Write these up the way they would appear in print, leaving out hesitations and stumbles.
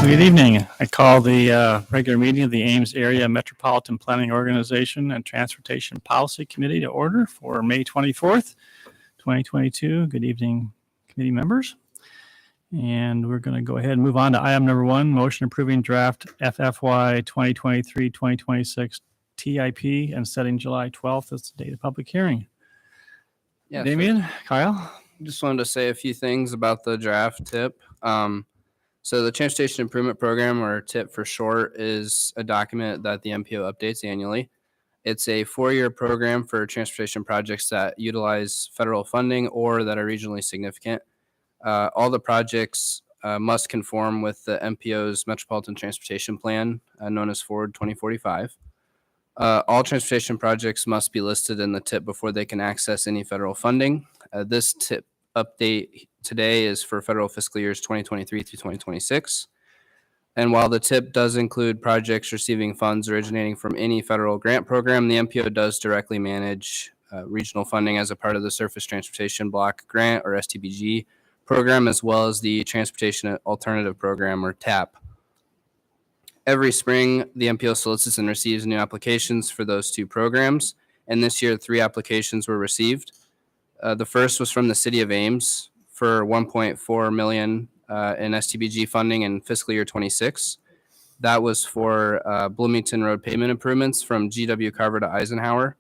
Good evening. I call the regular meeting of the Ames Area Metropolitan Planning Organization and Transportation Policy Committee to order for May 24th, 2022. Good evening, committee members. And we're going to go ahead and move on to item number one, motion approving draft FFY 2023-2026 TIP and setting July 12th as the date of public hearing. Yeah, Damien, Kyle? just wanted to say a few things about the draft tip. So the Transportation Improvement Program, or TIP for short, is a document that the MPO updates annually. It's a 4-year program for transportation projects that utilize federal funding or that are regionally significant. All the projects must conform with the MPO's Metropolitan Transportation Plan, known as Forward 2045. All transportation projects must be listed in the TIP before they can access any federal funding. This TIP update today is for federal fiscal years 2023 through 2026. And while the TIP does include projects receiving funds originating from any federal grant program, the MPO does directly manage regional funding as a part of the Surface Transportation Block Grant, or STBG, program, as well as the Transportation Alternative Program, or TAP. Every spring, the MPO solicits and receives new applications for those two programs, and this year 3 applications were received. The first was from the city of Ames for $1.4 million in STBG funding in fiscal year 26. That was for Bloomington Road pavement improvements from GW Carver to Eisenhower.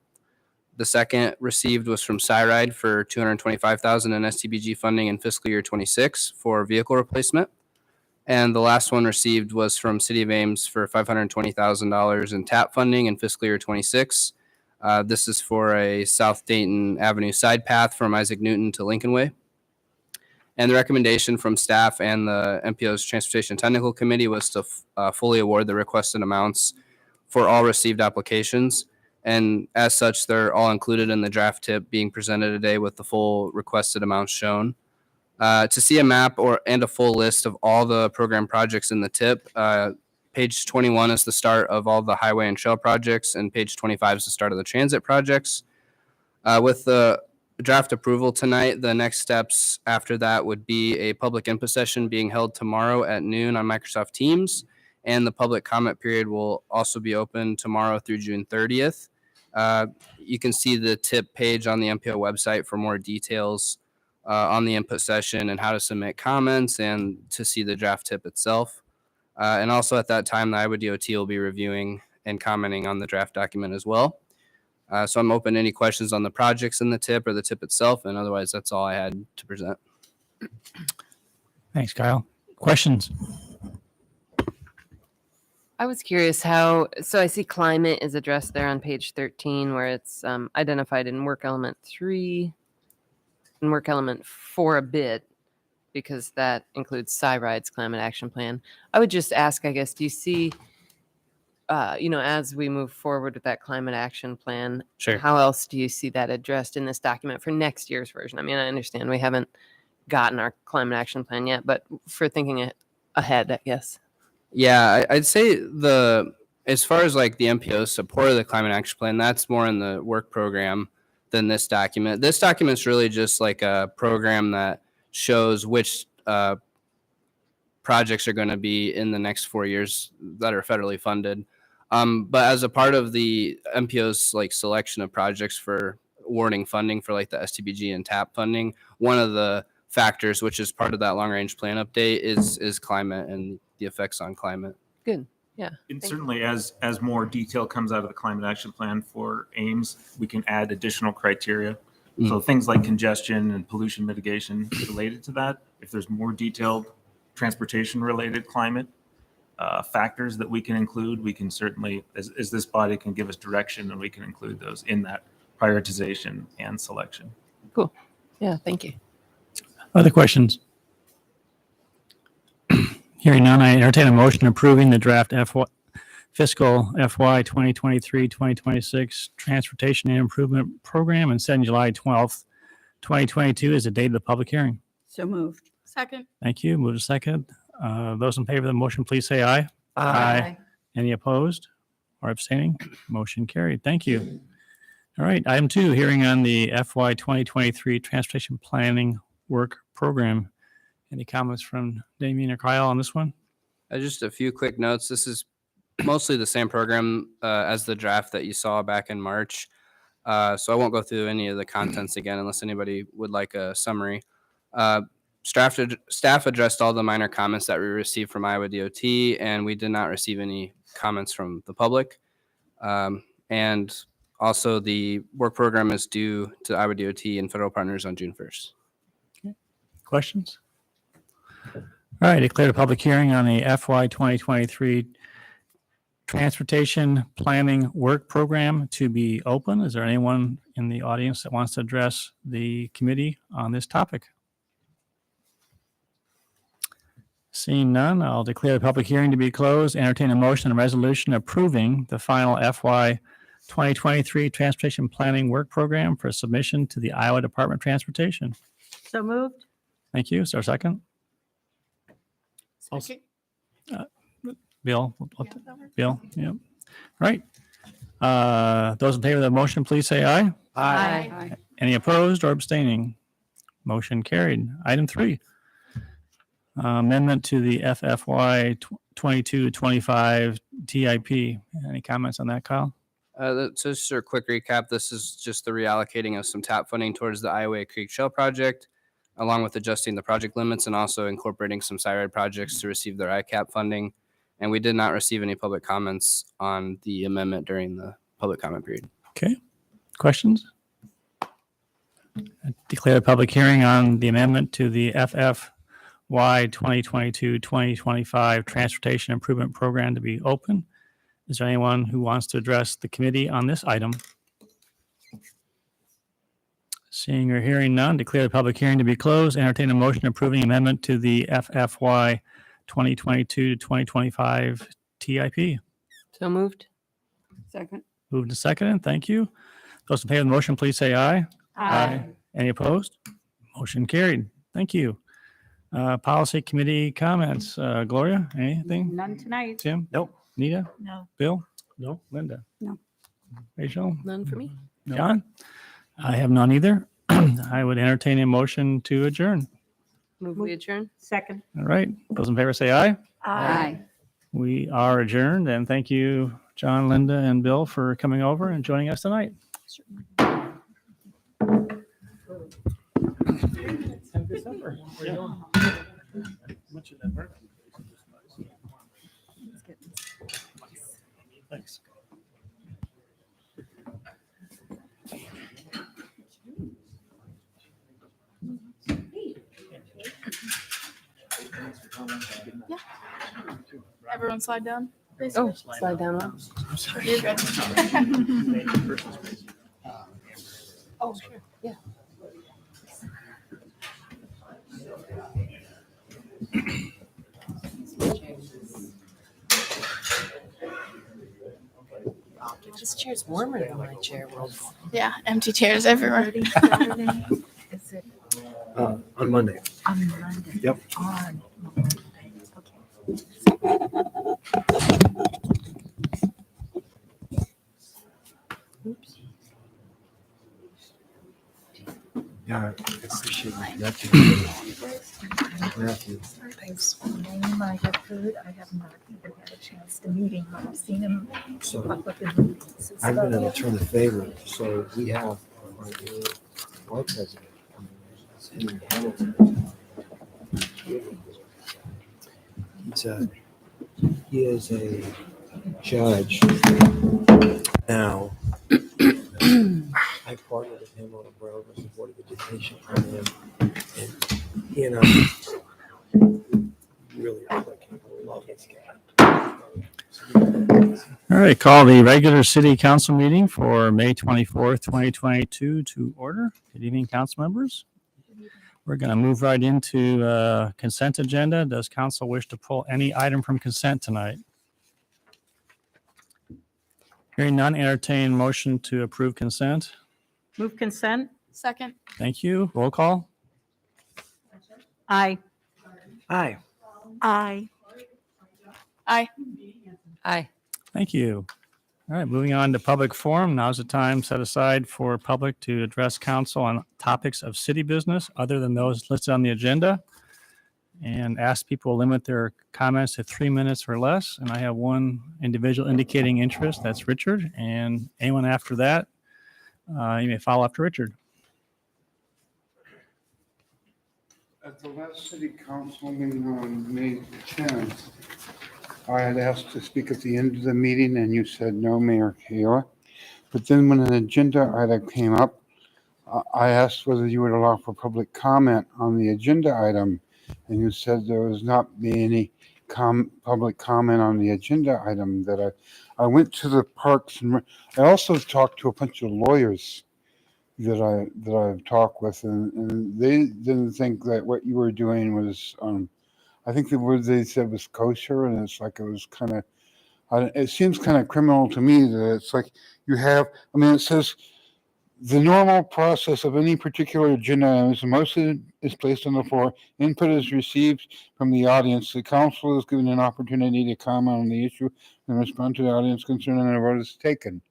The second received was from Cyride for $225,000 in STBG funding in fiscal year 26 for vehicle replacement. And the last one received was from City of Ames for $520,000 in TAP funding in fiscal year 26. This is for a South Dayton Avenue side path from Isaac Newton to Lincoln Way. And the recommendation from staff and the MPO's Transportation Technical Committee was to fully award the requested amounts for all received applications. And as such, they're all included in the draft tip being presented today with the full requested amounts shown. To see a map and a full list of all the program projects in the tip, page 21 is the start of all the highway and trail projects, and page 25 is the start of the transit projects. With the draft approval tonight, the next steps after that would be a public input session being held tomorrow at noon on Microsoft Teams, and the public comment period will also be open tomorrow through June 30th. You can see the tip page on the MPO website for more details on the input session and how to submit comments and to see the draft tip itself. And also at that time, the Iowa DOT will be reviewing and commenting on the draft document as well. So I'm open to any questions on the projects in the tip or the tip itself, and otherwise that's all I had to present. Thanks, Kyle. Questions? I was curious so I see climate is addressed there on page 13, where it's identified in work element 3 and work element 4 a bit, because that includes Cyride's climate action plan. I would just ask, I guess, do you see, as we move forward with that climate action plan, Sure. How else do you see that addressed in this document for next year's version? I mean, I understand we haven't gotten our climate action plan yet, but for thinking ahead, I guess. Yeah, I'd say as far as like the MPO's support of the climate action plan, that's more in the work program than this document. This document's really just like a program that shows which projects are going to be in the next 4 years that are federally funded. But as a part of the MPO's like selection of projects for awarding funding for like the STBG and TAP funding, one of the factors, which is part of that long range plan update, is climate and the effects on climate. Good. Yeah. And certainly as more detail comes out of the climate action plan for Ames, we can add additional criteria. So things like congestion and pollution mitigation related to that. If there's more detailed transportation related climate factors that we can include, we can certainly, as this body can give us direction, and we can include those in that prioritization and selection. Cool. Yeah. Thank you. Other questions? Hearing none, I entertain a motion approving the draft fiscal FY 2023-2026 Transportation and Improvement Program and setting July 12th, 2022 as the date of the public hearing. So moved. Second. Thank you. Move to second. Those in favor of the motion, please say aye. Aye. Any opposed or abstaining? Motion carried. Thank you. All right. Item 2, hearing on the FY 2023 Transportation Planning Work Program. Any comments from Damien or Kyle on this one? Just a few quick notes. This is mostly the same program as the draft that you saw back in March. So I won't go through any of the contents again unless anybody would like a summary. Staff addressed all the minor comments that we received from Iowa DOT, and we did not receive any comments from the public. And also the work program is due to Iowa DOT and federal partners on June 1st. Questions? All right, declare a public hearing on the FY 2023 Transportation Planning Work Program to be open. Is there anyone in the audience that wants to address the committee on this topic? Seeing none, I'll declare the public hearing to be closed. Entertain a motion and resolution approving the final FY 2023 Transportation Planning Work Program for submission to the Iowa Department of Transportation. So moved. Thank you. Is there a second? Second. Bill? Bill? Yep. All right. Those in favor of the motion, please say aye. Aye. Any opposed or abstaining? Motion carried. Item 3. Amendment to the FFY 22-25 TIP. Any comments on that, Kyle? So just a quick recap. This is just the reallocating of some TAP funding towards the Iowa Creek Shell project, along with adjusting the project limits and also incorporating some SIRAD projects to receive their ICAP funding. And we did not receive any public comments on the amendment during the public comment period. Okay. Questions? I declare a public hearing on the amendment to the FFY 2022-2025 Transportation Improvement Program to be open. Is there anyone who wants to address the committee on this item? Seeing or hearing none, declare the public hearing to be closed. Entertain a motion approving amendment to the FFY 2022-2025 TIP. So moved. Second. Moved and seconded. Thank you. Those in favor of the motion, please say aye. Any opposed? Motion carried. Thank you. Policy committee comments. Gloria, anything? None tonight. Tim? Nope. Nita? No. Bill? No. Linda? No. Rachel? None for me. John? I have none either. I would entertain a motion to adjourn. Move we adjourn. Second. All right. Those in favor say aye. Aye. We are adjourned, and thank you, John, Linda, and Bill, for coming over and joining us tonight. Thanks. Everyone slide down. Oh, slide down one. You're good. Oh, sure. Yeah. This chair's warmer than my chair was. Yeah, empty chairs everywhere. On Monday. On Monday. Yep. On Monday. Oops. Yeah, I appreciate it. Matthew. His name I have heard. I have not even had a chance to meet him. I've seen him So pop up in meetings. I'm going to return the favor. So we have our new our president. Henry Hamilton. He is a judge now. I partnered with him on a Brown versus Board of Education program, and he and I really are clicking. I love this guy. All right, call the regular city council meeting for May 24th, 2022 to order. Good evening, council members. We're going to move right into consent agenda. Does council wish to pull any item from consent tonight? Hearing none, entertain motion to approve consent. Move consent. Second. Thank you. Roll call. Aye. Aye. Aye. Aye. Aye. Thank you. All right, moving on to public forum. Now's the time set aside for public to address council on topics of city business other than those listed on the agenda. and ask people to limit their comments to 3 minutes or less. And I have one individual indicating interest. That's Richard. And anyone after that, you may follow after Richard. At the last city council meeting on May 10th, I had asked to speak at the end of the meeting and you said no, Mayor Kayla. But then when an agenda item came up, I asked whether you would allow for public comment on the agenda item. And you said there was not be any public comment on the agenda item. That I went to the parks and I also talked to a bunch of lawyers that I've talked with, and they didn't think that what you were doing was, I think the word they said was kosher, and it's like it was kind of, it seems kind of criminal to me that it's like you have, I mean, it says the normal process of any particular agenda item is a motion is placed on the floor, input is received from the audience, the council is given an opportunity to comment on the issue and respond to the audience concern, and a vote is taken.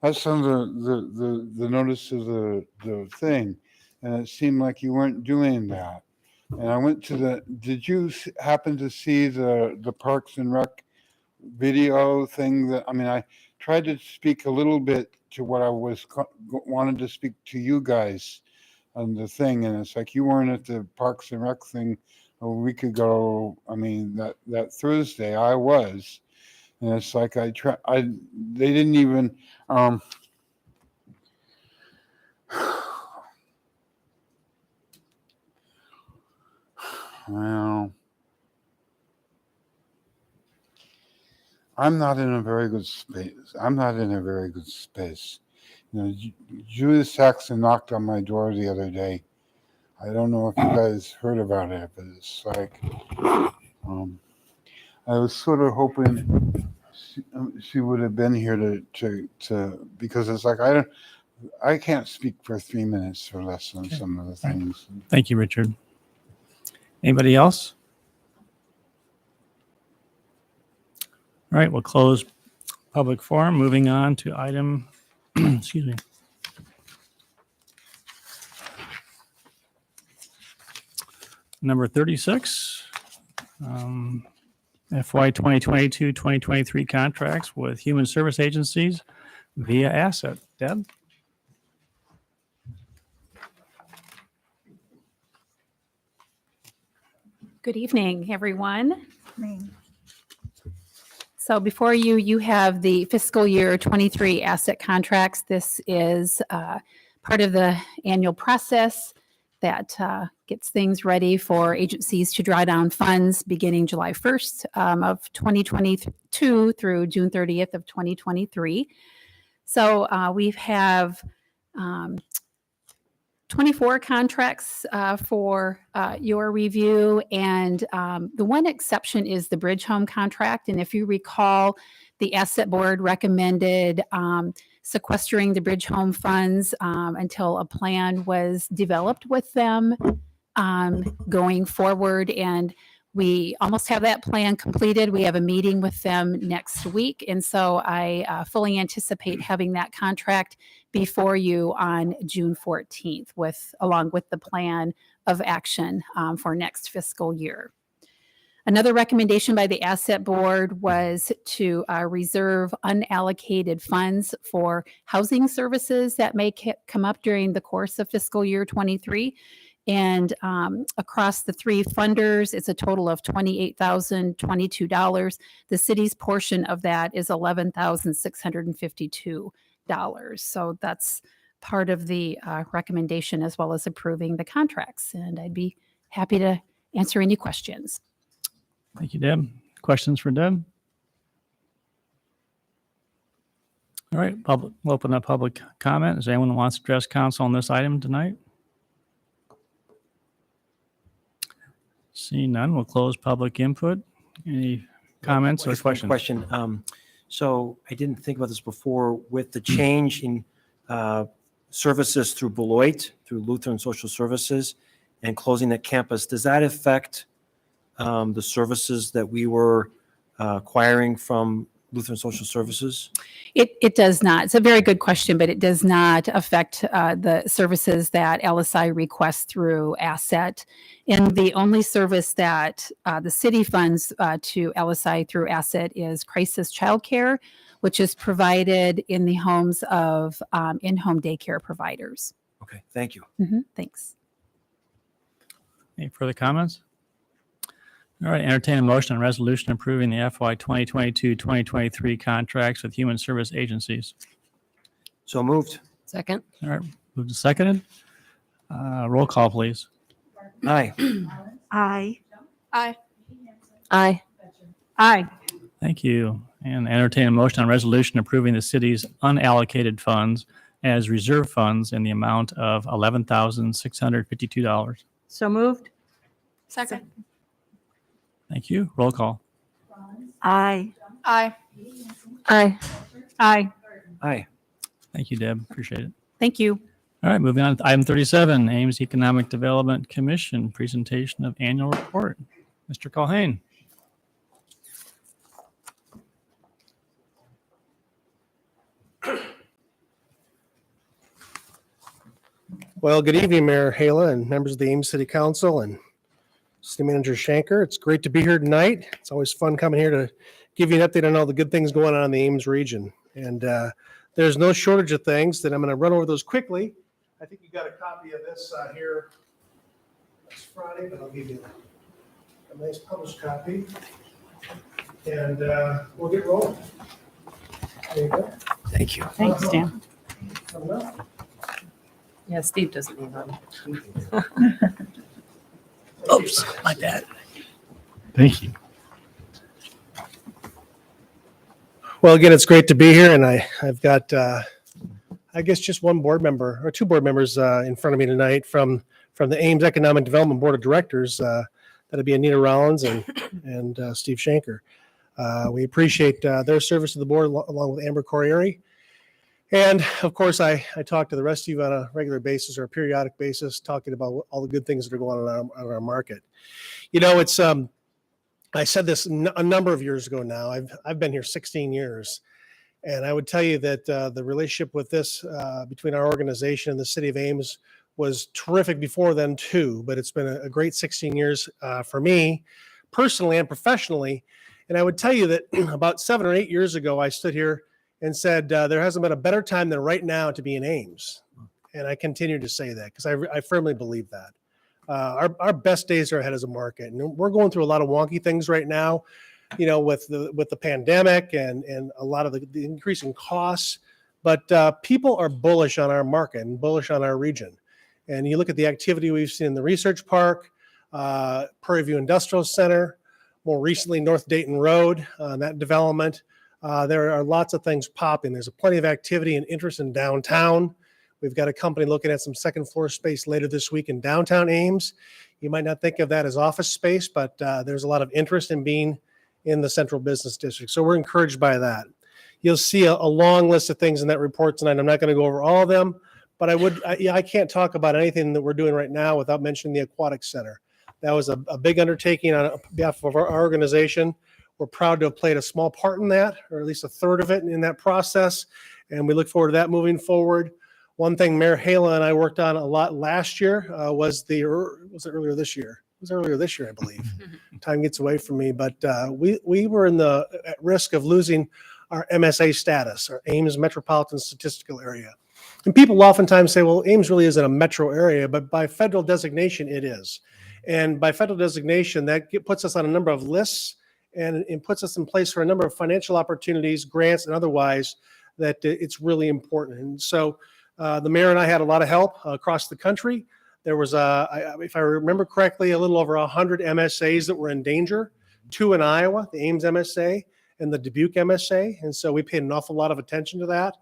That's on the notice of the thing, and it seemed like you weren't doing that. And I went to did you happen to see the Parks and Rec video thing? That, I mean, I tried to speak a little bit to what I was wanted to speak to you guys on the thing, and it's like you weren't at the Parks and Rec thing a week ago. I mean, that Thursday I was. And it's like they didn't even, well, I'm not in a very good space. You know, Julius Saxon knocked on my door the other day. I don't know if you guys heard about it, but it's like, I was sort of hoping she would have been here to because it's like I can't speak for 3 minutes or less on some of the things. Thank you, Richard. Anybody else? All right, we'll close public forum. Moving on to item, excuse me. Number 36. FY 2022-2023 contracts with human service agencies via asset. Deb? Good evening, everyone. Me. So before you, you have the fiscal year 23 asset contracts. This is part of the annual process that gets things ready for agencies to draw down funds beginning July 1st of 2022 through June 30th of 2023. So we have 24 contracts for your review, and the one exception is the Bridge Home contract. And if you recall, the Asset Board recommended sequestering the Bridge Home funds until a plan was developed with them going forward. And we almost have that plan completed. We have a meeting with them next week. And so I fully anticipate having that contract before you on June 14th along with the plan of action for next fiscal year. Another recommendation by the Asset Board was to reserve unallocated funds for housing services that may come up during the course of fiscal year 23. And across the three funders, it's a total of $28,022. The city's portion of that is $11,652. So that's part of the recommendation, as well as approving the contracts. And I'd be happy to answer any questions. Thank you, Deb. Questions for Deb? All right, we'll open up public comment. Is there anyone who wants to address council on this item tonight? Seeing none, we'll close public input. Any comments or Just one questions? question. So I didn't think about this before. With the change in services through Beloit, through Lutheran Social Services, and closing that campus, does that affect the services that we were acquiring from Lutheran Social Services? It does not. It's a very good question, but it does not affect the services that LSI requests through Asset. And the only service that the city funds to LSI through Asset is crisis childcare, which is provided in the homes of in-home daycare providers. Okay, thank you. Thanks. Any further comments? All right, entertain a motion and resolution approving the FY 2022-2023 contracts with human service agencies. So moved. Second. All right, moved and seconded. Roll call, please. Aye. Aye. Aye. Aye. Aye. Thank you. And entertain a motion on resolution approving the city's unallocated funds as reserve funds in the amount of $11,652. So moved. Second. Thank you. Roll call. Aye. Aye. Aye. Aye. Aye. Thank you, Deb. Appreciate it. Thank you. All right, moving on to item 37, Ames Economic Development Commission presentation of annual report. Mr. Culhane. Well, good evening, Mayor Hala and members of the Ames City Council and City Manager Shanker. It's great to be here tonight. It's always fun coming here to give you an update on all the good things going on in the Ames region. And there's no shortage of things that I'm going to run over those quickly. I think you got a copy of this here. It's Friday, but I'll give you a nice published copy. And we'll get rolling. There you go. Thank you. Thanks, Dan. Coming up. Yeah, Steve doesn't need one. Oops, my bad. Thank you. Well, again, it's great to be here, and I've got, I guess, just one board member or two board members in front of me tonight from the Ames Economic Development Board of Directors. That'd be Anita Rollins and Steve Shanker. We appreciate their service to the board along with Amber Corriere. And of course, I talk to the rest of you on a regular basis or a periodic basis, talking about all the good things that are going on in our market. You know, it's I said this a number of years ago now. I've been here 16 years, and I would tell you that the relationship with this between our organization and the city of Ames was terrific before then too. But it's been a great 16 years for me, personally and professionally. And I would tell you that about 7 or 8 years ago, I stood here and said, there hasn't been a better time than right now to be in Ames. And I continue to say that because I firmly believe that. Our best days are ahead as a market. And we're going through a lot of wonky things right now, you know, with the pandemic and a lot of the increasing costs. But people are bullish on our market and bullish on our region. And you look at the activity we've seen in the Research Park, Prairie View Industrial Center, more recently North Dayton Road, that development. There are lots of things popping. There's plenty of activity and interest in downtown. We've got a company looking at some second floor space later this week in downtown Ames. You might not think of that as office space, but there's a lot of interest in being in the central business district. So we're encouraged by that. You'll see a long list of things in that report tonight. I'm not going to go over all of them, but I can't talk about anything that we're doing right now without mentioning the Aquatic Center. That was a big undertaking on behalf of our organization. We're proud to have played a small part in that, or at least a third of it in that process. And we look forward to that moving forward. One thing Mayor Hala and I worked on a lot last year was it earlier this year? It was earlier this year, I believe. Time gets away from me, but we were at risk of losing our MSA status, our Ames Metropolitan Statistical Area. And people oftentimes say, well, Ames really isn't a metro area, but by federal designation, it is. And by federal designation, that puts us on a number of lists and it puts us in place for a number of financial opportunities, grants, and otherwise that it's really important. And so the mayor and I had a lot of help across the country. There was, if I remember correctly, a little over 100 MSAs that were in danger, 2 in Iowa, the Ames MSA and the Dubuque MSA. And so we paid an awful lot of attention to that.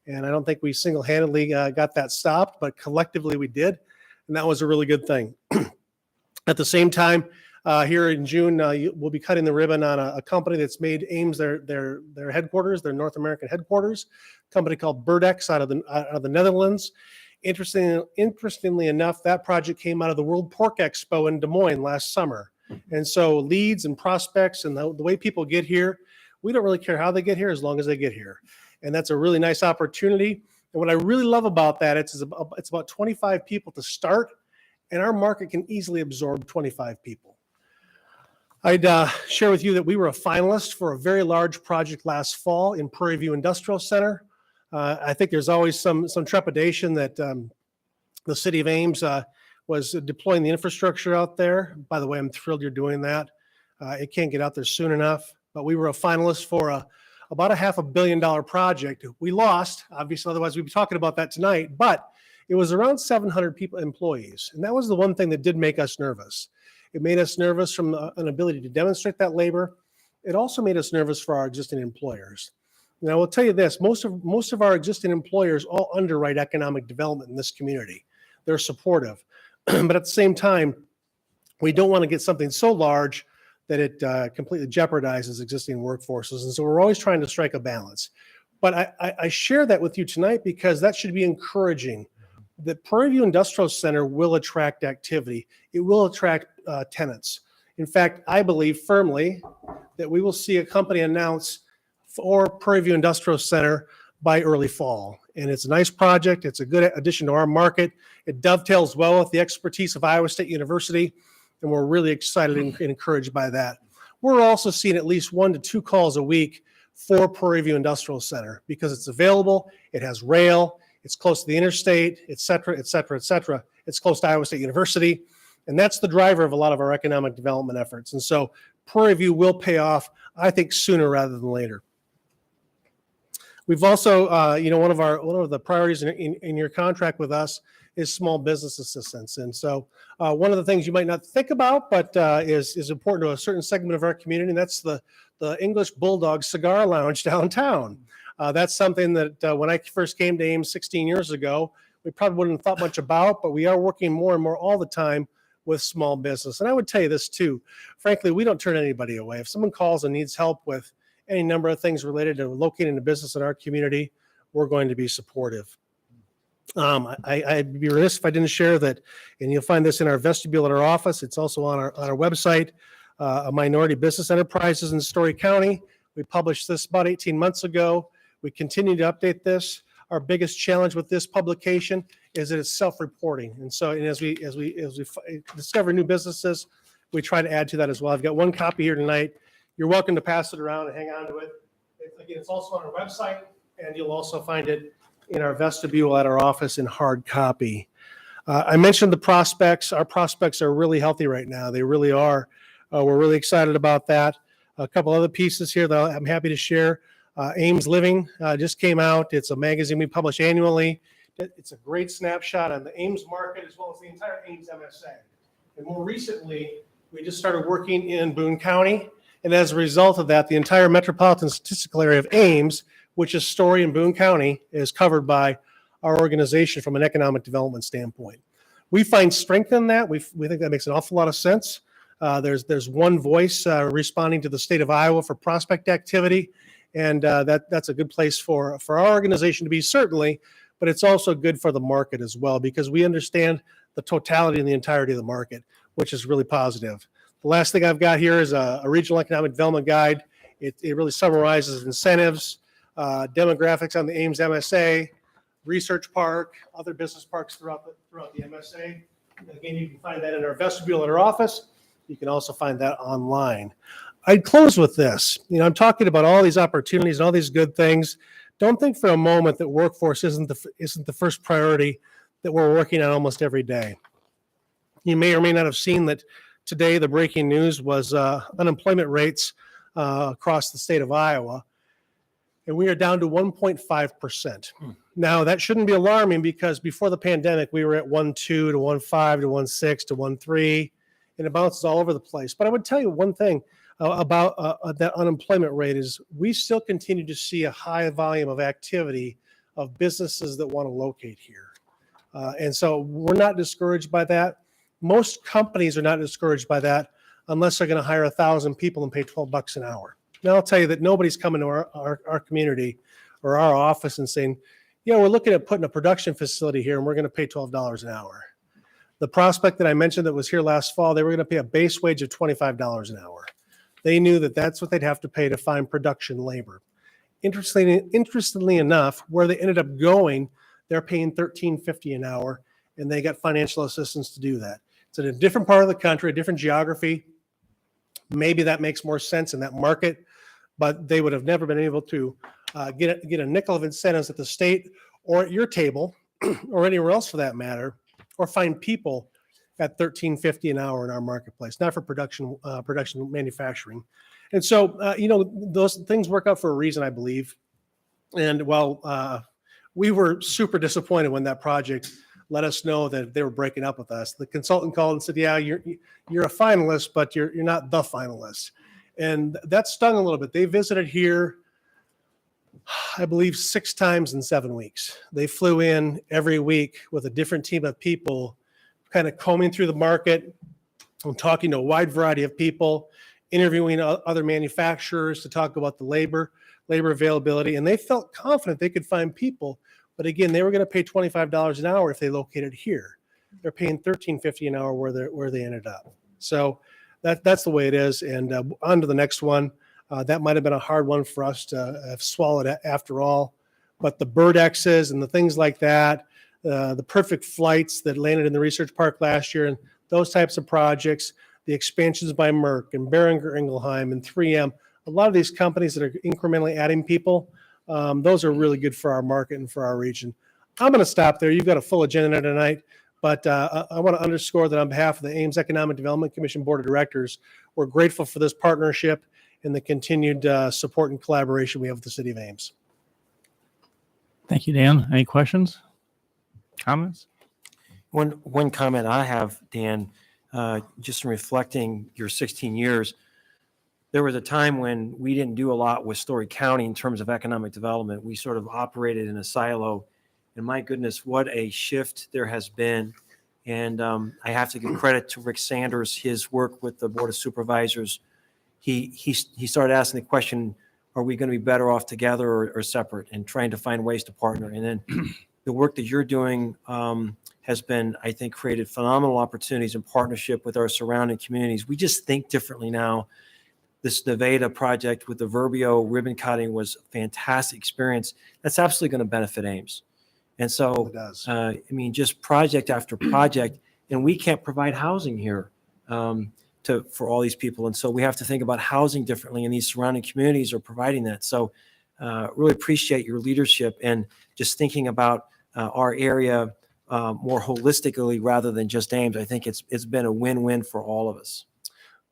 And I don't think we single-handedly got that stopped, but collectively we did. And that was a really good thing. At the same time, here in June, we'll be cutting the ribbon on a company that's made Ames their headquarters, their North American headquarters, a company called Burdex out of the Netherlands. Interestingly enough, that project came out of the World Pork Expo in Des Moines last summer. And so leads and prospects and the way people get here, We don't really care how they get here as long as they get here. And that's a really nice opportunity. And what I really love about that, it's about 25 people to start, and our market can easily absorb 25 people. I'd share with you that we were a finalist for a very large project last fall in Prairie View Industrial Center. I think there's always some trepidation that the city of Ames was deploying the infrastructure out there. By the way, I'm thrilled you're doing that. It can't get out there soon enough, but we were a finalist for about a $500 million project. We lost, obviously, otherwise we'd be talking about that tonight, but it was around 700 employees. And that was the one thing that did make us nervous. It made us nervous from an ability to demonstrate that labor. It also made us nervous for our existing employers. And I will tell you this, most of our existing employers all underwrite economic development in this community. They're supportive. But at the same time, we don't want to get something so large that it completely jeopardizes existing workforces. And so we're always trying to strike a balance. But I share that with you tonight because that should be encouraging. The Prairie View Industrial Center will attract activity. It will attract tenants. In fact, I believe firmly that we will see a company announce for Prairie View Industrial Center by early fall. And it's a nice project. It's a good addition to our market. It dovetails well with the expertise of Iowa State University, and we're really excited and encouraged by that. We're also seeing at least 1 to 2 calls a week for Prairie View Industrial Center because it's available, it has rail, it's close to the interstate, et cetera, et cetera, et cetera. It's close to Iowa State University, and that's the driver of a lot of our economic development efforts. And so Prairie View will pay off, I think, sooner rather than later. We've also, one of the priorities in your contract with us is small business assistance. And so one of the things you might not think about, but is important to a certain segment of our community, and that's the English Bulldog Cigar Lounge downtown. That's something that when I first came to Ames 16 years ago, we probably wouldn't have thought much about, but we are working more and more all the time with small business. And I would tell you this too, frankly, we don't turn anybody away. If someone calls and needs help with any number of things related to locating a business in our community, we're going to be supportive. I'd be remiss if I didn't share that, and you'll find this in our vestibule at our office. It's also on our website, a minority business enterprises in Story County. We published this about 18 months ago. We continue to update this. Our biggest challenge with this publication is that it's self-reporting. And so as we discover new businesses, we try to add to that as well. I've got one copy here tonight. You're welcome to pass it around and hang on to it. Again, it's also on our website, and you'll also find it in our vestibule at our office in hard copy. I mentioned the prospects. Our prospects are really healthy right now. They really are. We're really excited about that. A couple other pieces here that I'm happy to share. Ames Living just came out. It's a magazine we publish annually. It's a great snapshot on the Ames market as well as the entire Ames MSA. And more recently, we just started working in Boone County. And as a result of that, the entire metropolitan statistical area of Ames, which is Story and Boone County, is covered by our organization from an economic development standpoint. We find strength in that. We think that makes an awful lot of sense. There's one voice responding to the state of Iowa for prospect activity, and that's a good place for our organization to be, certainly, but it's also good for the market as well because we understand the totality and the entirety of the market, which is really positive. The last thing I've got here is a regional economic development guide. It really summarizes incentives, demographics on the Ames MSA, research park, other business parks throughout the MSA. Again, you can find that in our vestibule at our office. You can also find that online. I'd close with this. I'm talking about all these opportunities and all these good things. Don't think for a moment that workforce isn't the first priority that we're working on almost every day. You may or may not have seen that today the breaking news was unemployment rates across the state of Iowa, and we are down to 1.5%. Now, that shouldn't be alarming because before the pandemic, we were at 1.2 to 1.5 to 1.6 to 1.3, and it bounces all over the place. But I would tell you one thing about that unemployment rate is we still continue to see a high volume of activity of businesses that want to locate here. And so we're not discouraged by that. Most companies are not discouraged by that unless they're going to hire 1,000 people and pay $12 an hour. Now, I'll tell you that nobody's coming to our community or our office and saying, we're looking at putting a production facility here and we're going to pay $12 an hour. The prospect that I mentioned that was here last fall, they were going to pay a base wage of $25 an hour. They knew that that's what they'd have to pay to find production labor. Interestingly enough, where they ended up going, they're paying $13.50 an hour, and they got financial assistance to do that. It's in a different part of the country, a different geography. Maybe that makes more sense in that market, but they would have never been able to get a nickel of incentives at the state or at your table or anywhere else for that matter, or find people at $13.50 an hour in our marketplace, not for production manufacturing. And so, those things work out for a reason, I believe. And while we were super disappointed when that project let us know that they were breaking up with us, the consultant called and said, yeah, you're a finalist, but you're not the finalist. And that stung a little bit. They visited here, I believe, 6 times in 7 weeks. They flew in every week with a different team of people, kind of combing through the market and talking to a wide variety of people, interviewing other manufacturers to talk about the labor availability. And they felt confident they could find people. But again, they were going to pay $25 an hour if they located here. They're paying $13.50 an hour where they ended up. So that's the way it is. And on to the next one. That might have been a hard one for us to have swallowed after all. But the bird X's and the things like that, the perfect flights that landed in the research park last year, and those types of projects, the expansions by Merck and Boehringer Ingelheim and 3M, a lot of these companies that are incrementally adding people, those are really good for our market and for our region. I'm going to stop there. You've got a full agenda tonight, but I want to underscore that on behalf of the Ames Economic Development Commission Board of Directors, we're grateful for this partnership and the continued support and collaboration we have with the City of Ames. Thank you, Dan. Any questions? Comments? One comment I have, Dan, just in reflecting your 16 years, there was a time when we didn't do a lot with Story County in terms of economic development. We sort of operated in a silo. And my goodness, what a shift there has been. And I have to give credit to Rick Sanders, his work with the Board of Supervisors. He started asking the question, are we going to be better off together or separate, and trying to find ways to partner. And then the work that you're doing has been, I think, created phenomenal opportunities in partnership with our surrounding communities. We just think differently now. This Nevada project with the Verbio ribbon cutting was a fantastic experience. That's absolutely going to benefit Ames. And so, It does. just project after project, and we can't provide housing here for all these people. And so we have to think about housing differently, and these surrounding communities are providing that. So really appreciate your leadership and just thinking about our area more holistically rather than just Ames. I think it's been a win-win for all of us.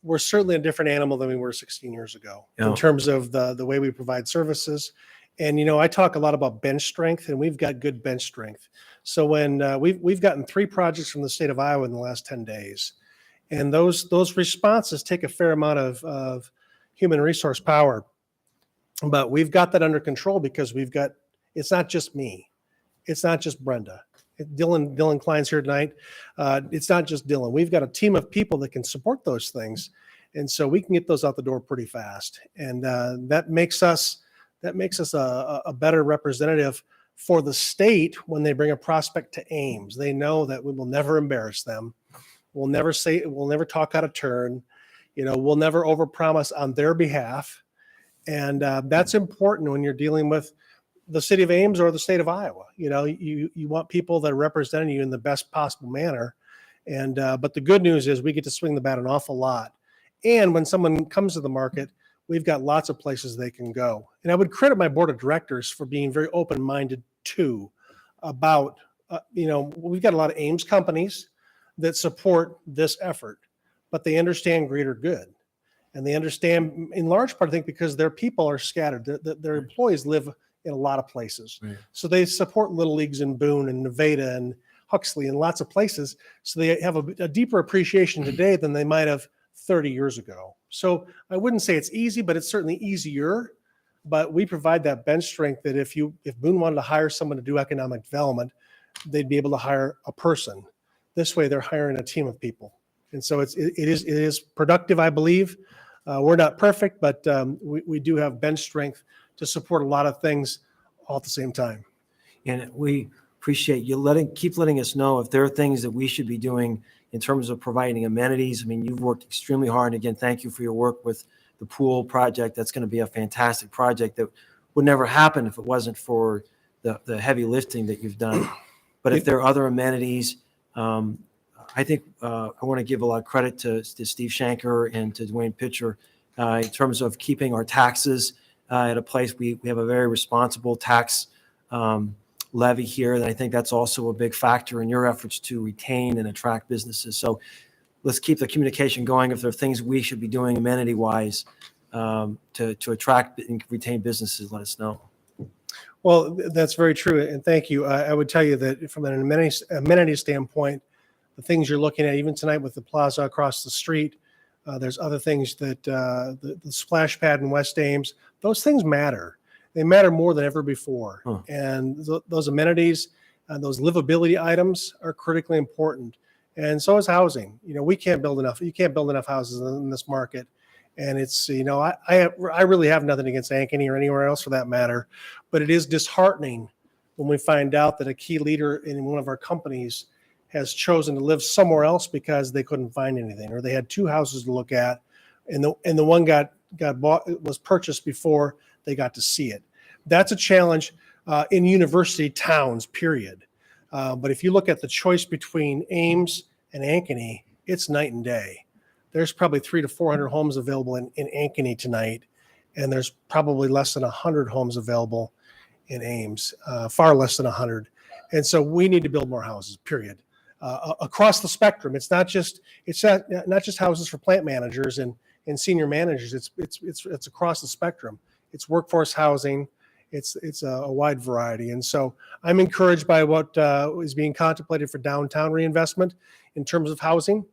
We're certainly a different animal than we were 16 years ago Yeah. in terms of the way we provide services. And, I talk a lot about bench strength, and we've got good bench strength. So when we've gotten 3 projects from the state of Iowa in the last 10 days, and those responses take a fair amount of human resource power, but we've got that under control because it's not just me. It's not just Brenda. Dylan Klein's here tonight. It's not just Dylan. We've got a team of people that can support those things. And so we can get those out the door pretty fast. And that makes us a better representative for the state when they bring a prospect to Ames. They know that we will never embarrass them. We'll never talk out of turn. We'll never overpromise on their behalf. And that's important when you're dealing with the city of Ames or the state of Iowa. You want people that are representing you in the best possible manner. And but the good news is we get to swing the bat an awful lot. And when someone comes to the market, we've got lots of places they can go. And I would credit my board of directors for being very open-minded too about, we've got a lot of Ames companies that support this effort, but they understand greater good. And they understand in large part, I think, because their people are scattered. Their employees live in a lot of places. Right. So they support Little Leagues in Boone and Nevada and Huxley and lots of places. So they have a deeper appreciation today than they might have 30 years ago. So I wouldn't say it's easy, but it's certainly easier. But we provide that bench strength that if Boone wanted to hire someone to do economic development, they'd be able to hire a person. This way, they're hiring a team of people. And so it is productive, I believe. We're not perfect, but we do have bench strength to support a lot of things all at the same time. And we appreciate you keep letting us know if there are things that we should be doing in terms of providing amenities. You've worked extremely hard. And again, thank you for your work with the pool project. That's going to be a fantastic project that would never happen if it wasn't for the heavy lifting that you've done. But if there are other amenities, I think I want to give a lot of credit to Steve Shanker and to Dwayne Pitcher in terms of keeping our taxes at a place. We have a very responsible tax levy here, and I think that's also a big factor in your efforts to retain and attract businesses. So let's keep the communication going. If there are things we should be doing amenity-wise to attract and retain businesses, let us know. Well, that's very true, and thank you. I would tell you that from an amenity standpoint, the things you're looking at, even tonight with the plaza across the street, there's other things that the splash pad in West Ames, those things matter. They matter more than ever before. Huh. And those amenities, those livability items are critically important. And so is housing. We can't build enough. You can't build enough houses in this market. And it's, I really have nothing against Ankeny or anywhere else for that matter, but it is disheartening when we find out that a key leader in one of our companies has chosen to live somewhere else because they couldn't find anything, or they had two houses to look at, and the one got bought, was purchased before they got to see it. That's a challenge in university towns, period. But if you look at the choice between Ames and Ankeny, it's night and day. There's probably 300 to 400 homes available in Ankeny tonight, and there's probably less than 100 homes available in Ames, far less than 100. And so we need to build more houses, period. Across the spectrum. It's not just houses for plant managers and senior managers. It's across the spectrum. It's workforce housing. It's a wide variety. And so I'm encouraged by what is being contemplated for downtown reinvestment in terms of housing.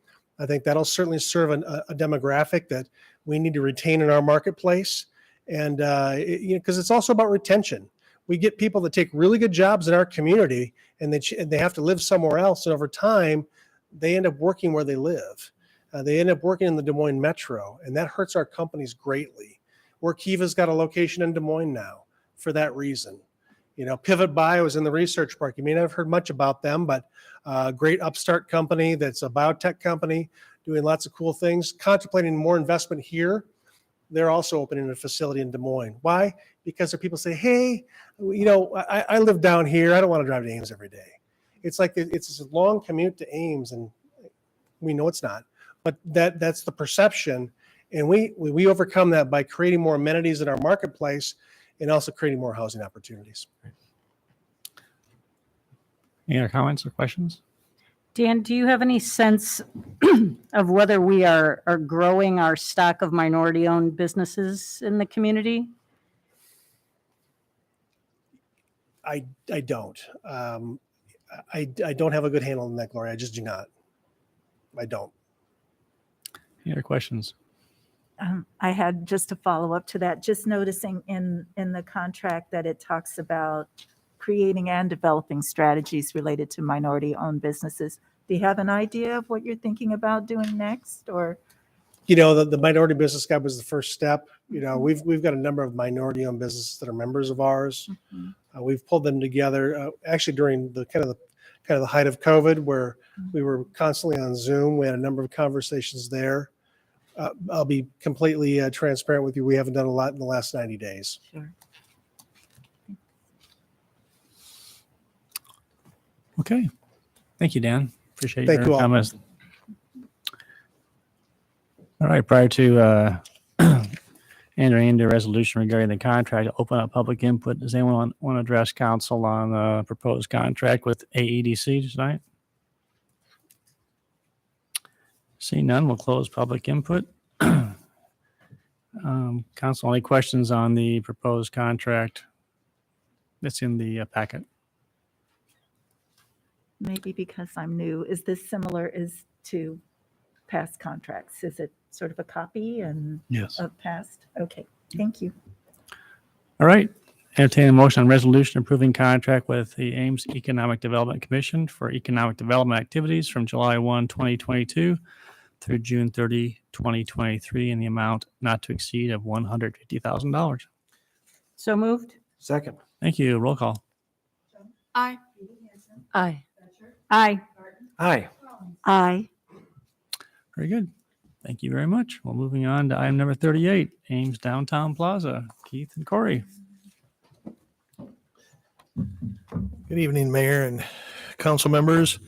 I think that'll certainly serve a demographic that we need to retain in our marketplace. And because it's also about retention. We get people that take really good jobs in our community, and they have to live somewhere else. And over time, they end up working where they live. They end up working in the Des Moines Metro, and that hurts our companies greatly. Workiva's got a location in Des Moines now for that reason. Pivot Bio is in the research park. You may not have heard much about them, but a great upstart company that's a biotech company doing lots of cool things, contemplating more investment here. They're also opening a facility in Des Moines. Why? Because there are people say, hey, I live down here. I don't want to drive to Ames every day. It's like it's a long commute to Ames, and we know it's not. But that's the perception. And we overcome that by creating more amenities in our marketplace and also creating more housing opportunities. Any other comments or questions? Dan, do you have any sense of whether we are growing our stock of minority-owned businesses in the community? I don't. I don't have a good handle on that, Gloria. I just do not. I don't. Any other questions? I had just a follow-up to that, just noticing in the contract that it talks about creating and developing strategies related to minority-owned businesses. Do you have an idea of what you're thinking about doing next, or? The Minority Business Guide was the first step. We've got a number of minority-owned businesses that are members of ours. Mm-hmm. We've pulled them together actually during the kind of the height of COVID, where we were constantly on Zoom. We had a number of conversations there. I'll be completely transparent with you. We haven't done a lot in the last 90 days. Sure. Okay. Thank you, Dan. Appreciate Thank your you all. comments. All right. Prior to entering into a resolution regarding the contract, I'll open up public input. Does anyone want to address council on the proposed contract with AEDC tonight? Seeing none, we'll close public input. Council, any questions on the proposed contract that's in the packet? Maybe because I'm new, is this similar to past contracts? Is it sort of a copy Yes. of past? Okay, thank you. All right. Entertain a motion on resolution approving contract with the Ames Economic Development Commission for economic development activities from July 1, 2022 through June 30, 2023 in the amount not to exceed of $150,000. So moved? Second. Thank you. Roll call. Aye. Aye. Aye. Hi. Aye. Very good. Thank you very much. Well, moving on to item number 38, Ames Downtown Plaza. Keith and Corey. Good evening, Mayor and council members.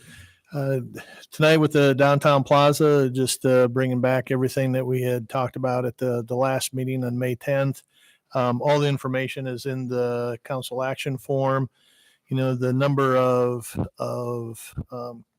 Tonight with the Downtown Plaza, just bringing back everything that we had talked about at the last meeting on May 10th. All the information is in the council action form. You know, the number of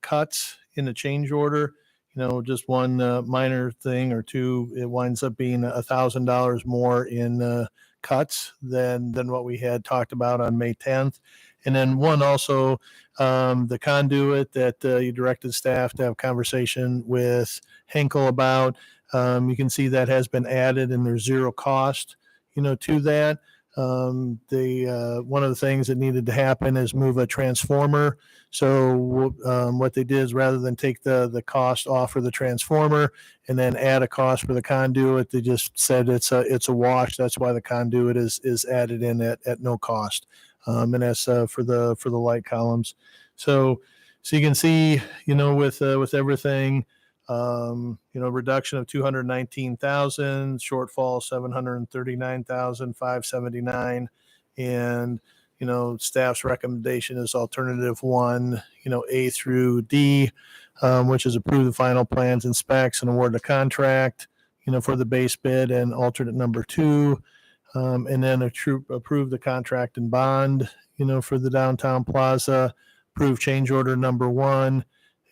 cuts in the change order, you know, just one minor thing or two, it winds up being $1,000 more in cuts than what we had talked about on May 10th. And then one also, the conduit that you directed staff to have conversation with Henkel about. You can see that has been added and there's zero cost, you know, to that. One of the things that needed to happen is move a transformer. So what they did is rather than take the cost off for the transformer and then add a cost for the conduit, they just said it's a wash. That's why the conduit is added in at no cost. And that's for the light columns. So you can see, you know, with everything, you know, reduction of 219,000, shortfall 739,579, and you know, staff's recommendation is alternative 1, you know, A through D, which is approve the final plans and specs and award the contract, you know, for the base bid, and alternate number 2, and then approve the contract and bond, you know, for the Downtown Plaza, approve change order number 1.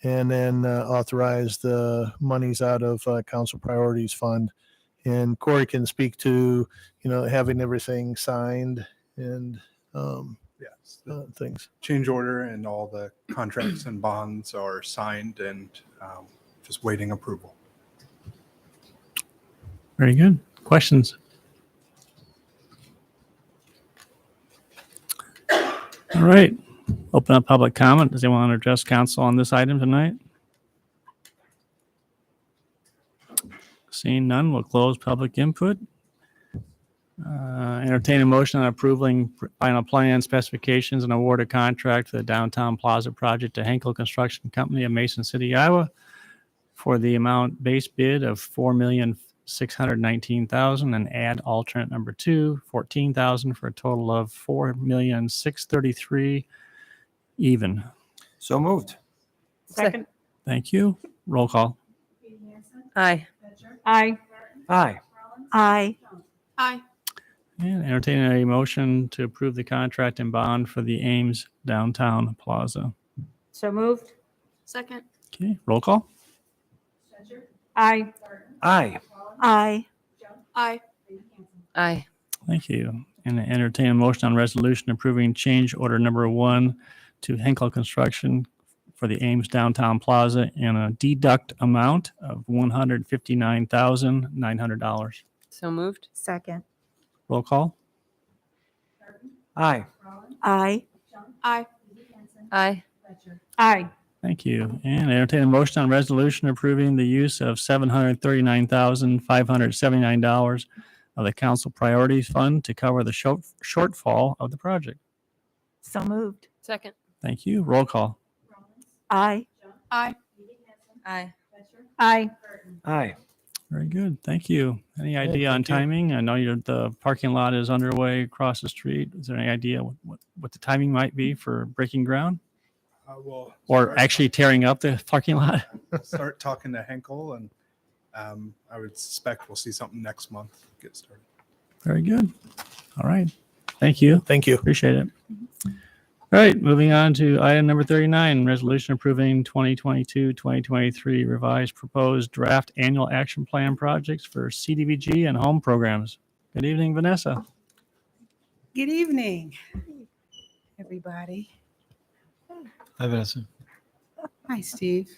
And then authorize the monies out of Council Priorities Fund. And Corey can speak to, you know, having everything signed and Yes, things. change order and all the contracts and bonds are signed and just waiting approval. Very good. Questions? All right. Open up public comment. Does anyone want to address council on this item tonight? Seeing none, we'll close public input. Entertain a motion on approving final plan specifications and award a contract for the Downtown Plaza project to Henkel Construction Company of Mason City, Iowa, for the amount base bid of $4,619,000 and add alternate number 2, $14,000 for a total of $4,633,000 even. So moved. Second. Thank you. Roll call. Aye. Aye. Aye. Aye. Aye. And entertain a motion to approve the contract and bond for the Ames Downtown Plaza. So moved. Second. Okay, roll call. Aye. Aye. Aye. Aye. Aye. Thank you. And entertain a motion on resolution approving change order number 1 to Henkel Construction for the Ames Downtown Plaza in a deduct amount of $159,900. So moved. Second. Roll call. Aye. Aye. Aye. Aye. Aye. Thank you. And entertain a motion on resolution approving the use of $739,579 of the council priorities fund to cover the shortfall of the project. So moved. Second. Thank you. Roll call. Aye. Aye. Aye. Aye. Aye. Very good. Thank you. Any idea on timing? I know the parking lot is underway across the street. Is there any idea what the timing might be for breaking ground We'll or actually tearing up the parking lot? start talking to Henkel, and I would suspect we'll see something next month get started. Very good. All right. Thank you. Thank you. Appreciate it. All right, moving on to item number 39, resolution approving 2022-2023 revised proposed draft annual action plan projects for CDBG and HOME programs. Good evening, Vanessa. Good evening, everybody. Hi, Vanessa. Hi, Steve.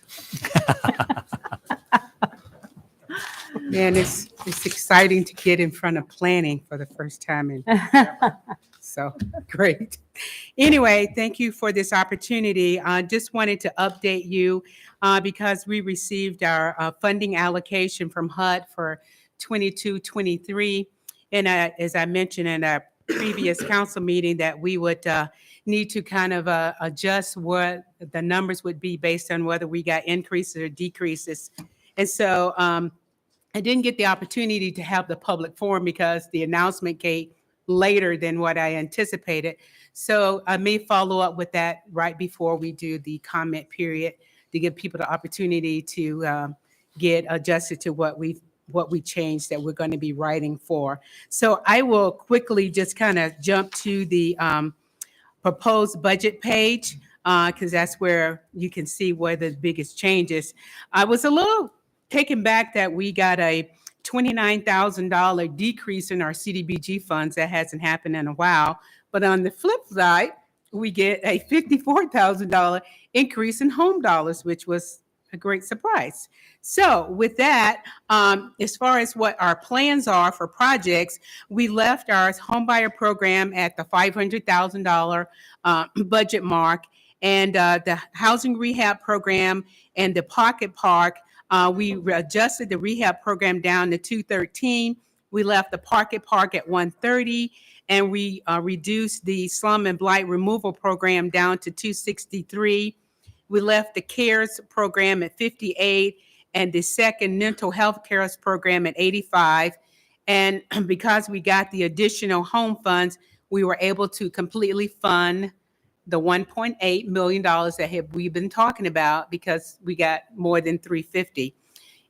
Man, it's exciting to get in front of planning for the first time in so great. Anyway, thank you for this opportunity. I just wanted to update you because we received our funding allocation from HUD for 22-23. And as I mentioned in a previous council meeting, that we would need to kind of adjust what the numbers would be based on whether we got increases or decreases. And so I didn't get the opportunity to have the public forum because the announcement came later than what I anticipated. So I may follow up with that right before we do the comment period to give people the opportunity to get adjusted to what we changed that we're going to be writing for. So I will quickly just kind of jump to the proposed budget page because that's where you can see where the biggest changes. I was a little taken back that we got a $29,000 decrease in our CDBG funds. That hasn't happened in a while. But on the flip side, we get a $54,000 increase in home dollars, which was a great surprise. So with that, as far as what our plans are for projects, we left our home buyer program at the $500,000 budget mark, and the housing rehab program and the pocket park, we adjusted the rehab program down to 213. We left the pocket park at 130, and we reduced the slum and blight removal program down to 263. We left the CARES program at 58 and the second mental health CARES program at 85. And because we got the additional home funds, we were able to completely fund the $1.8 million that we've been talking about because we got more than 350.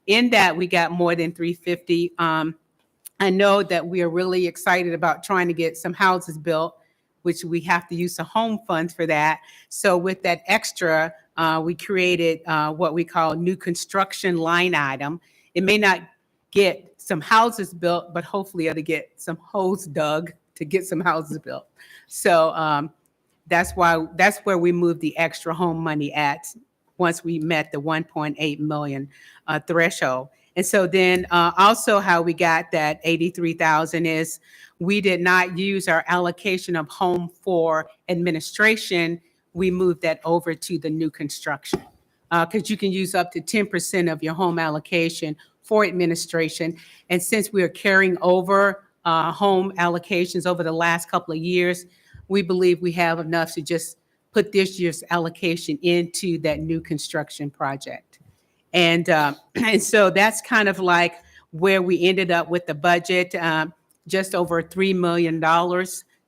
In that, we got more than 350. I know that we are really excited about trying to get some houses built, which we have to use some home funds for that. So with that extra, we created what we call new construction line item. It may not get some houses built, but hopefully it'll get some holes dug to get some houses built. So that's where we moved the extra home money at once we met the 1.8 million threshold. And so then also how we got that 83,000 is we did not use our allocation of home for administration. We moved that over to the new construction because you can use up to 10% of your home allocation for administration. And since we are carrying over home allocations over the last couple of years, we believe we have enough to just put this year's allocation into that new construction project. And so that's kind of like where we ended up with the budget, just over $3 million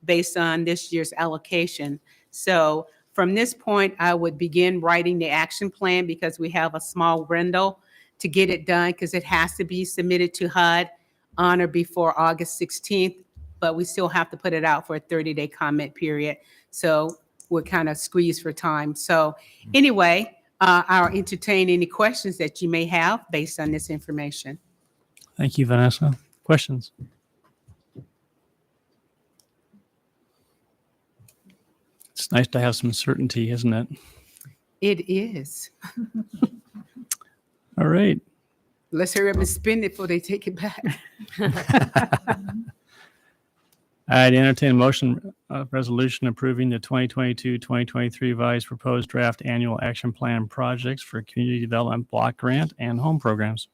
based on this year's allocation. So from this point, I would begin writing the action plan because we have a small window to get it done because it has to be submitted to HUD on or before August 16th, but we still have to put it out for a 30-day comment period. So we're kind of squeezed for time. So anyway, I'll entertain any questions that you may have based on this information. Thank you, Vanessa. Questions? It's nice to have some certainty, isn't it? It is. All right. Let's hurry up and spend it before they take it back. I'd entertain a motion resolution approving the 2022-2023 revised proposed draft annual action plan projects for community development block grant and home programs.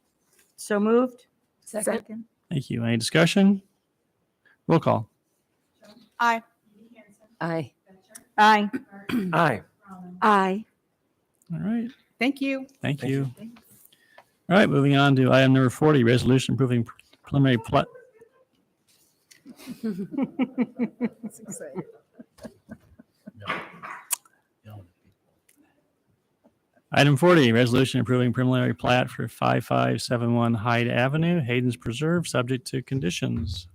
So moved. Second. Thank you. Any discussion? Roll call. Aye. Aye. Aye. Aye. Aye. All right. Thank you. Thank you. All right. Moving on to item number 40, resolution approving preliminary plat. Item 40, resolution approving preliminary plat for 5571 Hyde Avenue, Hayden's Preserve, subject to conditions.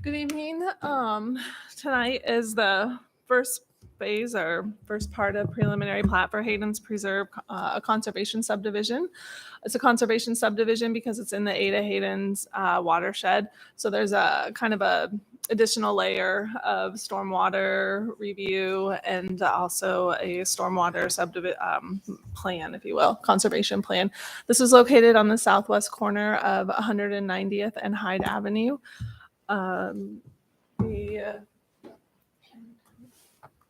Good evening. Tonight is the first phase or first part of preliminary plat for Hayden's Preserve, a conservation subdivision. It's a conservation subdivision because it's in the Ada Hayden's watershed. So there's a kind of a additional layer of stormwater review and also a stormwater plan, if you will, conservation plan. This is located on the southwest corner of 190th and Hyde Avenue.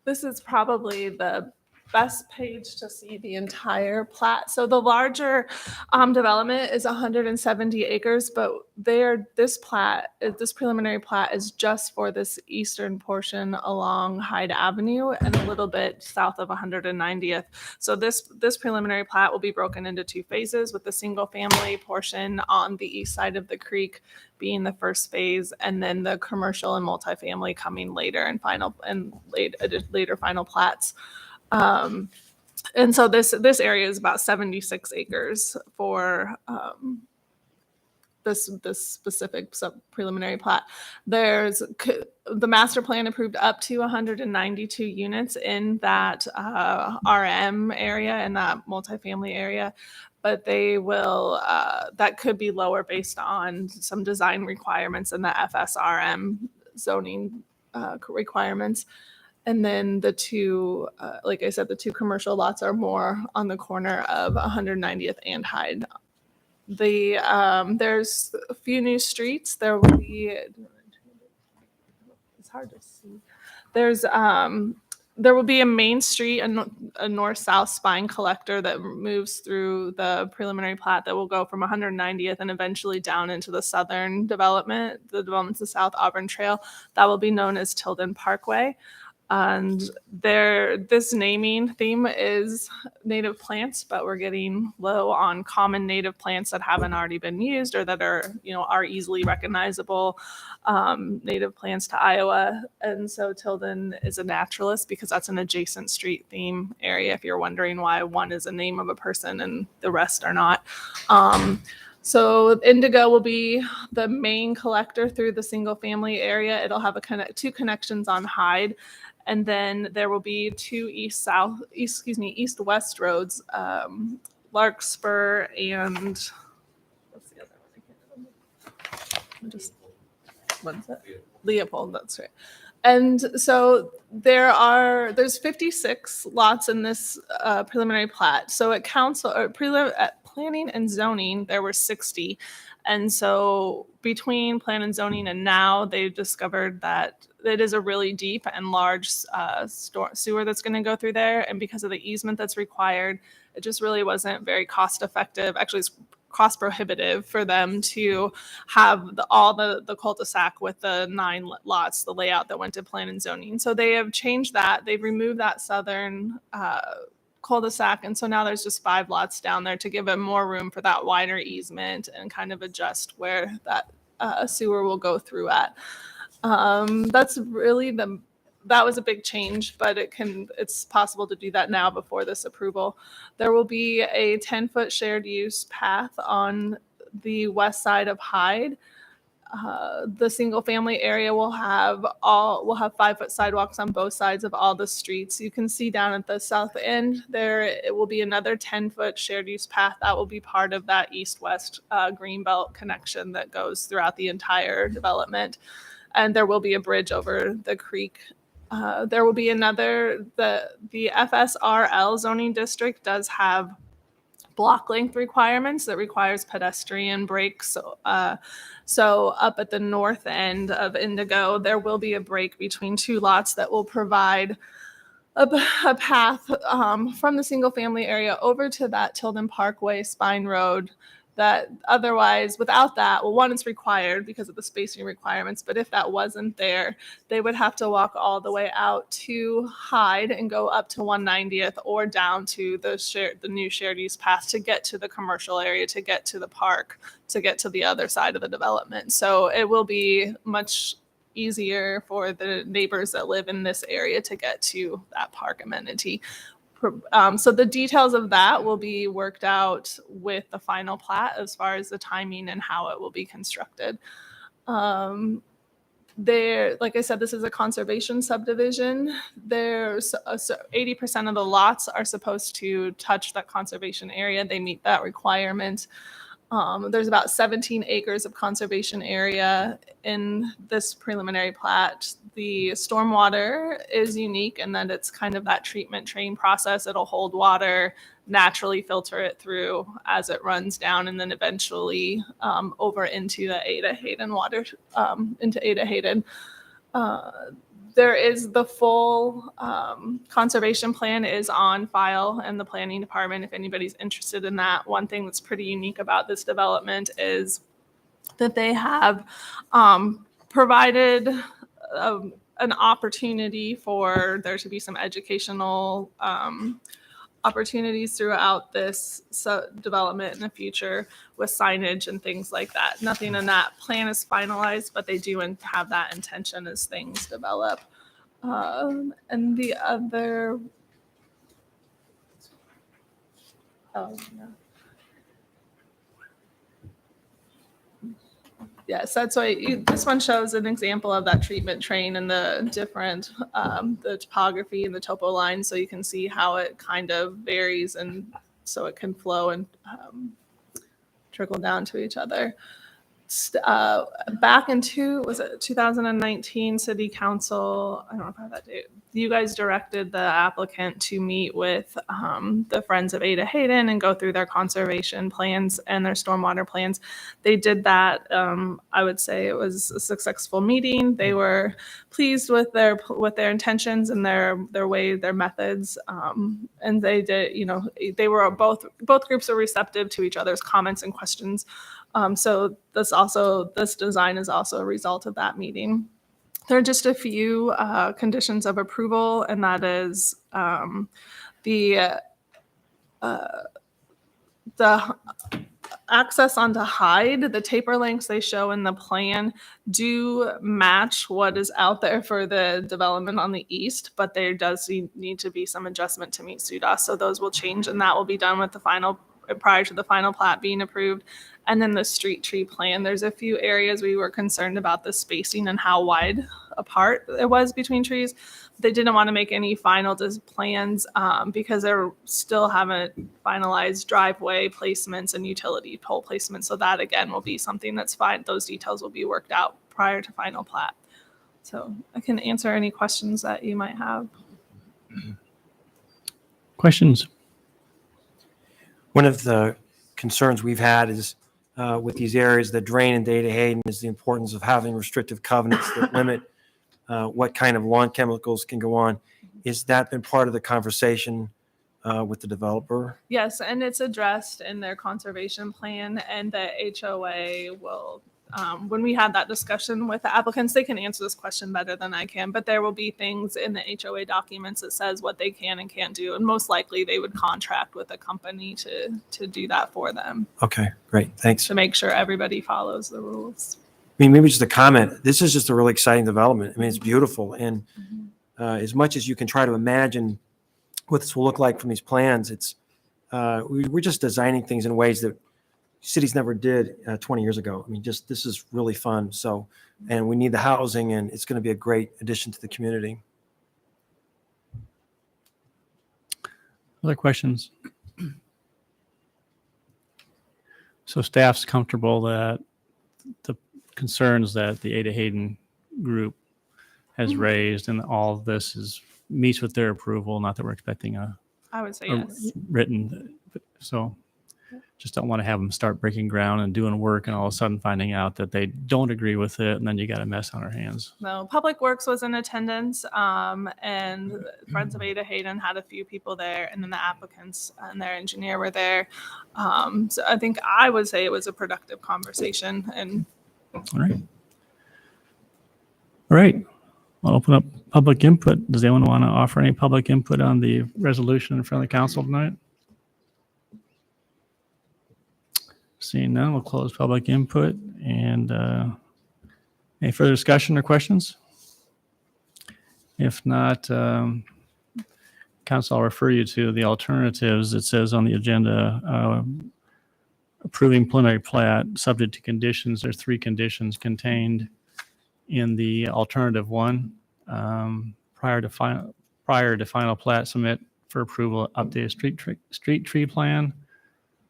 This is probably the best page to see the entire plat. So the larger development is 170 acres, but this preliminary plat is just for this eastern portion along Hyde Avenue and a little bit south of 190th. So this preliminary plat will be broken into two phases, with the single family portion on the east side of the creek being the first phase, and then the commercial and multifamily coming later and later final plats. And so this area is about 76 acres for this specific preliminary plat. There's the master plan approved up to 192 units in that RM area and that multifamily area, but they will that could be lower based on some design requirements and the FSRM zoning requirements. And then the two, like I said, the two commercial lots are more on the corner of 190th and Hyde. There's a few new streets. There will be, it's hard to see. There will be a main street, a north-south spine collector that moves through the preliminary plat that will go from 190th and eventually down into the southern development. The development's the South Auburn Trail. That will be known as Tilden Parkway. And this naming theme is native plants, but we're getting low on common native plants that haven't already been used or that are easily recognizable native plants to Iowa. And so Tilden is a naturalist because that's an adjacent street theme area, if you're wondering why one is a name of a person and the rest are not. So Indigo will be the main collector through the single family area. It'll have two connections on Hyde. And then there will be two east-west roads, Larkspur and what's the other one? Leopold, that's right. And so there's 56 lots in this preliminary plat. So at planning and zoning, there were 60. And so between plan and zoning and now, they've discovered that it is a really deep and large sewer that's going to go through there. And because of the easement that's required, it just really wasn't very cost effective. Actually, it's cost prohibitive for them to have all the cul-de-sac with the 9 lots, the layout that went to plan and zoning. So they have changed that. They've removed that southern cul-de-sac. And so now there's just 5 lots down there to give it more room for that wider easement and kind of adjust where that sewer will go through at. That's really that was a big change, but it's possible to do that now before this approval. There will be a 10-foot shared use path on the west side of Hyde. The single family area will have 5-foot sidewalks on both sides of all the streets. You can see down at the south end there, it will be another 10-foot shared use path that will be part of that east-west greenbelt connection that goes throughout the entire development. And there will be a bridge over the creek. There will be the FSRL zoning district does have block length requirements that requires pedestrian breaks. So up at the north end of Indigo, there will be a break between 2 lots that will provide a path from the single family area over to that Tilden Parkway Spine Road that otherwise, without that, well, one, it's required because of the spacing requirements, but if that wasn't there, they would have to walk all the way out to Hyde and go up to 190th or down to the new shared use path to get to the commercial area, to get to the park, to get to the other side of the development. So it will be much easier for the neighbors that live in this area to get to that park amenity. So the details of that will be worked out with the final plat as far as the timing and how it will be constructed. There, like I said, this is a conservation subdivision. There's 80% of the lots are supposed to touch that conservation area. They meet that requirement. There's about 17 acres of conservation area in this preliminary plat. The stormwater is unique in that it's kind of that treatment train process. It'll hold water, naturally filter it through as it runs down, and then eventually over into the Ada Hayden water, into Ada Hayden. There is the full conservation plan is on file in the planning department if anybody's interested in that. One thing that's pretty unique about this development is that they have provided an opportunity for there to be some educational opportunities throughout this development in the future with signage and things like that. Nothing in that plan is finalized, but they do have that intention as things develop. And the other, yes, that's why this one shows an example of that treatment train and the different, the topography and the topo lines, so you can see how it kind of varies, and so it can flow and trickle down to each other. Back in 2019 City Council, I don't know if I have that date, you guys directed the applicant to meet with the Friends of Ada Hayden and go through their conservation plans and their stormwater plans. They did that. I would say it was a successful meeting. They were pleased with their intentions and their way, their methods, and they did. You know, they were both groups are receptive to each other's comments and questions. So this design is also a result of that meeting. There are just a few conditions of approval, and that is the access onto Hyde. The taper lengths they show in the plan do match what is out there for the development on the east, but there does need to be some adjustment to meet SUDA. So those will change, and that will be done with the final, prior to the final plat being approved. And then the street tree plan, there's a few areas we were concerned about the spacing and how wide apart it was between trees. They didn't want to make any final plans because they're still haven't finalized driveway placements and utility pole placements. So that again will be something that's fine. Those details will be worked out prior to final plat. So I can answer any questions that you might have. Questions? One of the concerns we've had is with these areas that drain into Ada Hayden is the importance of having restrictive covenants that limit what kind of lawn chemicals can go on. Has that been part of the conversation with the developer? Yes, and it's addressed in their conservation plan, and the HOA will, when we had that discussion with the applicants, they can answer this question better than I can, but there will be things in the HOA documents that says what they can and can't do, and most likely they would contract with a company to do that for them. Okay, great, thanks. To make sure everybody follows the rules. I mean, maybe just a comment. This is just a really exciting development. I mean, it's beautiful. And as much as you can try to imagine what this will look like from these plans, it's we're just designing things in ways that cities never did 20 years ago. I mean, just this is really fun. So, and we need the housing, and it's going to be a great addition to the community. Other questions? So staff's comfortable that the concerns that the Ada Hayden group has raised and all of this meets with their approval, not that we're expecting I would say yes. written. So just don't want to have them start breaking ground and doing work and all of a sudden finding out that they don't agree with it, and then you got a mess on our hands. No, Public Works was in attendance, and Friends of Ada Hayden had a few people there, and then the applicants and their engineer were there. So I think I would say it was a productive conversation. And All right. I'll open up public input. Does anyone want to offer any public input on the resolution in front of the council tonight? Seeing none, we'll close public input. And any further discussion or questions? If not, council, I'll refer you to the alternatives. It says on the agenda, approving preliminary plat subject to conditions. There's 3 conditions contained in the alternative one, prior to final plat submit for approval, updated street tree plan.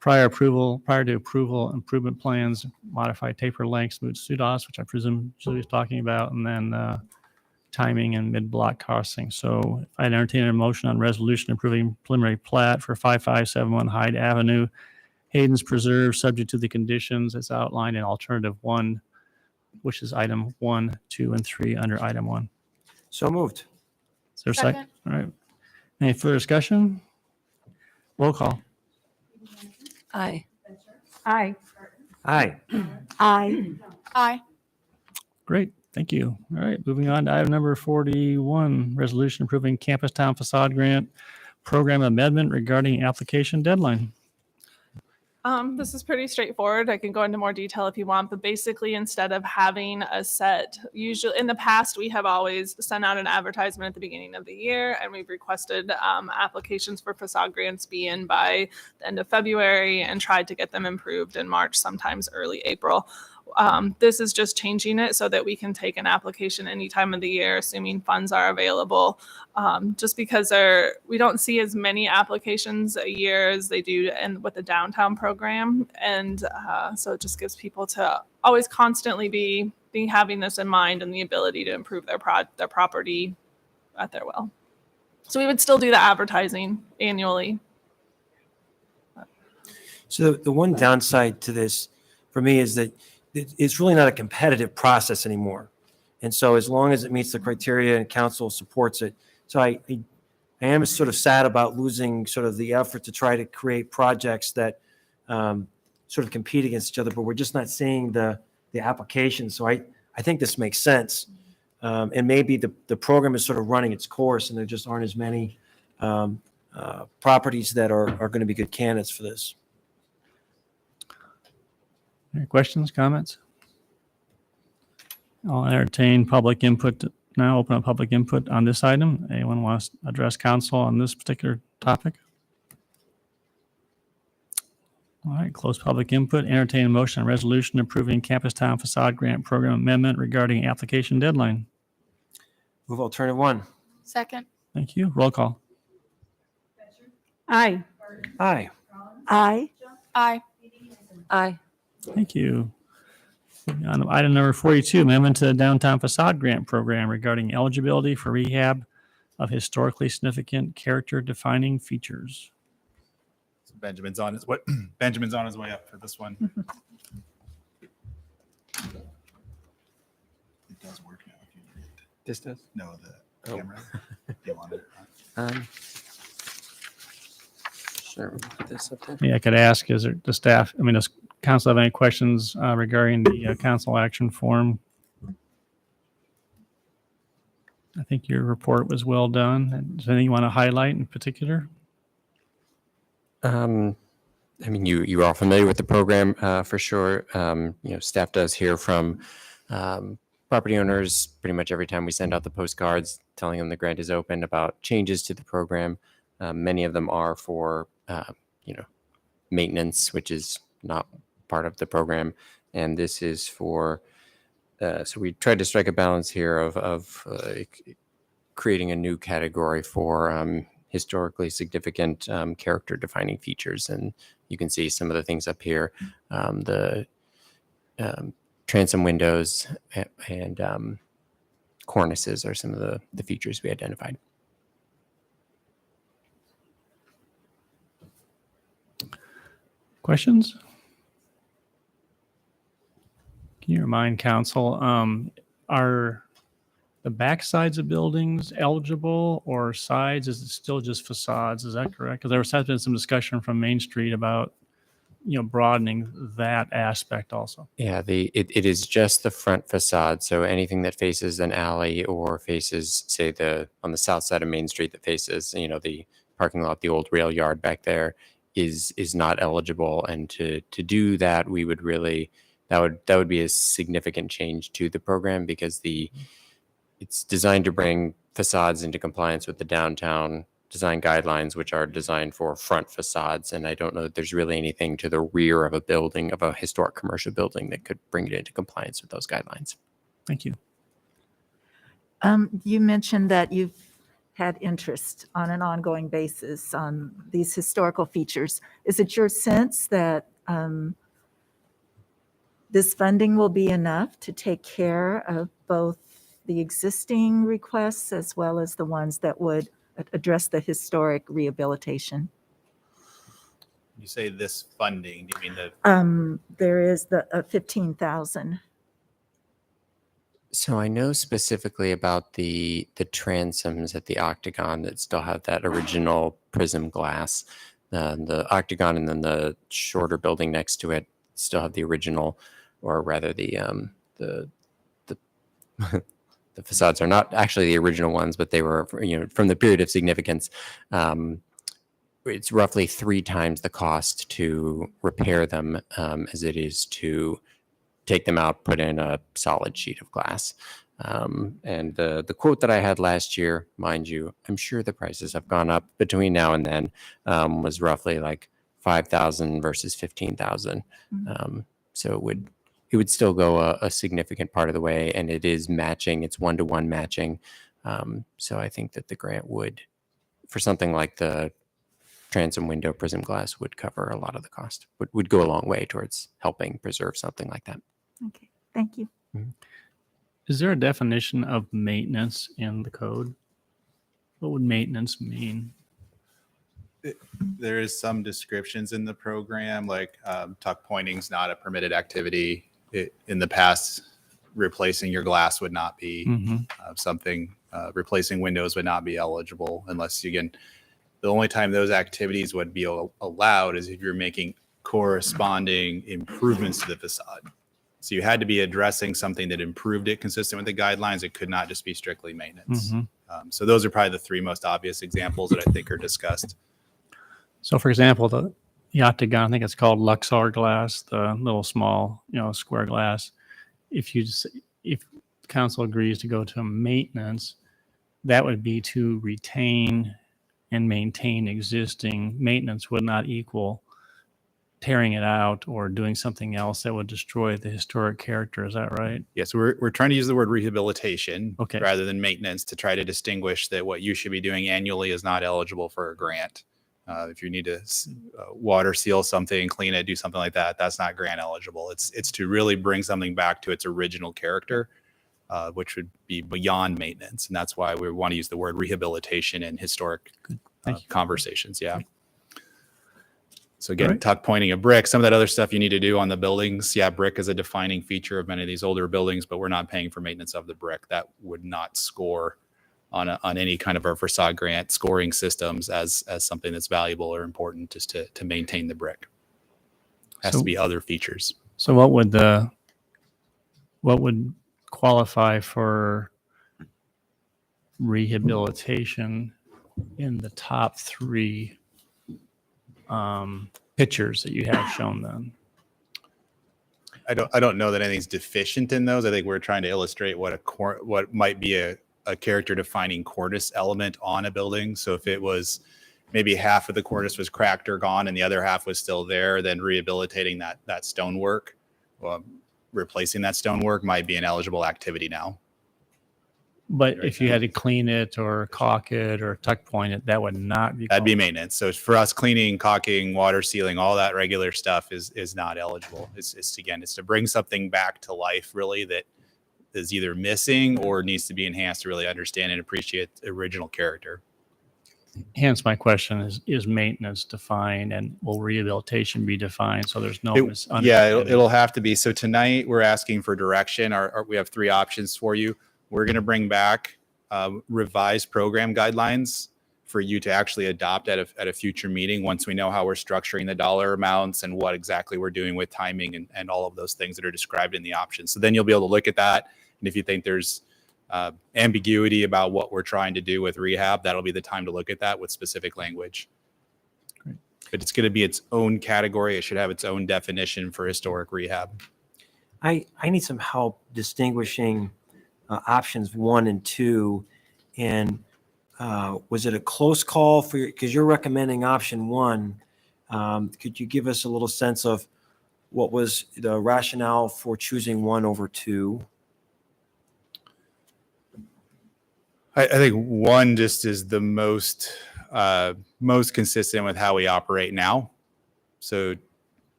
Prior to approval, improvement plans, modify taper lengths, smooth SUDAS, which I presume Julie's talking about, and then timing and mid-block crossing. So if I entertain a motion on resolution approving preliminary plat for 5571 Hyde Avenue, Hayden's Preserve, subject to the conditions as outlined in alternative 1, which is item 1, 2, and 3 under item 1. So moved. Is there a second? All right. Any further discussion? Roll call. Aye. Aye. Aye. Aye. Aye. Great. Thank you. All right. Moving on to item number 41, resolution approving Campus Town Facade Grant Program Amendment regarding application deadline. This is pretty straightforward. I can go into more detail if you want, but basically instead of having a set, usually in the past, we have always sent out an advertisement at the beginning of the year, and we've requested applications for facade grants be in by the end of February and tried to get them improved in March, sometimes early April. This is just changing it so that we can take an application any time of the year, assuming funds are available. Just because we don't see as many applications a year as they do with the downtown program. And so it just gives people to always constantly be having this in mind and the ability to improve their property at their will. So we would still do the advertising annually. So the one downside to this for me is that it's really not a competitive process anymore. And so as long as it meets the criteria and council supports it. So I am sort of sad about losing sort of the effort to try to create projects that sort of compete against each other, but we're just not seeing the application. So I think this makes sense. And maybe the program is sort of running its course and there just aren't as many properties that are going to be good candidates for this. Any questions, comments? I'll entertain public input now. Open up public input on this item. Anyone wants to address council on this particular topic? All right, close public input. Entertain a motion on resolution approving Campus Town Facade Grant Program Amendment regarding application deadline. Move alternative 1. Second. Thank you. Roll call. Aye. Aye. Aye. Aye. Aye. Thank you. On item number 42, amendment to the Downtown Facade Grant Program regarding eligibility for rehab of historically significant character-defining features. So Benjamin's on his way up for this one. It does work now. If you need it. This does? No, the camera. You want it? Sure. Put this up there. Yeah, I could ask, is it the staff, does council have any questions regarding the council action form? I think your report was well done. Is there anything you want to highlight in particular? You are familiar with the program for sure. Staff does hear from property owners pretty much every time we send out the postcards telling them the grant is open about changes to the program. Many of them are for, maintenance, which is not part of the program. And this is for, so we tried to strike a balance here of creating a new category for historically significant character defining features. And you can see some of the things up here, the transom windows and cornices are some of the features we identified. Questions? Can you remind council, are the back sides of buildings eligible or sides? Is it still just facades? Is that correct? Because there has been some discussion from Main Street about, broadening that aspect also. Yeah, it is just the front facade. So anything that faces an alley or faces, say, on the south side of Main Street that faces, the parking lot, the old rail yard back there is not eligible. And to do that, we would really, that would be a significant change to the program because it's designed to bring facades into compliance with the downtown design guidelines, which are designed for front facades. And I don't know that there's really anything to the rear of a building, of a historic commercial building, that could bring it into compliance with those guidelines. Thank you. You mentioned that you've had interest on an ongoing basis on these historical features. Is it your sense that this funding will be enough to take care of both the existing requests as well as the ones that would address the historic rehabilitation? You say this funding, do you mean the? There is the 15,000. So I know specifically about the transoms at the Octagon that still have that original prism glass. The Octagon and then the shorter building next to it still have the original, or rather the the facades are not actually the original ones, but they were, from the period of significance. It's roughly 3 times the cost to repair them as it is to take them out, put in a solid sheet of glass. And the quote that I had last year, mind you, I'm sure the prices have gone up between now and then, was roughly like 5,000 versus 15,000. So it would still go a significant part of the way, and it is matching. It's 1-to-1 matching. So I think that the grant would, for something like the transom window prism glass, would cover a lot of the cost. Would go a long way towards helping preserve something like that. Okay, thank you. Is there a definition of maintenance in the code? What would maintenance mean? There is some descriptions in the program, like tuck pointing is not a permitted activity. In the past, replacing your glass would not be something. Replacing windows would not be eligible unless, again, the only time those activities would be allowed is if you're making corresponding improvements to the facade. So you had to be addressing something that improved it consistent with the guidelines. It could not just be strictly maintenance. So those are probably the 3 most obvious examples that I think are discussed. So, for example, the Octagon, I think it's called Luxor glass, the little small, square glass. If council agrees to go to maintenance, that would be to retain and maintain existing. Maintenance would not equal tearing it out or doing something else that would destroy the historic character. Is that right? Yes, we're trying to use the word rehabilitation Okay. rather than maintenance to try to distinguish that what you should be doing annually is not eligible for a grant. If you need to water seal something, clean it, do something like that, that's not grant eligible. It's to really bring something back to its original character, which would be beyond maintenance. And that's why we want to use the word rehabilitation in historic conversations. Yeah. So again, tuck pointing a brick, some of that other stuff you need to do on the buildings. Yeah, brick is a defining feature of many of these older buildings, but we're not paying for maintenance of the brick. That would not score on any kind of our facade grant scoring systems as something that's valuable or important just to maintain the brick. Has to be other features. So what would qualify for rehabilitation in the top 3 pictures that you have shown then? I don't know that anything's deficient in those. I think we're trying to illustrate what might be a character defining cornice element on a building. So if it was maybe half of the cornice was cracked or gone and the other half was still there, then rehabilitating that stonework, replacing that stonework might be an eligible activity now. But if you had to clean it or caulk it or tuck point it, that would not be. That'd be maintenance. So for us, cleaning, caulking, water sealing, all that regular stuff is not eligible. It's to bring something back to life, really, that is either missing or needs to be enhanced to really understand and appreciate the original character. Hence my question is maintenance defined and will rehabilitation be defined? So there's no it'll have to be. So tonight we're asking for direction. We have 3 options for you. We're going to bring back revised program guidelines for you to actually adopt at a future meeting once we know how we're structuring the dollar amounts and what exactly we're doing with timing and all of those things that are described in the options. So then you'll be able to look at that. And if you think there's ambiguity about what we're trying to do with rehab, that'll be the time to look at that with specific language. Great. But it's going to be its own category. It should have its own definition for historic rehab. I need some help distinguishing options 1 and 2. And was it a close call for because you're recommending option 1? Could you give us a little sense of what was the rationale for choosing 1 over 2? I think one just is the most consistent with how we operate now. So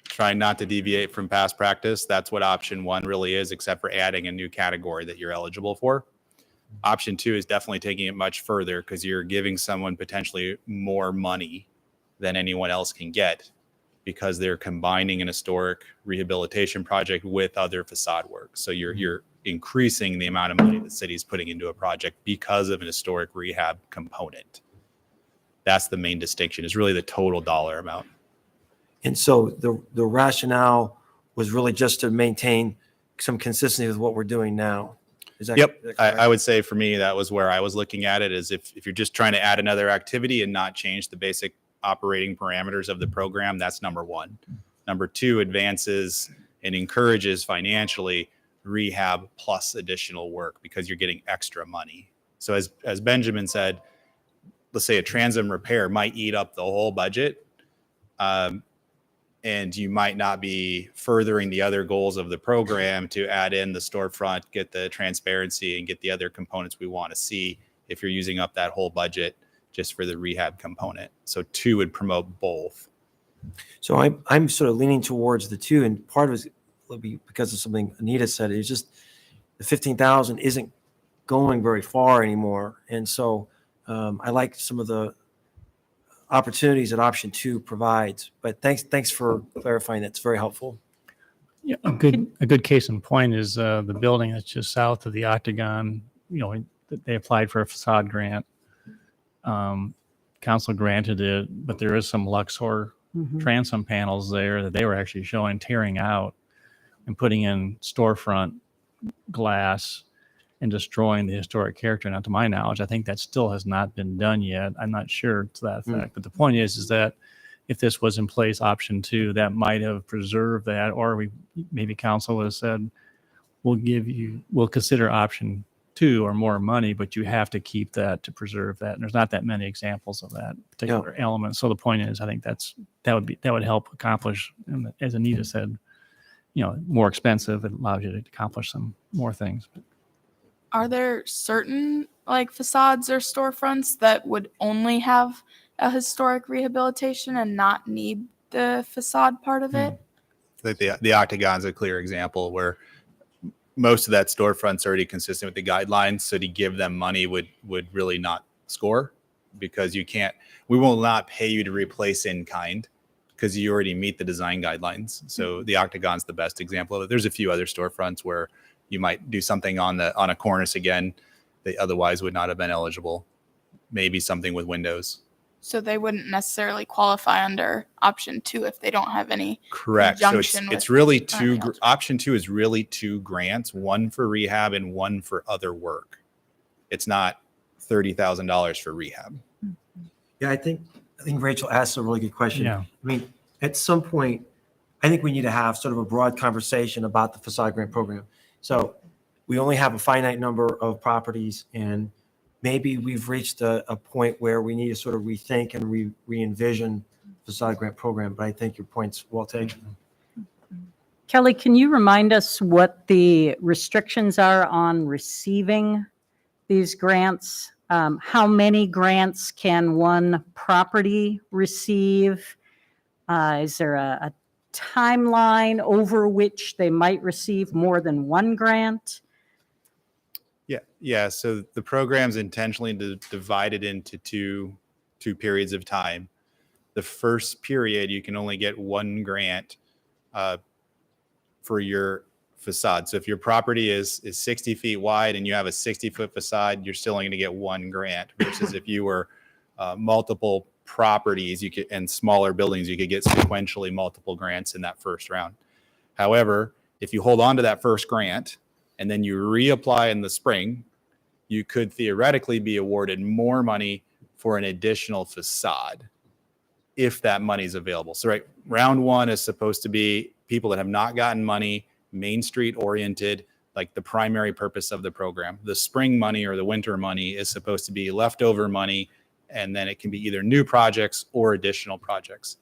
trying not to deviate from past practice. That's what option one really is, except for adding a new category that you're eligible for. Option two is definitely taking it much further because you're giving someone potentially more money than anyone else can get because they're combining an historic rehabilitation project with other facade work. So you're increasing the amount of money the city's putting into a project because of an historic rehab component. That's the main distinction, is really the total dollar amount. And so the rationale was really just to maintain some consistency with what we're doing now. Is that, Yep. is that correct? I would say for me, that was where I was looking at it, is if you're just trying to add another activity and not change the basic operating parameters of the program, that's number one. Number two, advances and encourages financially rehab plus additional work because you're getting extra money. So as Benjamin said, let's say a transom repair might eat up the whole budget. And you might not be furthering the other goals of the program to add in the storefront, get the transparency, and get the other components we want to see if you're using up that whole budget just for the rehab component. So two would promote both. So I'm sort of leaning towards the two, and part of it will be because of something Anita said. It's just the 15,000 isn't going very far anymore, and so I like some of the opportunities that option two provides. But thanks for clarifying. That's very helpful. Yeah, a good case in point is the building that's just south of the Octagon. You know, they applied for a facade grant. Council granted it, but there is some Luxor transom panels there that they were actually showing tearing out and putting in storefront glass and destroying the historic character. Now, to my knowledge, I think that still has not been done yet. I'm not sure to that effect. But the point is that if this was in place, option two, that might have preserved that, or maybe council has said, we'll consider option two or more money, but you have to keep that to preserve that. And there's not that many examples of that particular element. So the point is, I think that would help accomplish, and as Anita said, you know, more expensive. It allows you to accomplish some more things. Are there certain like facades or storefronts that would only have a historic rehabilitation and not need the facade part of it? I think the Octagon's a clear example where most of that storefront's already consistent with the guidelines. So to give them money would really not score, because we will not pay you to replace in kind because you already meet the design guidelines. So the Octagon's the best example of it. There's a few other storefronts where you might do something on a cornice again that otherwise would not have been eligible. Maybe something with windows. So they wouldn't necessarily qualify under option two if they don't have any. Correct. So it's really two. eligible. Option two is really two grants, one for rehab and one for other work. It's not $30,000 for rehab. Yeah, I think Rachel asked a really good question. Yeah. I mean, at some point, I think we need to have sort of a broad conversation about the facade grant program. So we only have a finite number of properties, and maybe we've reached a point where we need to sort of rethink and re-envision facade grant program. But I think your point's well taken. Kelly, can you remind us what the restrictions are on receiving these grants? How many grants can one property receive? Is there a timeline over which they might receive more than one grant? Yeah. So the program's intentionally divided into two periods of time. The first period, you can only get one grant for your facade. So if your property is 60 feet wide and you have a 60-foot facade, you're still only going to get one grant. Versus if you were multiple properties, and smaller buildings, you could get sequentially multiple grants in that first round. However, if you hold on to that first grant and then you reapply in the spring, you could theoretically be awarded more money for an additional facade if that money is available. So right, round one is supposed to be people that have not gotten money, Main Street oriented, like the primary purpose of the program. The spring money or the winter money is supposed to be leftover money, and then it can be either new projects or additional projects.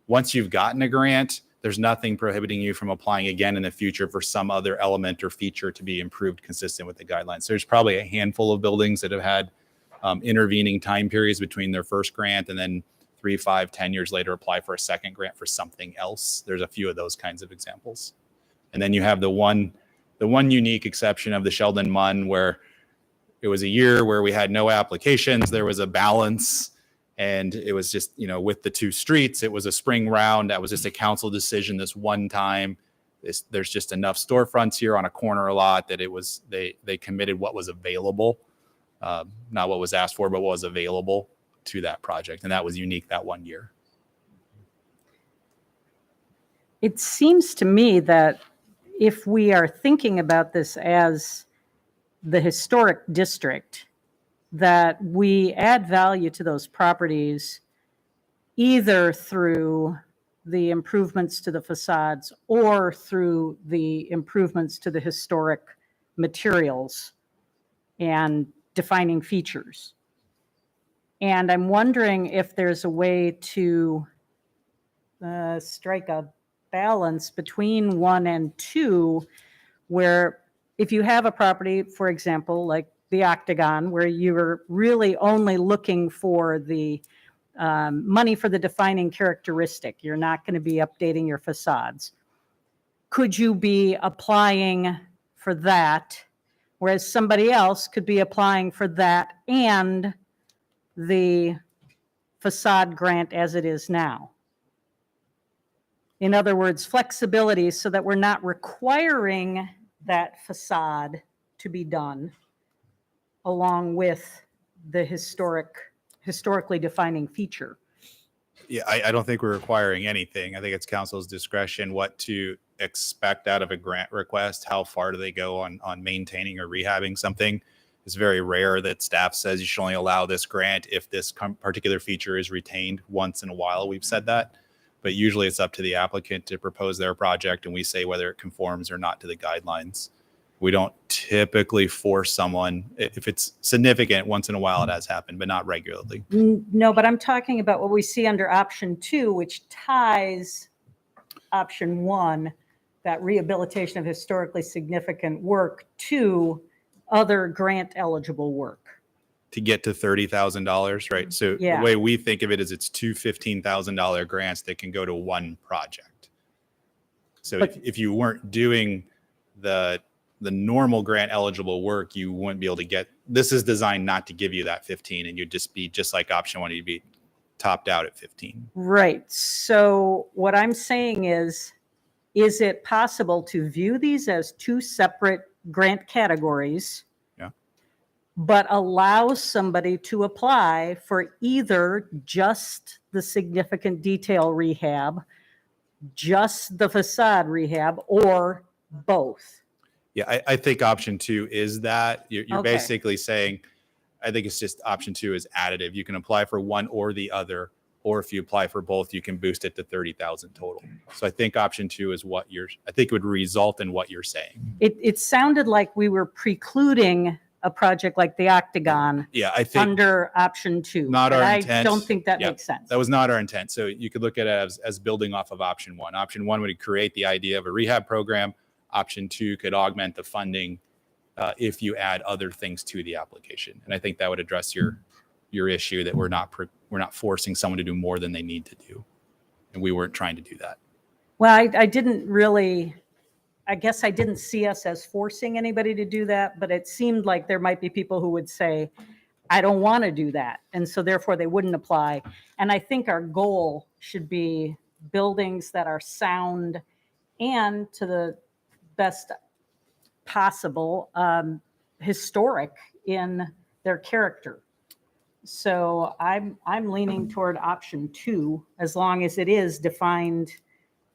Once you've gotten a grant, there's nothing prohibiting you from applying again in the future for some other element or feature to be improved consistent with the guidelines. There's probably a handful of buildings that have had intervening time periods between their first grant and then 3, 5, 10 years later apply for a second grant for something else. There's a few of those kinds of examples. And then you have the one unique exception of the Sheldon Munn, where it was a year where we had no applications. There was a balance, and it was just, with the 2 streets, it was a spring round. That was just a council decision this one time. There's just enough storefronts here on a corner lot that it was, they committed what was available, not what was asked for, but what was available to that project. And that was unique that one year. It seems to me that if we are thinking about this as the historic district, that we add value to those properties either through the improvements to the facades or through the improvements to the historic materials and defining features. And I'm wondering if there's a way to strike a balance between 1 and 2, where if you have a property, for example, like the Octagon, where you're really only looking for the money for the defining characteristic, you're not going to be updating your facades. Could you be applying for that, whereas somebody else could be applying for that and the facade grant as it is now? In other words, flexibility so that we're not requiring that facade to be done along with the historically defining feature. Yeah, I don't think we're requiring anything. I think it's council's discretion what to expect out of a grant request. How far do they go on maintaining or rehabbing something? It's very rare that staff says you should only allow this grant if this particular feature is retained once in a while. We've said that, but usually it's up to the applicant to propose their project, and we say whether it conforms or not to the guidelines. We don't typically force someone. If it's significant, once in a while it has happened, but not regularly. No, but I'm talking about what we see under option 2, which ties option 1, that rehabilitation of historically significant work, to other grant eligible work. To get to $30,000, right? So Yeah. The way we think of it is it's 2 $15,000 grants that can go to one project. So if you weren't doing the normal grant eligible work, you wouldn't be able to get, this is designed not to give you that 15, and you'd just be just like option 1, you'd be topped out at 15. Right. So what I'm saying is it possible to view these as 2 separate grant categories, but allow somebody to apply for either just the significant detail rehab, just the facade rehab, or both? Yeah, I think option 2 is that. You're Okay. basically saying, I think it's just option 2 is additive. You can apply for one or the other, or if you apply for both, you can boost it to 30,000 total. So I think option 2 is what I think would result in what you're saying. It sounded like we were precluding a project like the Octagon Yeah, I think under option 2. not and our I intent. don't think that Yeah, makes sense. That was not our intent. So you could look at it as building off of option 1. Option 1 would create the idea of a rehab program. Option 2 could augment the funding if you add other things to the application. And I think that would address your issue that we're not forcing someone to do more than they need to do. And we weren't trying to do that. Well, I didn't really, I guess I didn't see us as forcing anybody to do that, but it seemed like there might be people who would say, I don't want to do that. And so therefore they wouldn't apply. And I think our goal should be buildings that are sound and, to the best possible, historic in their character. So I'm leaning toward option 2, as long as it is defined,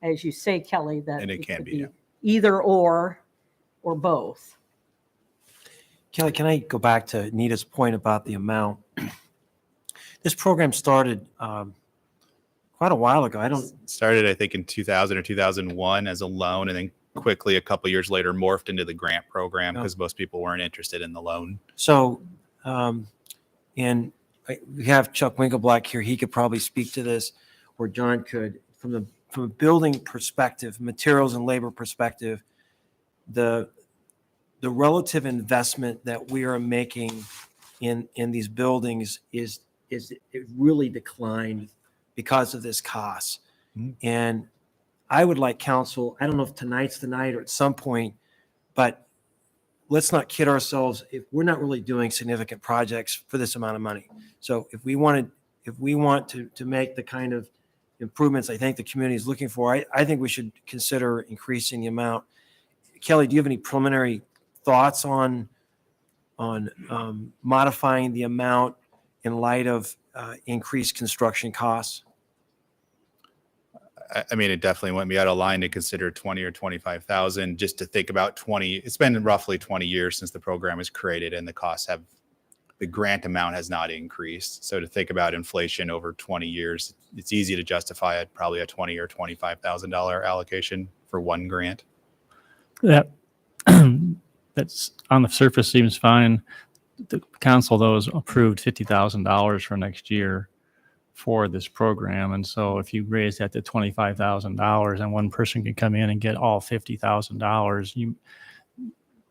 as you say, Kelly, that And it can could be, yeah. either or both. Kelly, can I go back to Nita's point about the amount? This program started quite a while ago. Started, I think, in 2000 or 2001 as a loan, and then quickly a couple years later morphed into the grant program because most people weren't interested in the loan. So, and we have Chuck Winkleblack here. He could probably speak to this, or John could, from from a building perspective, materials and labor perspective, the relative investment that we are making in these buildings is it really declined because of this cost. And I would like council, I don't know if tonight's the night or at some point, but let's not kid ourselves. If we're not really doing significant projects for this amount of money. So if we want to make the kind of improvements I think the community is looking for, I think we should consider increasing the amount. Kelly, do you have any preliminary thoughts on modifying the amount in light of increased construction costs? I mean, it definitely wouldn't be out of line to consider 20 or 25,000 just to think about 20. It's been roughly 20 years since the program was created and the grant amount has not increased. So to think about inflation over 20 years, it's easy to justify probably a $20,000 or $25,000 allocation for one grant. That's on the surface seems fine. The council, though, has approved $50,000 for next year for this program. And so if you raise that to $25,000 and one person can come in and get all $50,000,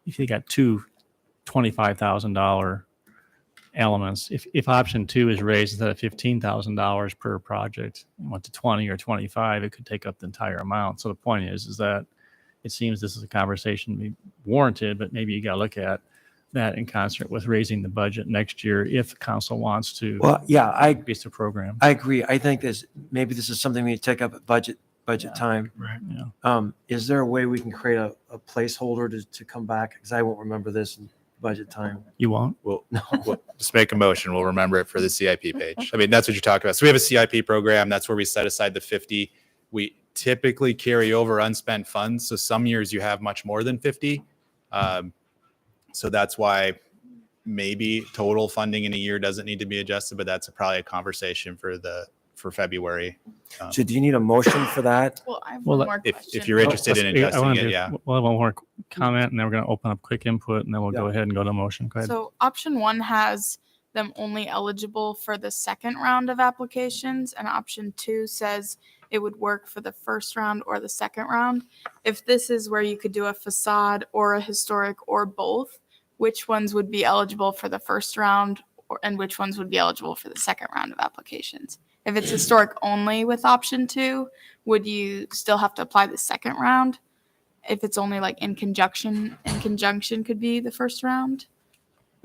if you got two $25,000 elements, if option 2 is raised instead of $15,000 per project, went to 20 or 25, it could take up the entire amount. So the point is that it seems this is a conversation warranted, but maybe you got to look at that in concert with raising the budget next year if council wants to. Well, yeah, increase the program. I agree. I think maybe this is something we need to take up at budget time. Right. Yeah. Is there a way we can create a placeholder to come back? Because I won't remember this in budget time. You won't? We'll just make a motion. We'll remember it for the CIP page. I mean, that's what you're talking about. So we have a CIP program. That's where we set aside the 50. We typically carry over unspent funds. So some years you have much more than 50. So that's why maybe total funding in a year doesn't need to be adjusted, but that's probably a conversation for February. So do you need a motion for that? Well, I have one more if question. you're interested in adjusting it, yeah. We'll have one more comment and then we're going to open up quick input and then we'll go ahead and go to motion. Go ahead. So option 1 has them only eligible for the second round of applications, and option 2 says it would work for the first round or the second round. If this is where you could do a facade or a historic or both, which ones would be eligible for the first round and which ones would be eligible for the second round of applications? If it's historic only with option 2, would you still have to apply the second round? If it's only like in conjunction could be the first round?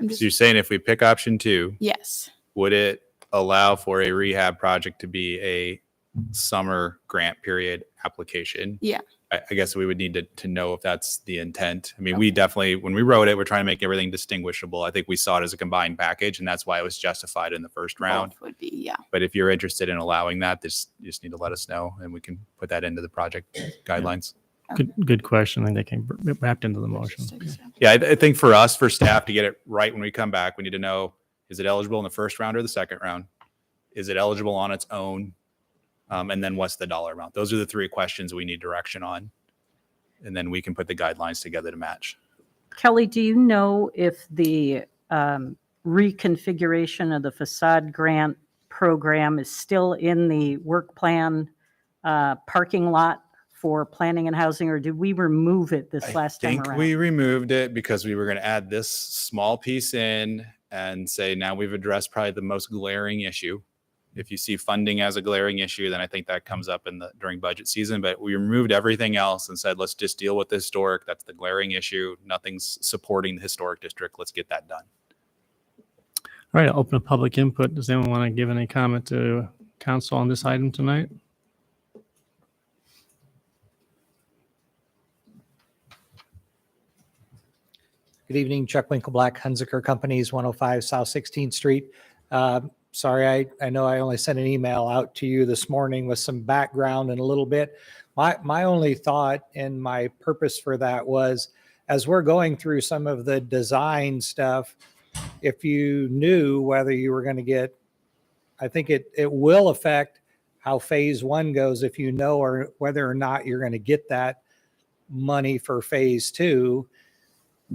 So you're saying if we pick option 2, Yes. would it allow for a rehab project to be a summer grant period application? Yeah. I guess we would need to know if that's the intent. I mean, we definitely, when we wrote it, we're trying to make everything distinguishable. I think we saw it as a combined package, and that's why it was justified in the first round. Both would be, yeah. But if you're interested in allowing that, you just need to let us know, and we can put that into the project guidelines. Good question. I think they can be wrapped into the motion. Yeah, I think for us, for staff to get it right when we come back, we need to know, is it eligible in the first round or the second round? Is it eligible on its own? And then what's the dollar amount? Those are the 3 questions we need direction on. And then we can put the guidelines together to match. Kelly, do you know if the reconfiguration of the facade grant program is still in the work plan parking lot for planning and housing, or did we remove it this last time I think around? we removed it because we were going to add this small piece in and say, now we've addressed probably the most glaring issue. If you see funding as a glaring issue, then I think that comes up during budget season. But we removed everything else and said, let's just deal with the historic. That's the glaring issue. Nothing's supporting the historic district. Let's get that done. All right, I'll open up public input. Does anyone want to give any comment to council on this item tonight? Good evening, Chuck Winkleblack, Hunziker Companies, 105 South 16th Street. Sorry, I know I only sent an email out to you this morning with some background and a little bit. My only thought and my purpose for that was, as we're going through some of the design stuff, if you knew whether you were going to get, I think it will affect how phase 1 goes if you know or whether or not you're going to get that money for phase 2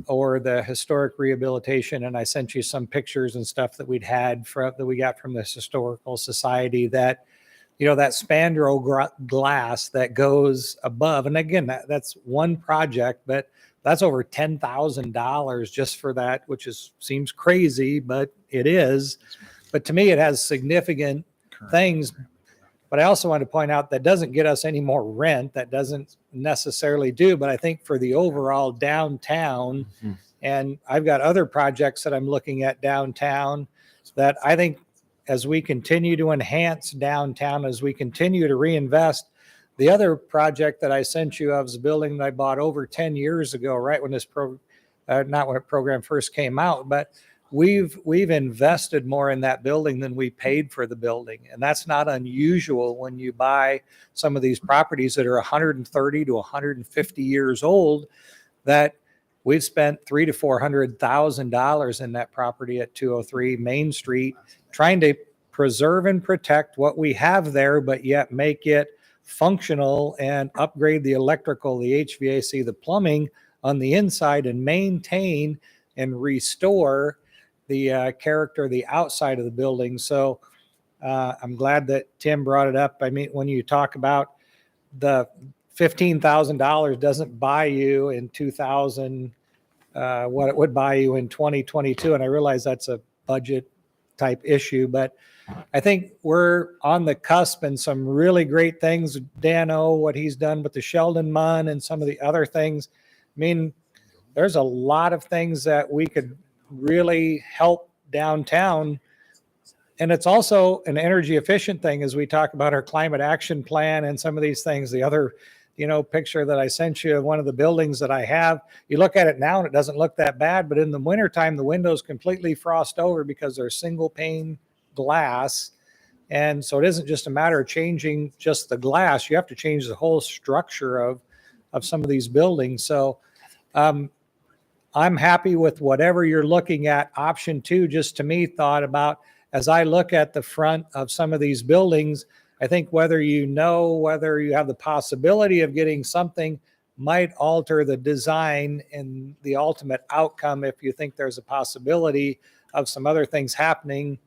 or the historic rehabilitation. And I sent you some pictures and stuff that we got from this historical society that that spandrel glass that goes above. And again, that's one project, but that's over $10,000 just for that, which seems crazy, but it is. But to me, it has significant things. But I also want to point out that doesn't get us any more rent. That doesn't necessarily do. But I think for the overall downtown, and I've got other projects that I'm looking at downtown that I think as we continue to enhance downtown, as we continue to reinvest. The other project that I sent you of is a building that I bought over 10 years ago, right when this not when the program first came out, but we've invested more in that building than we paid for the building. And that's not unusual when you buy some of these properties that are 130 to 150 years old, that we've spent $300,000 to $400,000 in that property at 203 Main Street, trying to preserve and protect what we have there, but yet make it functional and upgrade the electrical, the HVAC, the plumbing on the inside, and maintain and restore the character, the outside of the building. So I'm glad that Tim brought it up. I mean, when you talk about the $15,000 doesn't buy you in 2000 what it would buy you in 2022, and I realize that's a budget type issue, but I think we're on the cusp and some really great things. Dano, what he's done with the Sheldon Munn and some of the other things. I mean, there's a lot of things that we could really help downtown. And it's also an energy efficient thing as we talk about our climate action plan and some of these things. The other, picture that I sent you of one of the buildings that I have, you look at it now and it doesn't look that bad, but in the wintertime, the windows completely frost over because they're single pane glass. And so it isn't just a matter of changing just the glass. You have to change the whole structure of some of these buildings. So I'm happy with whatever you're looking at. Option 2, just to me, thought about as I look at the front of some of these buildings, I think whether you have the possibility of getting something might alter the design and the ultimate outcome if you think there's a possibility of some other things happening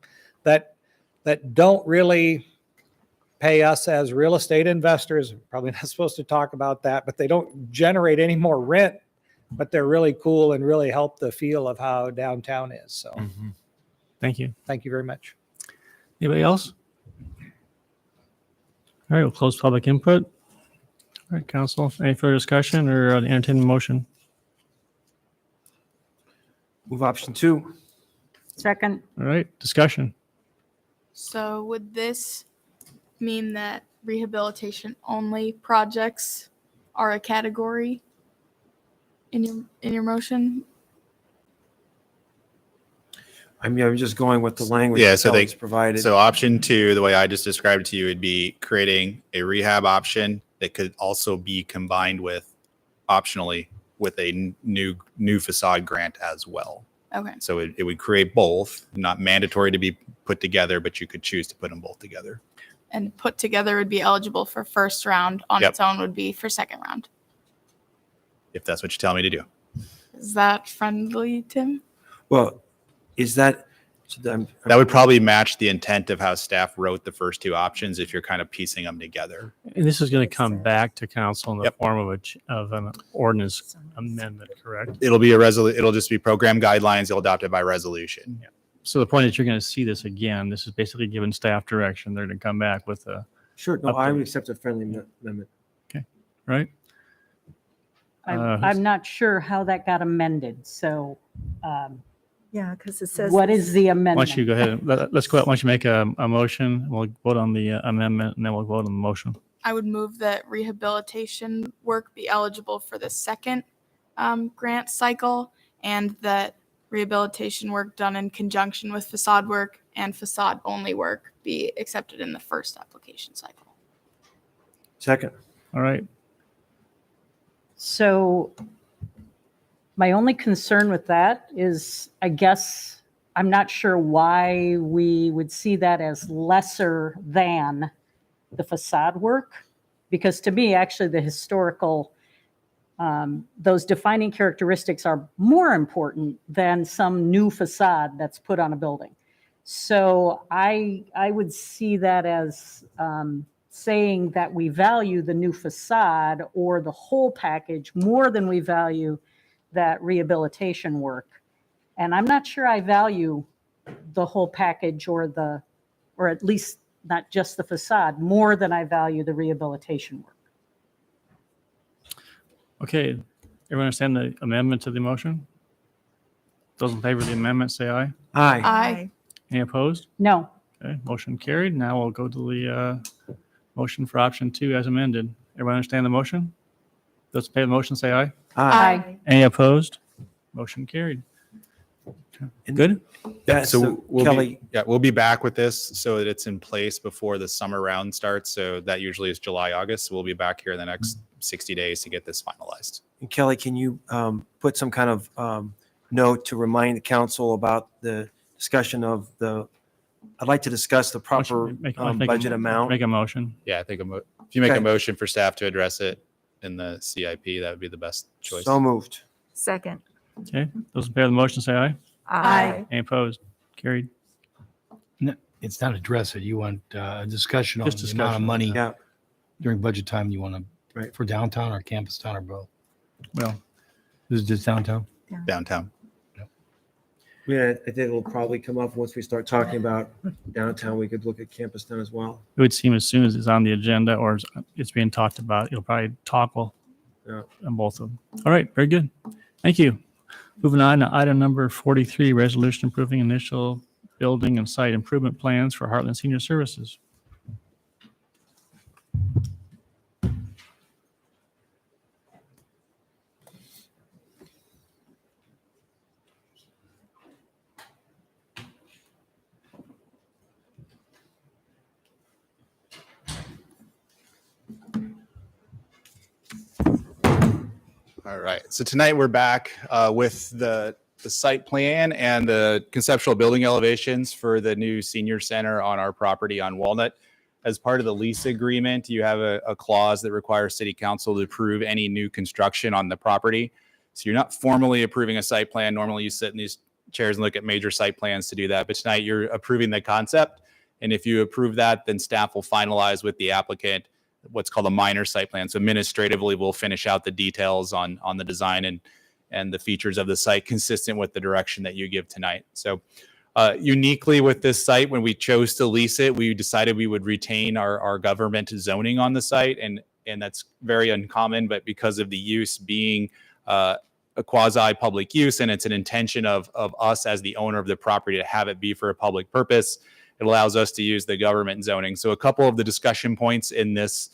that don't really pay us as real estate investors. Probably not supposed to talk about that, but they don't generate any more rent, but they're really cool and really help the feel of how downtown is. So Thank you. thank you very much. Anybody else? All right, we'll close public input. All right, council, any further discussion or entertain a motion? Move option 2. Second. All right, discussion. So would this mean that rehabilitation only projects are a category in your motion? I mean, I'm just going with the language Yeah, that so Kelly's provided. So option 2, the way I just described it to you, would be creating a rehab option that could also be combined with, optionally, with a new facade grant as well. Okay. So it would create both, not mandatory to be put together, but you could choose to put them both together. And put together would be eligible for first round. On Yep. its own would be for second round. If that's what you tell me to do. Is that friendly, Tim? Well, is that so That would probably match the intent of how staff wrote the first 2 options if you're kind of piecing them together. And this is going to come back to council in the Yep. form of an ordinance amendment, correct? It'll be it'll just be program guidelines. You'll adopt it by resolution. So the point is you're going to see this again. This is basically giving staff direction. They're going to come back with a, Sure, no, I Update. would accept a friendly amendment. right? I'm not sure how that got amended. So Yeah, because it says. what is the Why amendment? don't you go ahead and let's go ahead. Why don't you make a motion? We'll vote on the amendment and then we'll vote on the motion. I would move that rehabilitation work be eligible for the second grant cycle, and that rehabilitation work done in conjunction with facade work and facade only work be accepted in the first application cycle. Second. All right. So my only concern with that is, I guess, I'm not sure why we would see that as lesser than the facade work. Because to me, actually, the historical, those defining characteristics are more important than some new facade that's put on a building. So I would see that as saying that we value the new facade or the whole package more than we value that rehabilitation work. And I'm not sure I value the whole package or at least not just the facade, more than I value the rehabilitation work. Okay, everyone understand the amendment to the motion? Those in favor of the amendment, say aye. Aye. Aye. Any opposed? No. Okay, motion carried. Now we'll go to the motion for option 2 as amended. Everyone understand the motion? Those in favor of the motion, say aye. Aye. Any opposed? Motion carried. Good? Yeah, So Kelly, we'll be back with this so that it's in place before the summer round starts. So that usually is July, August. So we'll be back here in the next 60 days to get this finalized. and Kelly, can you put some kind of note to remind the council about the discussion of I'd like to discuss the proper budget amount. Make a motion. Yeah, I think if you make Okay. a motion for staff to address it in the CIP, that would be the best choice. So moved. Second. Okay, those in favor of the motion, say aye. Aye. Any opposed? Carried. It's not address it. You want a discussion on Just the amount of discussion. money Yeah. during budget time you want to, Right. for downtown or campus town or both? Well, This is just downtown? Downtown. Yeah, I think it'll probably come up once we start talking about downtown. We could look at campus town as well. it would seem as soon as it's on the agenda or it's being talked about, you'll probably toggle Yeah. on both of them. All right, very good. Thank you. Moving on to item number 43, resolution approving initial building and site improvement plans for Heartland Senior Services. All right. So tonight we're back with the site plan and the conceptual building elevations for the new senior center on our property on Walnut. As part of the lease agreement, you have a clause that requires city council to approve any new construction on the property. So you're not formally approving a site plan. Normally you sit in these chairs and look at major site plans to do that. But tonight you're approving the concept. And if you approve that, then staff will finalize with the applicant what's called a minor site plan. So administratively, we'll finish out the details on the design and the features of the site consistent with the direction that you give tonight. So uniquely with this site, when we chose to lease it, we decided we would retain our government zoning on the site. And that's very uncommon, but because of the use being a quasi-public use, and it's an intention of us as the owner of the property to have it be for a public purpose, it allows us to use the government zoning. So a couple of the discussion points in this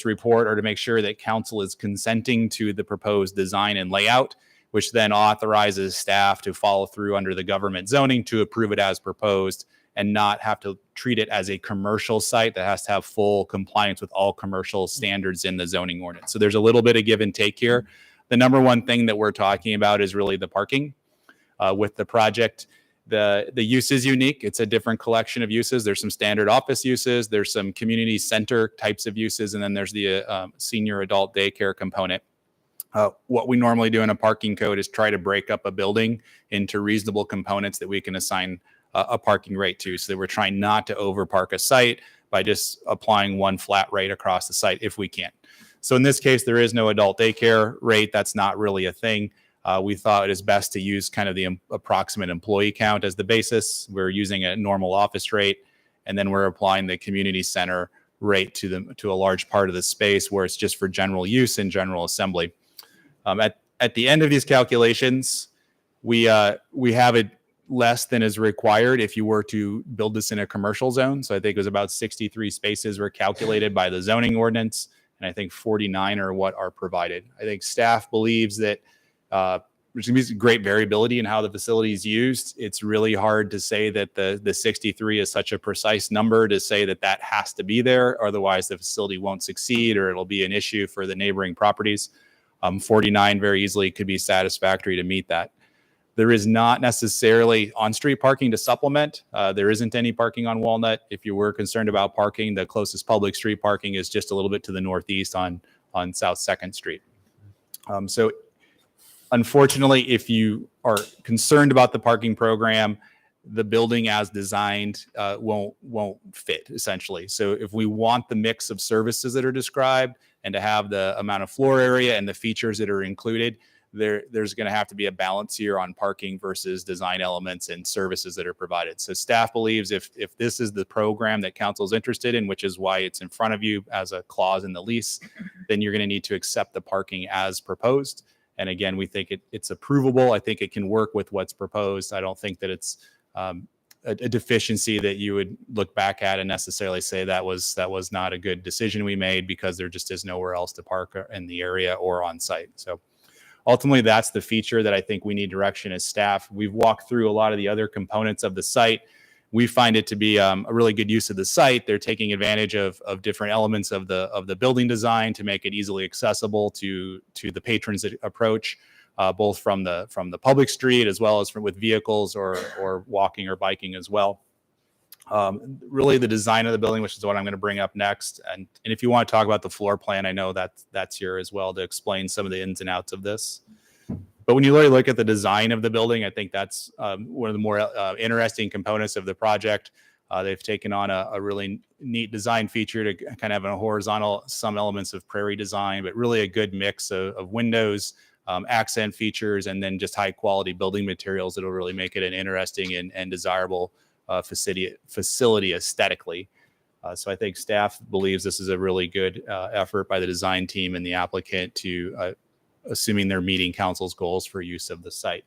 report are to make sure that council is consenting to the proposed design and layout, which then authorizes staff to follow through under the government zoning to approve it as proposed and not have to treat it as a commercial site that has to have full compliance with all commercial standards in the zoning ordinance. So there's a little bit of give and take here. The number one thing that we're talking about is really the parking with the project. The use is unique. It's a different collection of uses. There's some standard office uses. There's some community center types of uses. And then there's the senior adult daycare component. What we normally do in a parking code is try to break up a building into reasonable components that we can assign a parking rate to. So that we're trying not to overpark a site by just applying one flat rate across the site if we can. So in this case, there is no adult daycare rate. That's not really a thing. We thought it is best to use kind of the approximate employee count as the basis. We're using a normal office rate, and then we're applying the community center rate to a large part of the space where it's just for general use and general assembly. At the end of these calculations, we have it less than is required if you were to build this in a commercial zone. So I think it was about 63 spaces were calculated by the zoning ordinance, and I think 49 are what are provided. I think staff believes that there's going to be great variability in how the facility is used. It's really hard to say that the 63 is such a precise number to say that has to be there. Otherwise, the facility won't succeed or it'll be an issue for the neighboring properties. 49 very easily could be satisfactory to meet that. There is not necessarily on-street parking to supplement. There isn't any parking on Walnut. If you were concerned about parking, the closest public street parking is just a little bit to the northeast on South 2nd Street. So unfortunately, if you are concerned about the parking program, the building as designed won't fit, essentially. So if we want the mix of services that are described and to have the amount of floor area and the features that are included, there's going to have to be a balance here on parking versus design elements and services that are provided. So staff believes if this is the program that council is interested in, which is why it's in front of you as a clause in the lease, then you're going to need to accept the parking as proposed. And again, we think it's approvable. I think it can work with what's proposed. I don't think that it's a deficiency that you would look back at and necessarily say that was not a good decision we made, because there just is nowhere else to park in the area or on site. So ultimately, that's the feature that I think we need direction as staff. We've walked through a lot of the other components of the site. We find it to be a really good use of the site. They're taking advantage of different elements of the building design to make it easily accessible to the patrons that approach, both from the public street as well as with vehicles or walking or biking as well. Really the design of the building, which is what I'm going to bring up next. And if you want to talk about the floor plan, I know that's here as well to explain some of the ins and outs of this. But when you really look at the design of the building, I think that's one of the more interesting components of the project. They've taken on a really neat design feature to kind of have a horizontal, some elements of prairie design, but really a good mix of windows, accent features, and then just high quality building materials that'll really make it an interesting and desirable facility aesthetically. So I think staff believes this is a really good effort by the design team and the applicant to assuming they're meeting council's goals for use of the site.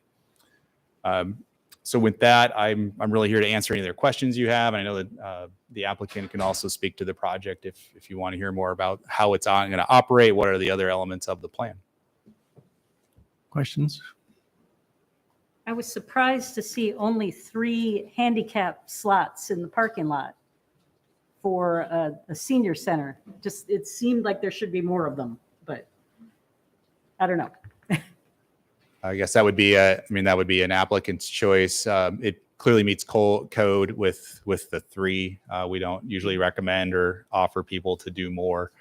So with that, I'm really here to answer any of their questions you have. And I know that the applicant can also speak to the project if you want to hear more about how it's going to operate, what are the other elements of the plan. Questions? I was surprised to see only 3 handicap slots in the parking lot for a senior center. Just, it seemed like there should be more of them, but I don't know. I guess that would be an applicant's choice. It clearly meets code with the 3. We don't usually recommend or offer people to do more.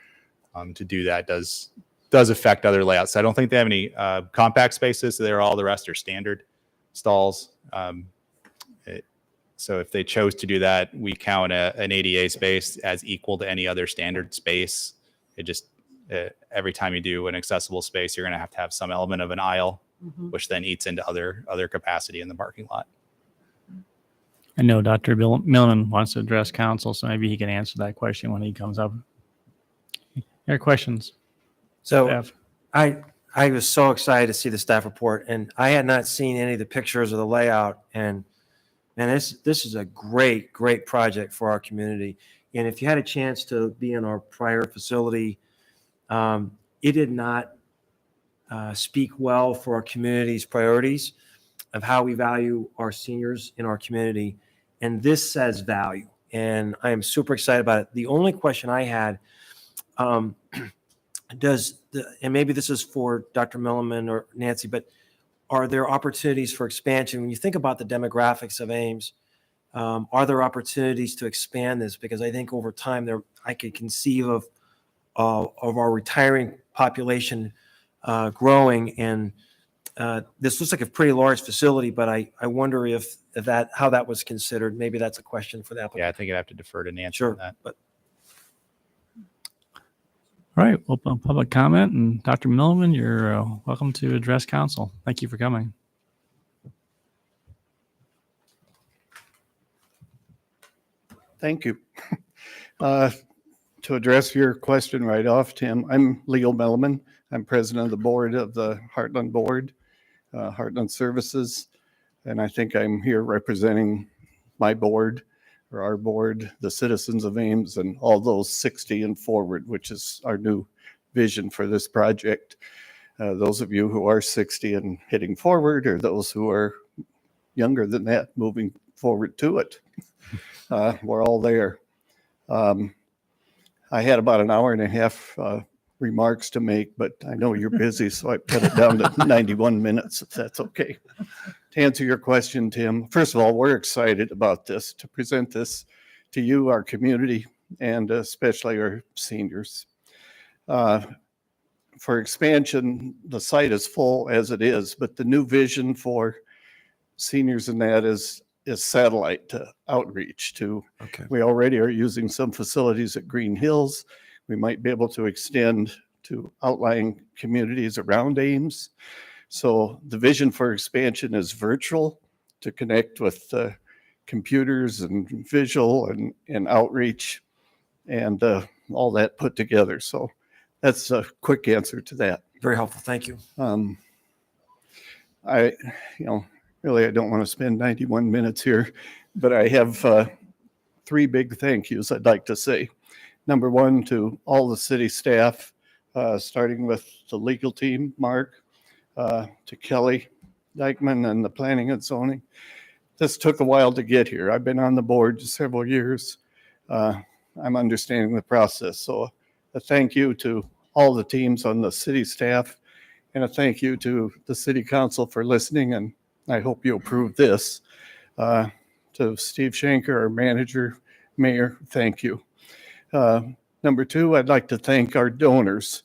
To do that does affect other layouts. So I don't think they have any compact spaces. So all the rest are standard stalls. So if they chose to do that, we count an ADA space as equal to any other standard space. It just every time you do an accessible space, you're going to have some element of an aisle, which then eats into other capacity in the parking lot. I know Dr. Millman wants to address council, so maybe he can answer that question when he comes up. Any questions? So Staff? I was so excited to see the staff report, and I had not seen any of the pictures of the layout. And this is a great project for our community. And if you had a chance to be in our prior facility, it did not speak well for our community's priorities of how we value our seniors in our community. And this says value, and I am super excited about it. The only question I had, and maybe this is for Dr. Milliman or Nancy, but are there opportunities for expansion? When you think about the demographics of Ames, are there opportunities to expand this? Because I think over time I could conceive of our retiring population growing, and this looks like a pretty large facility, but I wonder if how that was considered. Maybe that's a question for the applicant. Yeah, I think I'd have to defer to Nancy Sure, on that. but All right, open public comment, and Dr. Millman, you're welcome to address council. Thank you for coming. Thank you. To address your question right off, Tim, I'm Leo Mellman. I'm president of the board of the Heartland Board, Heartland Services, and I think I'm here representing my board, or our board, the citizens of Ames, and all those 60 and forward, which is our new vision for this project. Those of you who are 60 and heading forward, or those who are younger than that, moving forward to it. We're all there. I had about an hour and a half remarks to make, but I know you're busy, so I cut it down to 91 minutes, if that's okay. To answer your question, Tim, first of all, we're excited about this, to present this to you, our community, and especially our seniors. For expansion, the site is full as it is, but the new vision for seniors in that is is satellite to outreach to. Okay. We already are using some facilities at Green Hills. We might be able to extend to outlying communities around Ames. So the vision for expansion is virtual to connect with computers and visual and outreach and all that put together. So that's a quick answer to that. Very helpful. Thank you. Really, I don't want to spend 91 minutes here, but I have 3 big thank yous I'd like to say. Number one, to all the city staff, starting with the legal team, Mark, to Kelly Dykeman and the planning and zoning. This took a while to get here. I've been on the board several years. I'm understanding the process. So a thank you to all the teams on the city staff, and a thank you to the city council for listening, and I hope you approve this. To Steve Shanker, our manager, mayor, thank you. Number 2, I'd like to thank our donors.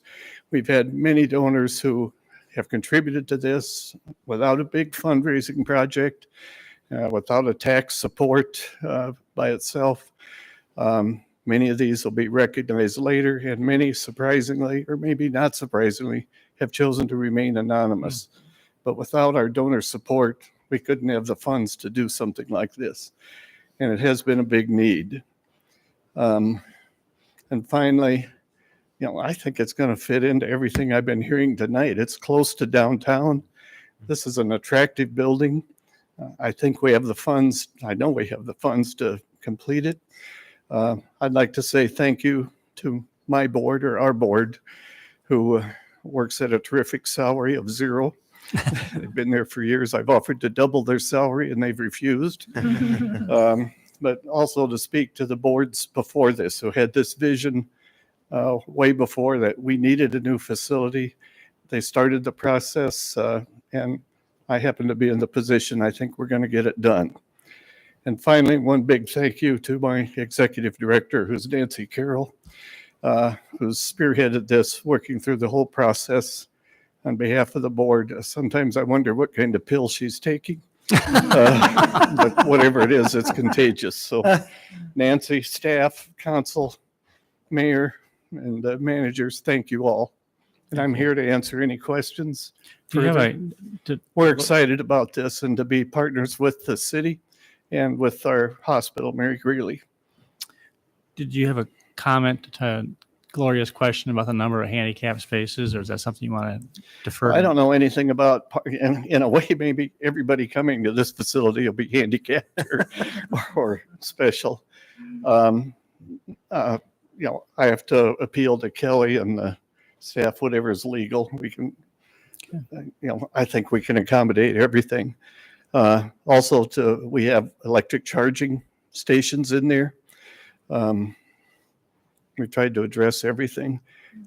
We've had many donors who have contributed to this without a big fundraising project, without a tax support by itself. Many of these will be recognized later, and many, surprisingly, or maybe not surprisingly, have chosen to remain anonymous. But without our donor support, we couldn't have the funds to do something like this. And it has been a big need. And finally, I think it's going to fit into everything I've been hearing tonight. It's close to downtown. This is an attractive building. I think we have the funds. I know we have the funds to complete it. I'd like to say thank you to my board, or our board, who works at a terrific salary of $0. They've been there for years. I've offered to double their salary and they've refused. But also to speak to the boards before this, who had this vision way before that we needed a new facility. They started the process, and I happen to be in the position I think we're going to get it done. And finally, one big thank you to my executive director, who's Nancy Carroll, who's spearheaded this, working through the whole process on behalf of the board. Sometimes I wonder what kind of pill she's taking, but whatever it is, it's contagious. So Nancy, staff, council, mayor, and managers, thank you all. And I'm here to answer any questions. We're excited about this and to be partners with the city and with our hospital, Mary Greeley. Did you have a comment to Gloria's question about the number of handicap spaces, or is that something you want to defer? I don't know anything about, in a way, maybe everybody coming to this facility will be handicapped or special. I have to appeal to Kelly and the staff, whatever is legal. We can, I think we can accommodate everything. Also, we have electric charging stations in there. We tried to address everything.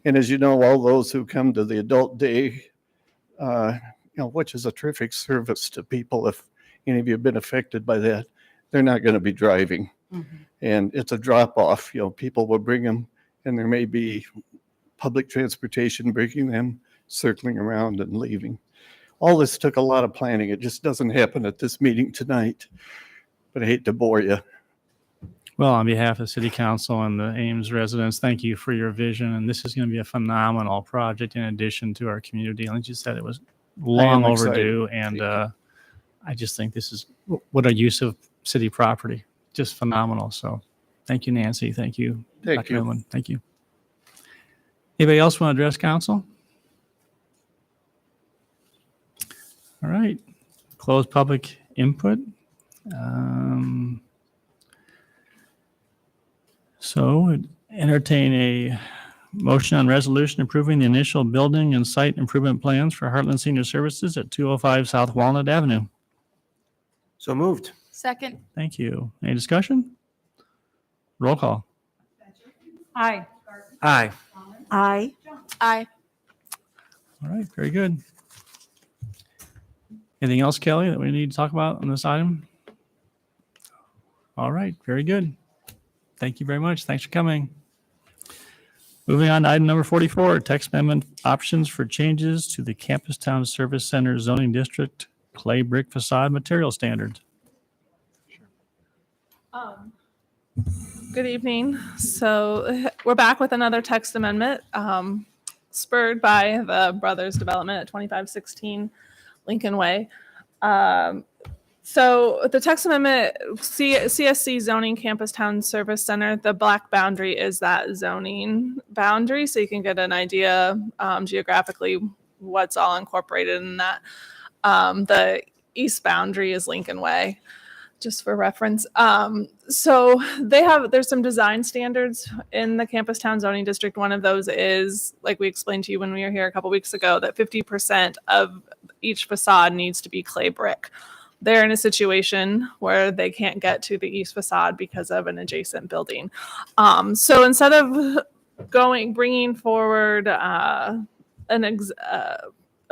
And as you know, all those who come to the adult day, which is a terrific service to people, if any of you have been affected by that, they're not going to be driving. Mm-hmm. And it's a drop off. People will bring them, and there may be public transportation bringing them, circling around and leaving. All this took a lot of planning. It just doesn't happen at this meeting tonight. But I hate to bore you. Well, on behalf of City Council and the Ames residents, thank you for your vision. And this is going to be a phenomenal project in addition to our community. Like you said, it was long overdue. And I just think this is what a use of city property. Just phenomenal. So thank you, Nancy. Thank you. Thank you. Edwin. Thank you. Anybody else want to address council? All right. Close public input. So entertain a motion on resolution approving the initial building and site improvement plans for Heartland Senior Services at 205 South Walnut Avenue. So moved. Second. Thank you. Any discussion? Roll call. Aye. Aye. Aye. Aye. All right, very good. Anything else, Kelly, that we need to talk about on this item? All right, very good. Thank you very much. Thanks for coming. Moving on to item number 44, text amendment options for changes to the Campus Town Service Center zoning district clay brick facade material standards. Good evening. So we're back with another text amendment spurred by the Brothers Development at 2516 Lincoln Way. So the text amendment, CSC zoning campus town service center, the black boundary is that zoning boundary. So you can get an idea geographically what's all incorporated in that. The east boundary is Lincoln Way, just for reference. So there's some design standards in the campus town zoning district. One of those is, like we explained to you when we were here a couple weeks ago, that 50% of each facade needs to be clay brick. They're in a situation where they can't get to the east facade because of an adjacent building. So instead of bringing forward an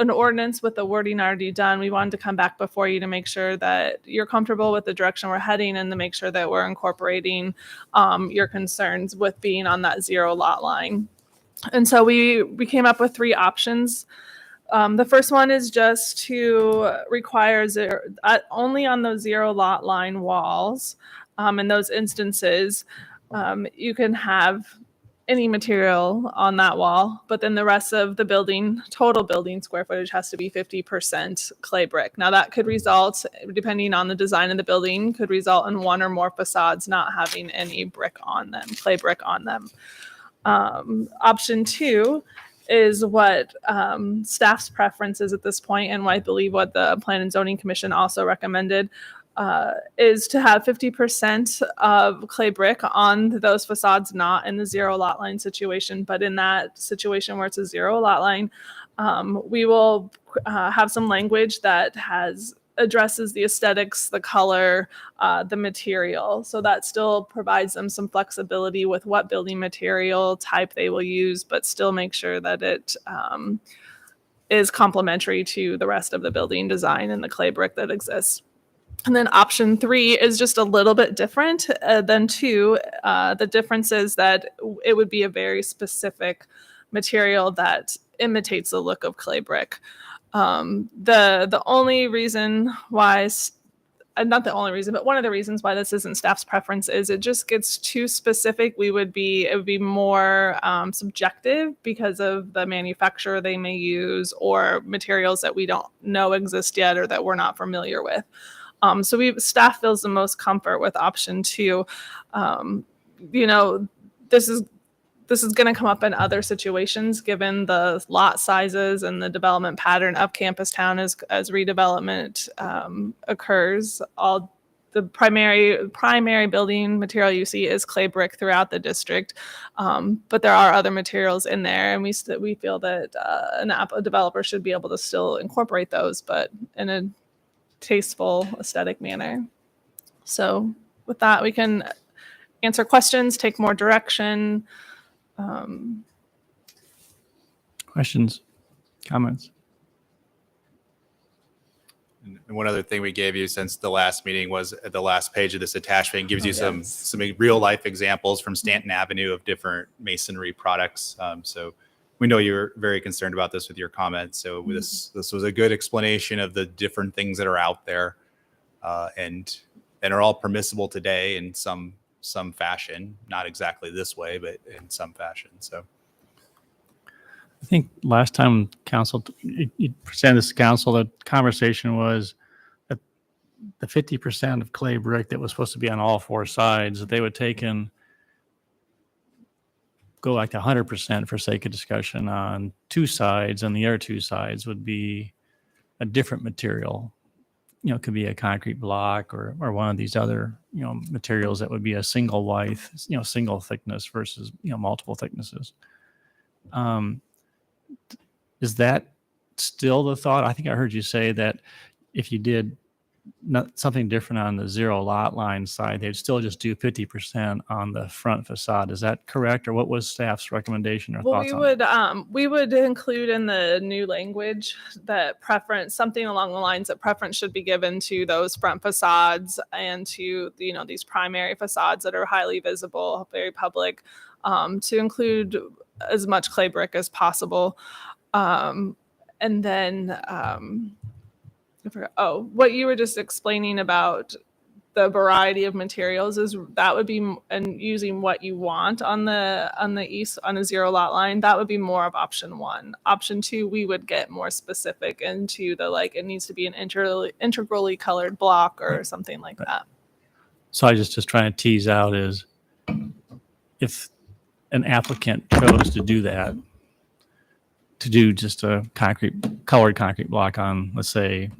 ordinance with the wording already done, we wanted to come back before you to make sure that you're comfortable with the direction we're heading and to make sure that we're incorporating your concerns with being on that 0 lot line. And so we came up with 3 options. The first one is just to require only on those 0 lot line walls. In those instances, you can have any material on that wall, but then the rest of the building, total building square footage, has to be 50% clay brick. Now that could result, depending on the design of the building, could result in 1 or more facades not having any brick on them, clay brick on them. Option 2 is what staff's preference is at this point, and what I believe what the Plan and Zoning Commission also recommended, is to have 50% of clay brick on those facades, not in the 0 lot line situation, but in that situation where it's a 0 lot line, we will have some language that addresses the aesthetics, the color, the material. So that still provides them some flexibility with what building material type they will use, but still make sure that it is complementary to the rest of the building design and the clay brick that exists. And then option 3 is just a little bit different than 2. The difference is that it would be a very specific material that imitates the look of clay brick. The only reason why, not the only reason, but one of the reasons why this isn't staff's preference is it just gets too specific. It would be more subjective because of the manufacturer they may use or materials that we don't know exist yet or that we're not familiar with. So staff feels the most comfort with option 2. This is going to come up in other situations given the lot sizes and the development pattern of campus town as redevelopment occurs. All the primary building material you see is clay brick throughout the district, but there are other materials in there, and we feel that a developer should be able to still incorporate those, but in a tasteful, aesthetic manner. So with that, we can answer questions, take more direction. Questions, comments? And one other thing we gave you since the last meeting was at the last page of this attachment gives you some real life examples from Stanton Avenue of different masonry products. So we know you're very concerned about this with your comments. So this was a good explanation of the different things that are out there and are all permissible today in some fashion, not exactly this way, but in some fashion. So I think last time council, you presented this to council, the conversation was that the 50% of clay brick that was supposed to be on all 4 sides, that they would take and go like 100% for sake of discussion on 2 sides, and the other 2 sides would be a different material. It could be a concrete block or one of these other, materials that would be a single width, single thickness versus, multiple thicknesses. Is that still the thought? I think I heard you say that if you did something different on the 0 lot line side, they'd still just do 50% on the front facade. Is that correct? Or what was staff's recommendation or thoughts on that? We would include in the new language that preference, something along the lines that preference should be given to those front facades and to, these primary facades that are highly visible, very public, to include as much clay brick as possible. And then, what you were just explaining about the variety of materials is that would be and using what you want on the east on a zero lot line, that would be more of option 1. Option 2, we would get more specific into the like it needs to be an integrally colored block or something like that. So I just trying to tease out is if an applicant chose to do that, to do just a colored concrete block on, let's say,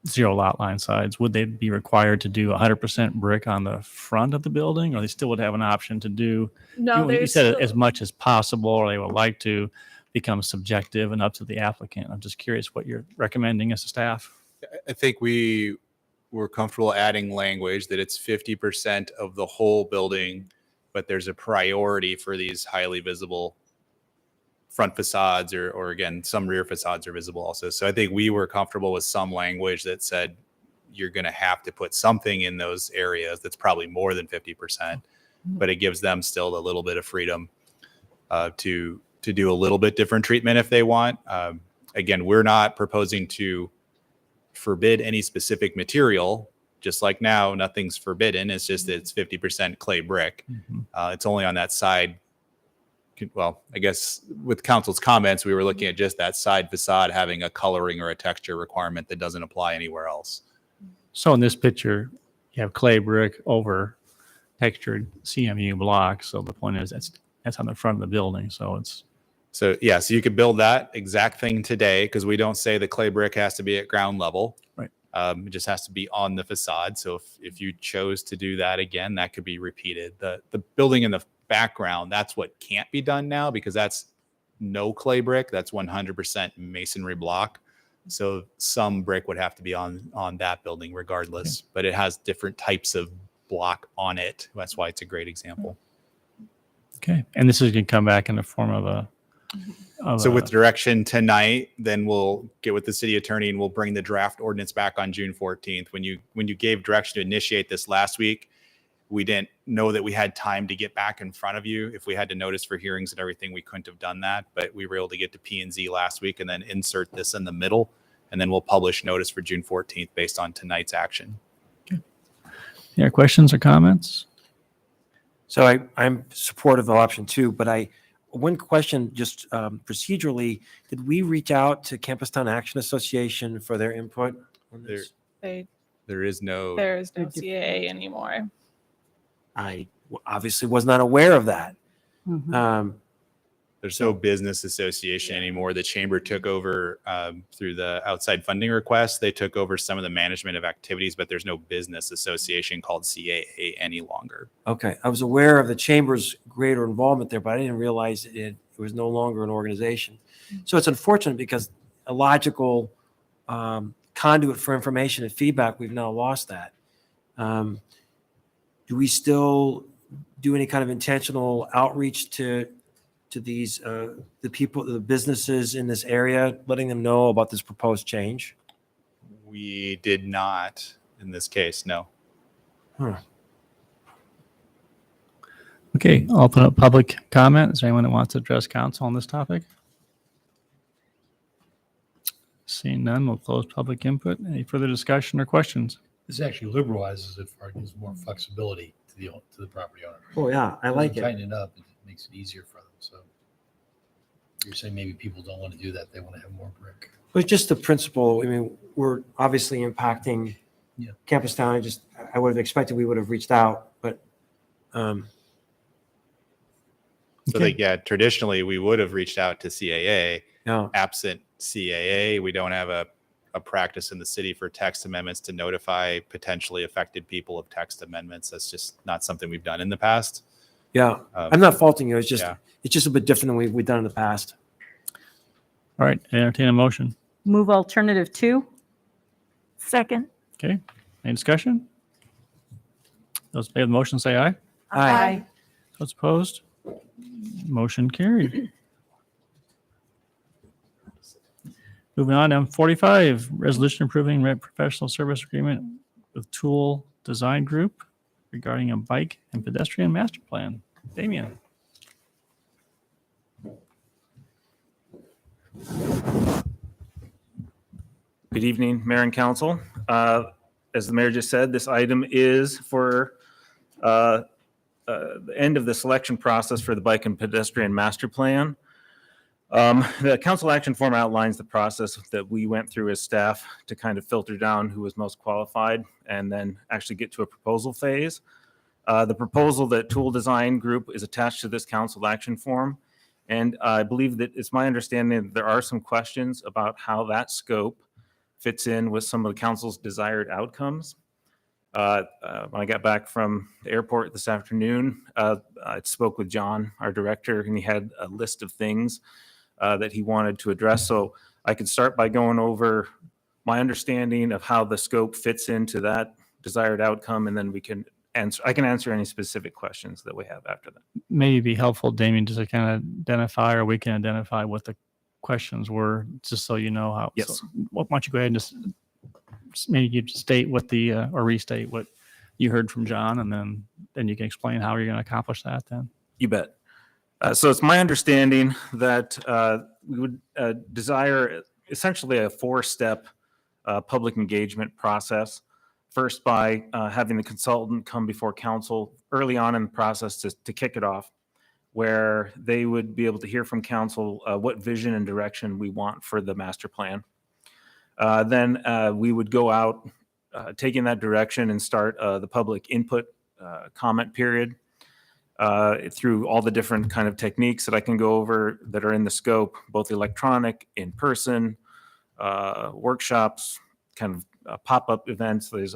zero lot line sides, would they be required to do 100% brick on the front of the building, or they still would have an option to do? No, you said still, as much as possible, or they would like to become subjective and up to the applicant. I'm just curious what you're recommending as a staff. I think we were comfortable adding language that it's 50% of the whole building, but there's a priority for these highly visible front facades or again, some rear facades are visible also. So I think we were comfortable with some language that said you're going to have to put something in those areas that's probably more than 50%, but it gives them still a little bit of freedom to do a little bit different treatment if they want. Again, we're not proposing to forbid any specific material. Just like now, nothing's forbidden. It's just that it's 50% clay brick. It's only on that side. Well, I guess with council's comments, we were looking at just that side facade having a coloring or a texture requirement that doesn't apply anywhere else. So in this picture, you have clay brick over textured CMU block. So the point is that's on the front of the building. So yeah, so you could build that exact thing today because we don't say the clay brick has to be at ground level. Right. It just has to be on the facade. So if you chose to do that again, that could be repeated. The building in the background, that's what can't be done now because that's no clay brick. That's 100% masonry block. So some brick would have to be on that building regardless, but it has different types of block on it. That's why it's a great example. Okay. And this is going to come back in the form of so with direction tonight, then we'll get with the city attorney and we'll bring the draft ordinance back on June 14th. When you gave direction to initiate this last week, we didn't know that we had time to get back in front of you. If we had to notice for hearings and everything, we couldn't have done that, but we were able to get to P&Z last week and then insert this in the middle, and then we'll publish notice for June 14th based on tonight's action. Okay. Any other questions or comments? So I'm supportive of option 2, but one question just procedurally, did we reach out to Campus Town Action Association for their input on this? There is no CAA anymore. I obviously was not aware of that. There's no business association anymore. The chamber took over through the outside funding request. They took over some of the management of activities, but there's no business association called CAA any longer. Okay. I was aware of the chamber's greater involvement there, but I didn't realize it was no longer an organization. So it's unfortunate because a logical conduit for information and feedback, we've now lost that. Do we still do any kind of intentional outreach to these the people, the businesses in this area, letting them know about this proposed change? We did not in this case, no. Okay, I'll open up public comment. Is there anyone that wants to address council on this topic? Seeing none, we'll close public input. Any further discussion or questions? This actually liberalizes it for gives more flexibility to the property owner. Oh yeah, I like it. Tighten it up, it makes it easier for them. So you're saying maybe people don't want to do that; they want to have more brick. But just the principle. I mean, we're obviously impacting Campus Town. I would have expected we would have reached out, but. So traditionally we would have reached out to CAA. Absent CAA, we don't have a practice in the city for text amendments to notify potentially affected people of text amendments. That's just not something we've done in the past. Yeah, I'm not faulting you. It's just a bit different than we've done in the past. All right, entertain a motion. Move alternative 2. Second. Okay, any discussion? Those in favor of the motion say aye. Aye. Those opposed? Motion carried. Moving on to 45, resolution approving professional service agreement with Tool Design Group regarding a bike and pedestrian master plan. Damian. Good evening, Mayor and Council. as the mayor just said, this item is for the end of the selection process for the bike and pedestrian master plan. The council action form outlines the process that we went through as staff to kind of filter down who was most qualified and then actually get to a proposal phase. The proposal that Tool Design Group is attached to this council action form. And I believe that it's my understanding that there are some questions about how that scope fits in with some of the council's desired outcomes. When I got back from the airport this afternoon, I spoke with John, our director, and he had a list of things that he wanted to address. So I could start by going over my understanding of how the scope fits into that desired outcome, and then I can answer any specific questions that we have after that. Maybe be helpful, Damien, just to kind of identify, or we can identify what the questions were, just so you know how. Yes. So, why don't you go ahead and just maybe you state what the or restate what you heard from John, and then you can explain how you're going to accomplish that. Then You bet. So it's my understanding that we would desire essentially a 4-step public engagement process. First, by having the consultant come before council early on in the process to kick it off, where they would be able to hear from council what vision and direction we want for the master plan. Then we would go out taking that direction and start the public input comment period through all the different kind of techniques that I can go over that are in the scope, both electronic, in person, workshops, kind of pop-up events. We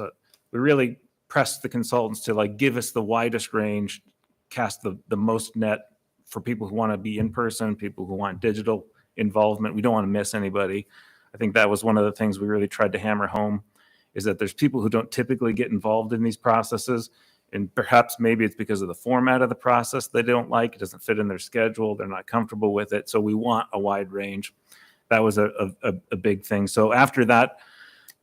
really press the consultants to like give us the widest range, cast the most net for people who want to be in person, people who want digital involvement. We don't want to miss anybody. I think that was one of the things we really tried to hammer home, is that there's people who don't typically get involved in these processes, and perhaps maybe it's because of the format of the process they don't like. It doesn't fit in their schedule. They're not comfortable with it. So we want a wide range. That was a big thing. So after that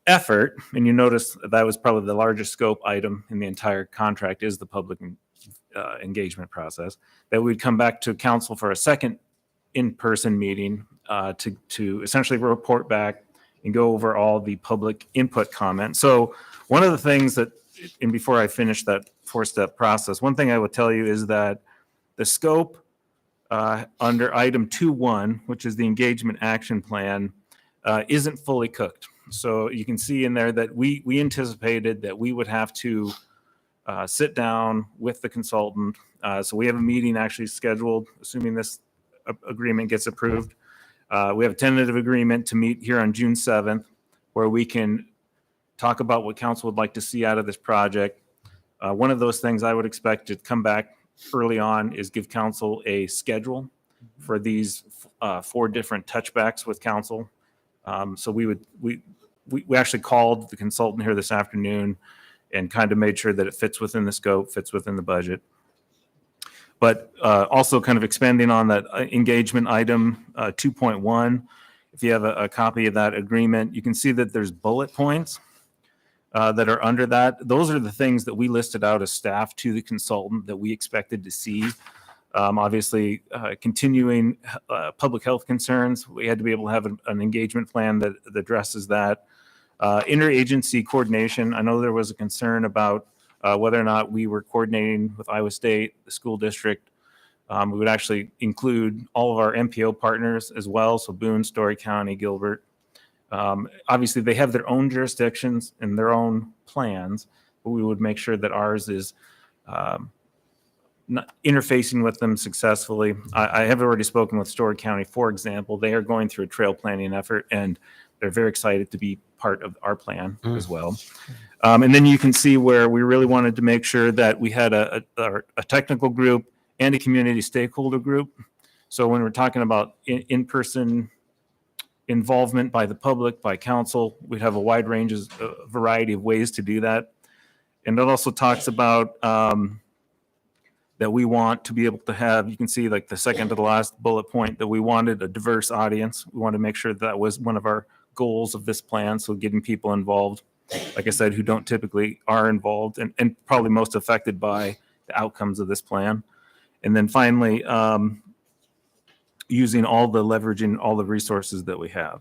effort, and you notice that was probably the largest scope item in the entire contract, is the public engagement process, that we'd come back to council for a second in-person meeting to essentially report back and go over all the public input comments. So one of the things that, and before I finish that 4-step process, one thing I would tell you is that the scope under item 2.1, which is the engagement action plan, isn't fully cooked. So you can see in there that we anticipated that we would have to sit down with the consultant. So we have a meeting actually scheduled, assuming this agreement gets approved. We have a tentative agreement to meet here on June 7th, where we can talk about what council would like to see out of this project. One of those things I would expect to come back early on is give council a schedule for these 4 different touchbacks with council. So we actually called the consultant here this afternoon and kind of made sure that it fits within the scope, fits within the budget. But also kind of expanding on that engagement item 2.1, if you have a copy of that agreement, you can see that there's bullet points that are under that. Those are the things that we listed out as staff to the consultant that we expected to see. Obviously, continuing public health concerns, we had to be able to have an engagement plan that addresses that. Interagency coordination, I know there was a concern about whether or not we were coordinating with Iowa State, the school district. We would actually include all of our MPO partners as well, so Boone, Story County, Gilbert. Obviously, they have their own jurisdictions and their own plans, but we would make sure that ours is not interfacing with them successfully. I have already spoken with Story County, for example. They are going through a trail planning effort, and they're very excited to be part of our plan as well. And then you can see where we really wanted to make sure that we had a technical group and a community stakeholder group. So when we're talking about in-person involvement by the public, by council, we'd have a wide range, a variety of ways to do that. And it also talks about that we want to be able to have, you can see like the second to the last bullet point, that we wanted a diverse audience. We wanted to make sure that was one of our goals of this plan. So getting people involved, like I said, who don't typically are involved and probably most affected by the outcomes of this plan. And then finally, using all the leveraging all the resources that we have.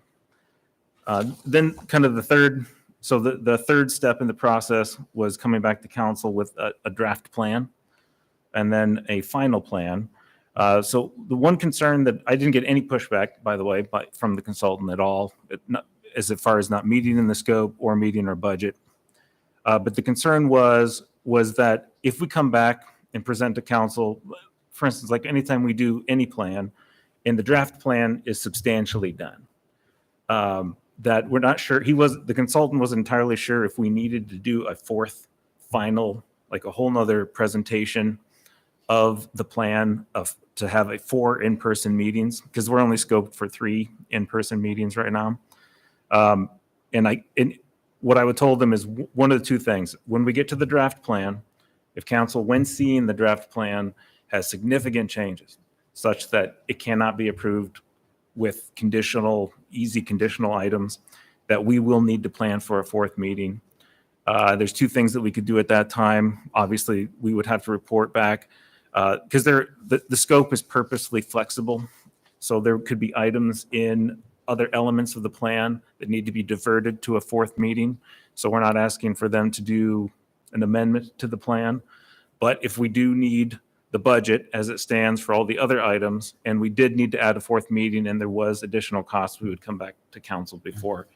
Then kind of the third So the third step in the process was coming back to council with a draft plan and then a final plan. So the one concern that I didn't get any pushback, by the way, from the consultant at all, as far as not meeting in the scope or meeting our budget. But the concern was that if we come back and present to council, for instance, like anytime we do any plan, and the draft plan is substantially done, that we're not sure, the consultant wasn't entirely sure if we needed to do a fourth final, like a whole nother presentation of the plan to have 4 in-person meetings, because we're only scoped for 3 in-person meetings right now. And what I would told them is one of the 2 things. When we get to the draft plan, if council, when seeing the draft plan, has significant changes such that it cannot be approved with easy conditional items, that we will need to plan for a 4th meeting. There's 2 things that we could do at that time. Obviously, we would have to report back because the scope is purposely flexible. So there could be items in other elements of the plan that need to be diverted to a 4th meeting. So we're not asking for them to do an amendment to the plan. But if we do need the budget as it stands for all the other items, and we did need to add a 4th meeting and there was additional costs, we would come back to council before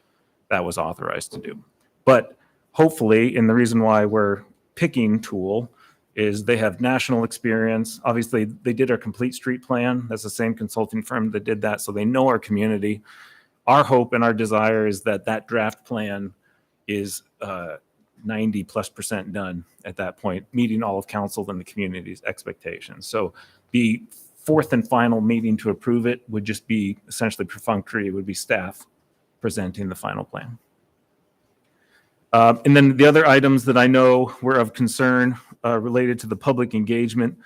that was authorized to do. But hopefully, and the reason why we're picking Tool is they have national experience. Obviously, they did our complete street plan. That's the same consulting firm that did that, so they know our community. Our hope and our desire is that draft plan is 90+% done at that point, meeting all of council and the community's expectations. So the 4th and final meeting to approve it would just be essentially perfunctory. It would be staff presenting the final plan. And then the other items that I know were of concern related to the public engagement.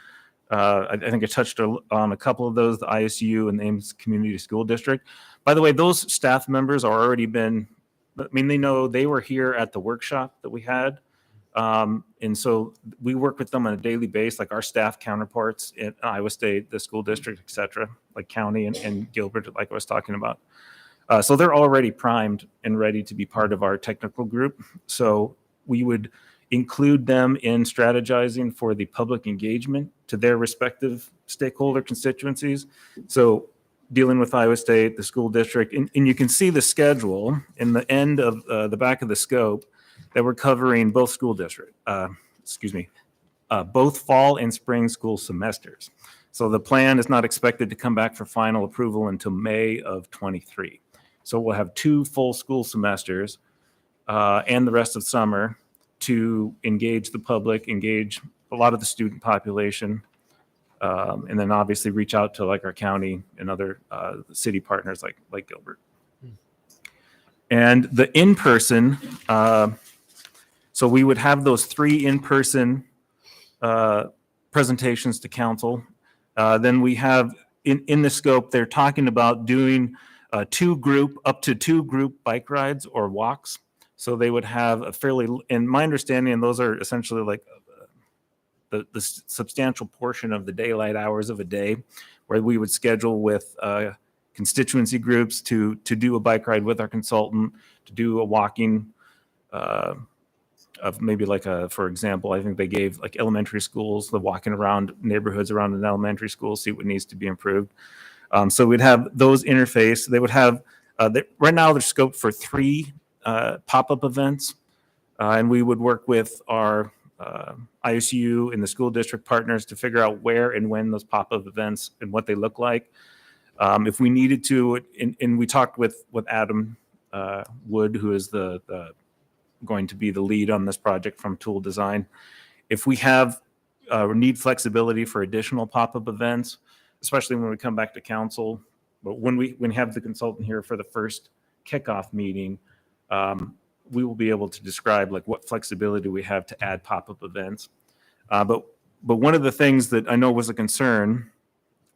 I think I touched on a couple of those, the ISU and the Ames Community School District. By the way, those staff members are already they know they were here at the workshop that we had. And so we work with them on a daily basis, like our staff counterparts in Iowa State, the school district, et cetera, like county and Gilbert, like I was talking about. So they're already primed and ready to be part of our technical group. So we would include them in strategizing for the public engagement to their respective stakeholder constituencies. So dealing with Iowa State, the school district, and you can see the schedule in the end of the back of the scope that we're covering both school district, both fall and spring school semesters. So the plan is not expected to come back for final approval until May of 23. So we'll have 2 full school semesters and the rest of summer to engage the public, engage a lot of the student population, and then obviously reach out to like our county and other city partners like Gilbert. And the in-person, so we would have those 3 in-person presentations to council. Then we have in the scope, they're talking about doing up to 2 group bike rides or walks. So they would have in my understanding, those are essentially like the substantial portion of the daylight hours of a day, where we would schedule with constituency groups to do a bike ride with our consultant, to do a walking of maybe for example, I think they gave like elementary schools, the walking around neighborhoods around an elementary school, see what needs to be improved. So we'd have those interface. They would have, right now they're scoped for 3 pop-up events. And we would work with our ISU and the school district partners to figure out where and when those pop-up events and what they look like. If we needed to, and we talked with Adam Wood, who is going to be the lead on this project from Tool Design. If we have need flexibility for additional pop-up events, especially when we come back to council, but when we have the consultant here for the first kickoff meeting, we will be able to describe like what flexibility we have to add pop-up events. But one of the things that I know was a concern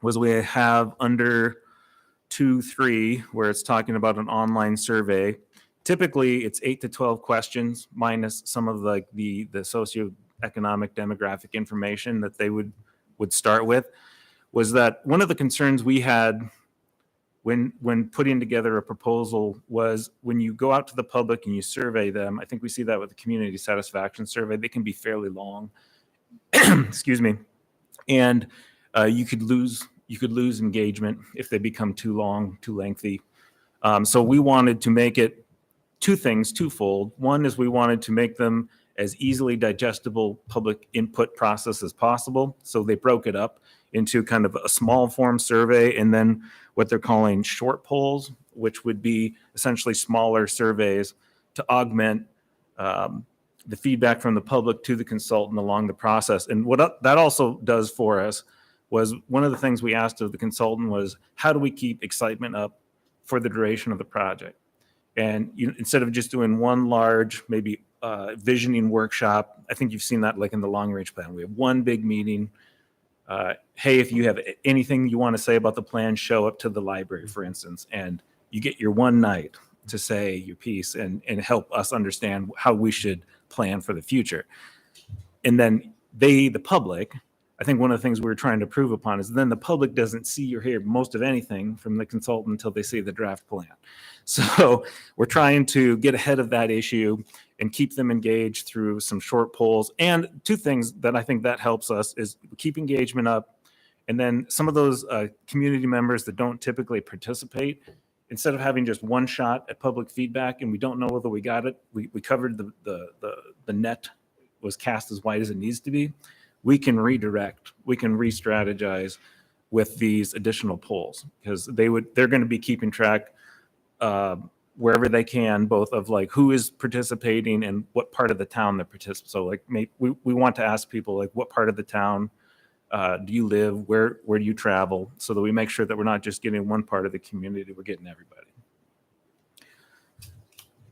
was we have under 2.3 where it's talking about an online survey. Typically, it's 8 to 12 questions minus some of the socioeconomic demographic information that they would start with. Was that one of the concerns we had when putting together a proposal was when you go out to the public and you survey them, I think we see that with the community satisfaction survey, they can be fairly long. Excuse me. And you could lose engagement if they become too long, too lengthy. So we wanted to make it twofold. One is we wanted to make them as easily digestible public input process as possible. So they broke it up into kind of a small form survey and then what they're calling short polls, which would be essentially smaller surveys to augment the feedback from the public to the consultant along the process. And what that also does for us was one of the things we asked of the consultant was, how do we keep excitement up for the duration of the project? And instead of just doing one large, maybe visioning workshop, I think you've seen that like in the long range plan. We have one big meeting. Hey, if you have anything you want to say about the plan, show up to the library, for instance, and you get your one night to say your piece and help us understand how we should plan for the future. And then the public, I think one of the things we're trying to prove upon is then the public doesn't see or hear most of anything from the consultant until they see the draft plan. So we're trying to get ahead of that issue and keep them engaged through some short polls. And two things that I think that helps us is keep engagement up. And then some of those community members that don't typically participate, instead of having just one shot at public feedback and we don't know whether we got it, we covered the net was cast as wide as it needs to be. We can redirect, we can re-strategize with these additional polls because they're going to be keeping track wherever they can, both of like who is participating and what part of the town they're participating. So like we want to ask people like what part of the town do you live, where do you travel, so that we make sure that we're not just getting one part of the community, we're getting everybody.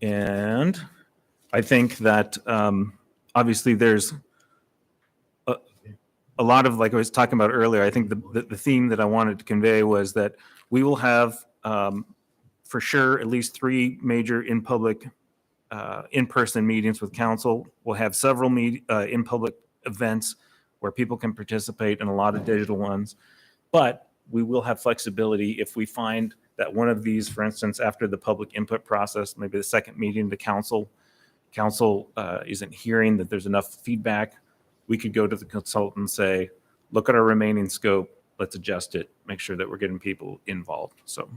And I think that obviously there's a lot of, like I was talking about earlier, I think the theme that I wanted to convey was that we will have for sure at least 3 major in-person meetings with council. We'll have several in-public events where people can participate, and a lot of digital ones. But we will have flexibility if we find that one of these, for instance, after the public input process, maybe the second meeting, the council isn't hearing that there's enough feedback, we could go to the consultant and say, look at our remaining scope, let's adjust it, make sure that we're getting people involved. So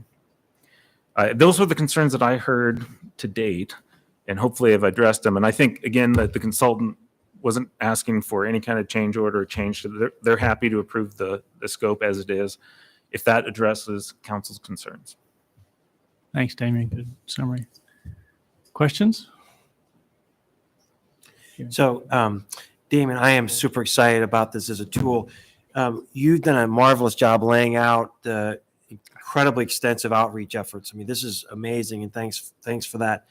those were the concerns that I heard to date, and hopefully I've addressed them. And I think, again, that the consultant wasn't asking for any kind of change order or change. They're happy to approve the scope as it is, if that addresses council's concerns. Thanks, Damien. Good summary. Questions? So, Damon, I am super excited about this as a tool. You've done a marvelous job laying out the incredibly extensive outreach efforts. I mean, this is amazing, and thanks for that.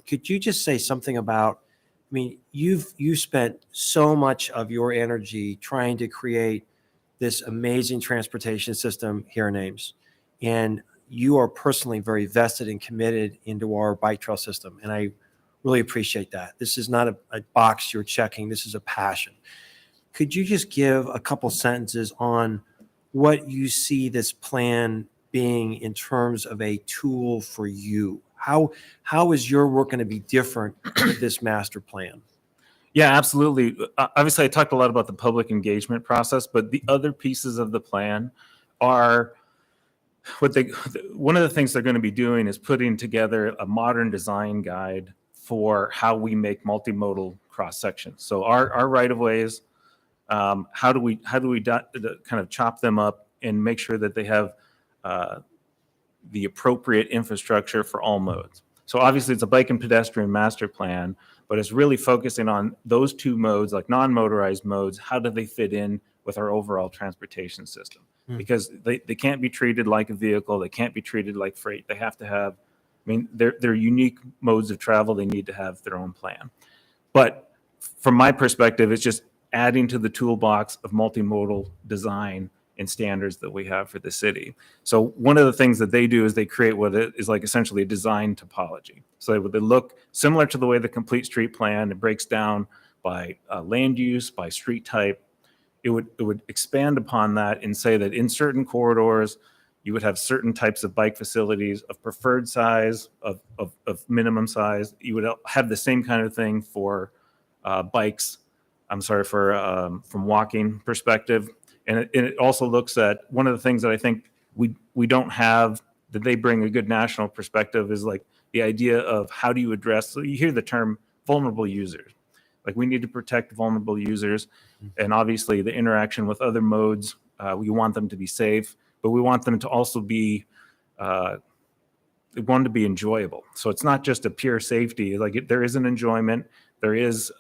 Could you just say something about, I mean, you spent so much of your energy trying to create this amazing transportation system here in Ames, and you are personally very vested and committed into our bike trail system, and I really appreciate that. This is not a box you're checking. This is a passion. Could you just give a couple sentences on what you see this plan being in terms of a tool for you? How is your work going to be different with this master plan? Yeah, absolutely. Obviously, I talked a lot about the public engagement process, but the other pieces of the plan are one of the things they're going to be doing is putting together a modern design guide for how we make multimodal cross sections. So our right of ways, how do we kind of chop them up and make sure that they have the appropriate infrastructure for all modes. So obviously it's a bike and pedestrian master plan, but it's really focusing on those 2 modes, like non-motorized modes. How do they fit in with our overall transportation system? Because they can't be treated like a vehicle. They can't be treated like freight. They have to have, I mean, they're unique modes of travel. They need to have their own plan. But from my perspective, it's just adding to the toolbox of multimodal design and standards that we have for the city. So one of the things that they do is they create what is like essentially a design topology. So they look similar to the way the complete street plan, it breaks down by land use, by street type. It would expand upon that and say that in certain corridors, You would have certain types of bike facilities of preferred size, of minimum size. You would have the same kind of thing for bikes. I'm sorry, for from walking perspective. And it also looks at one of the things that I think we don't have that they bring a good national perspective is like the idea of how do you address, so you hear the term vulnerable users. Like we need to protect vulnerable users. And obviously the interaction with other modes, we want them to be safe, but we want them to also be, we want to be enjoyable. So it's not just a pure safety, like there is an enjoyment. There is,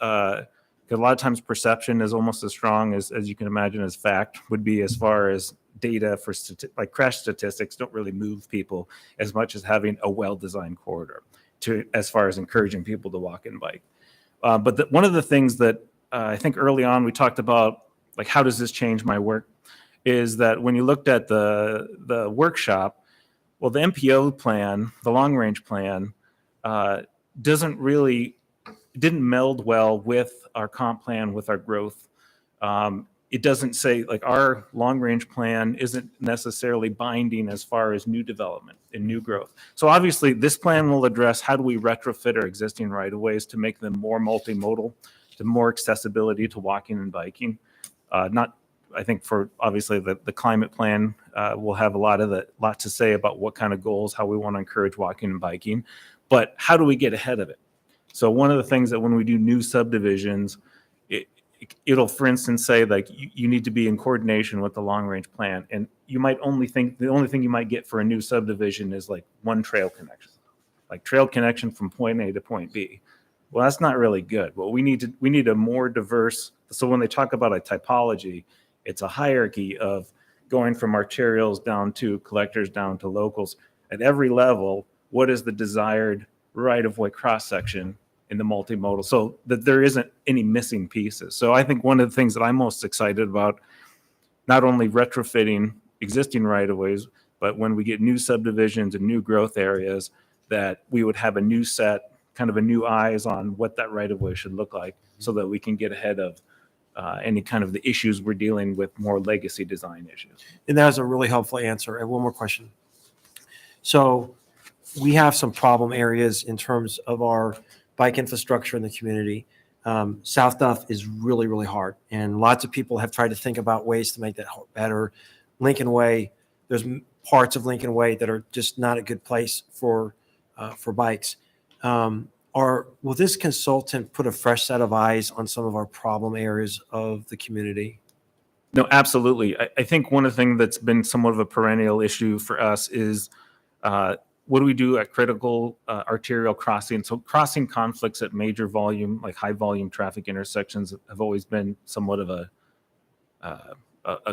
a lot of times perception is almost as strong as you can imagine as fact would be, as far as data for like crash statistics don't really move people as much as having a well-designed corridor as far as encouraging people to walk and bike. But one of the things that I think early on we talked about, like how does this change my work, is that when you looked at the workshop, well, the MPO plan, the long range plan, didn't meld well with our comp plan, with our growth. It doesn't say, like, our long range plan isn't necessarily binding as far as new development and new growth. So obviously this plan will address how do we retrofit our existing right of ways to make them more multimodal, to more accessibility to walking and biking. I think for obviously the climate plan will have a lot to say about what kind of goals, how we want to encourage walking and biking, but how do we get ahead of it? So one of the things that when we do new subdivisions, it'll, for instance, say like you need to be in coordination with the long range plan, and you might only think the only thing you might get for a new subdivision is like one trail connection, like trail connection from point A to point B. Well, that's not really good. Well, we need a more diverse. So when they talk about a typology, it's a hierarchy of going from arterials down to collectors down to locals. At every level, what is the desired right of way cross section in the multimodal, so that there isn't any missing pieces. So I think one of the things that I'm most excited about, not only retrofitting existing right of ways, but when we get new subdivisions and new growth areas, that we would have a new set, kind of a new eyes on what that right of way should look like, so that we can get ahead of any kind of the issues we're dealing with, more legacy design issues. And that was a really helpful answer. I have one more question. So we have some problem areas in terms of our bike infrastructure in the community. South Duff is really, really hard. And lots of people have tried to think about ways to make that better. Lincoln Way, there's parts of Lincoln Way that are just not a good place for bikes. Will this consultant put a fresh set of eyes on some of our problem areas of the community? No, absolutely. I think one of the things that's been somewhat of a perennial issue for us is what do we do at critical arterial crossing? So crossing conflicts at major volume, like high volume traffic intersections, have always been somewhat of a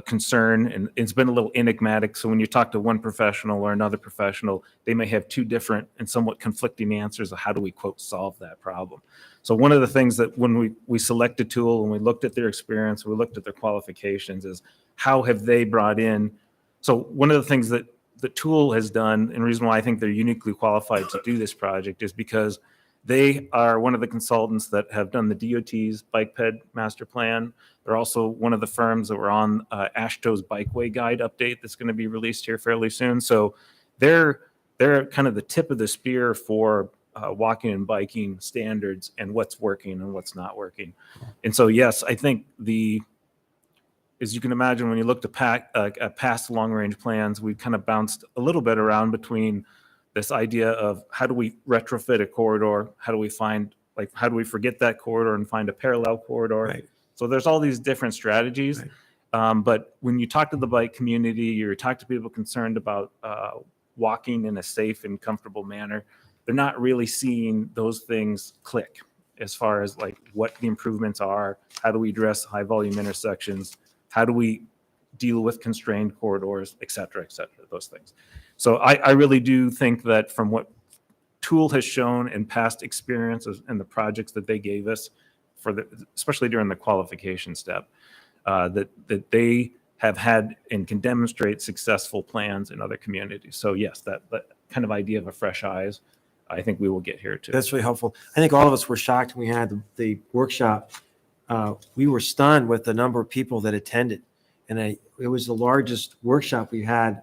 concern, and it's been a little enigmatic. So when you talk to one professional or another professional, they may have two different and somewhat conflicting answers of how do we, quote, solve that problem. So one of the things that when we select a tool and we looked at their experience, we looked at their qualifications, is how have they brought in. So one of the things that the tool has done, and the reason why I think they're uniquely qualified to do this project, is because they are one of the consultants that have done the DOT's Bike Ped Master Plan. They're also one of the firms that were on AASHTO's Bikeway Guide update that's going to be released here fairly soon. So they're kind of the tip of the spear for walking and biking standards and what's working and what's not working. And so, yes, I think as you can imagine, when you look at past long-range plans, we kind of bounced a little bit around between this idea of how do we retrofit a corridor, how do we forget that corridor and find a parallel corridor. Right. So there's all these different strategies. Right. But when you talk to the bike community, you talk to people concerned about walking in a safe and comfortable manner, they're not really seeing those things click as far as like what the improvements are, how do we address high volume intersections, how do we deal with constrained corridors, et cetera, those things. So I really do think that from what Tool has shown in past experiences and the projects that they gave us, especially during the qualification step, that they have had and can demonstrate successful plans in other communities. So yes, that kind of idea of a fresh eyes, I think we will get here too. That's really helpful. I think all of us were shocked when we had the workshop. We were stunned with the number of people that attended. And it was the largest workshop we had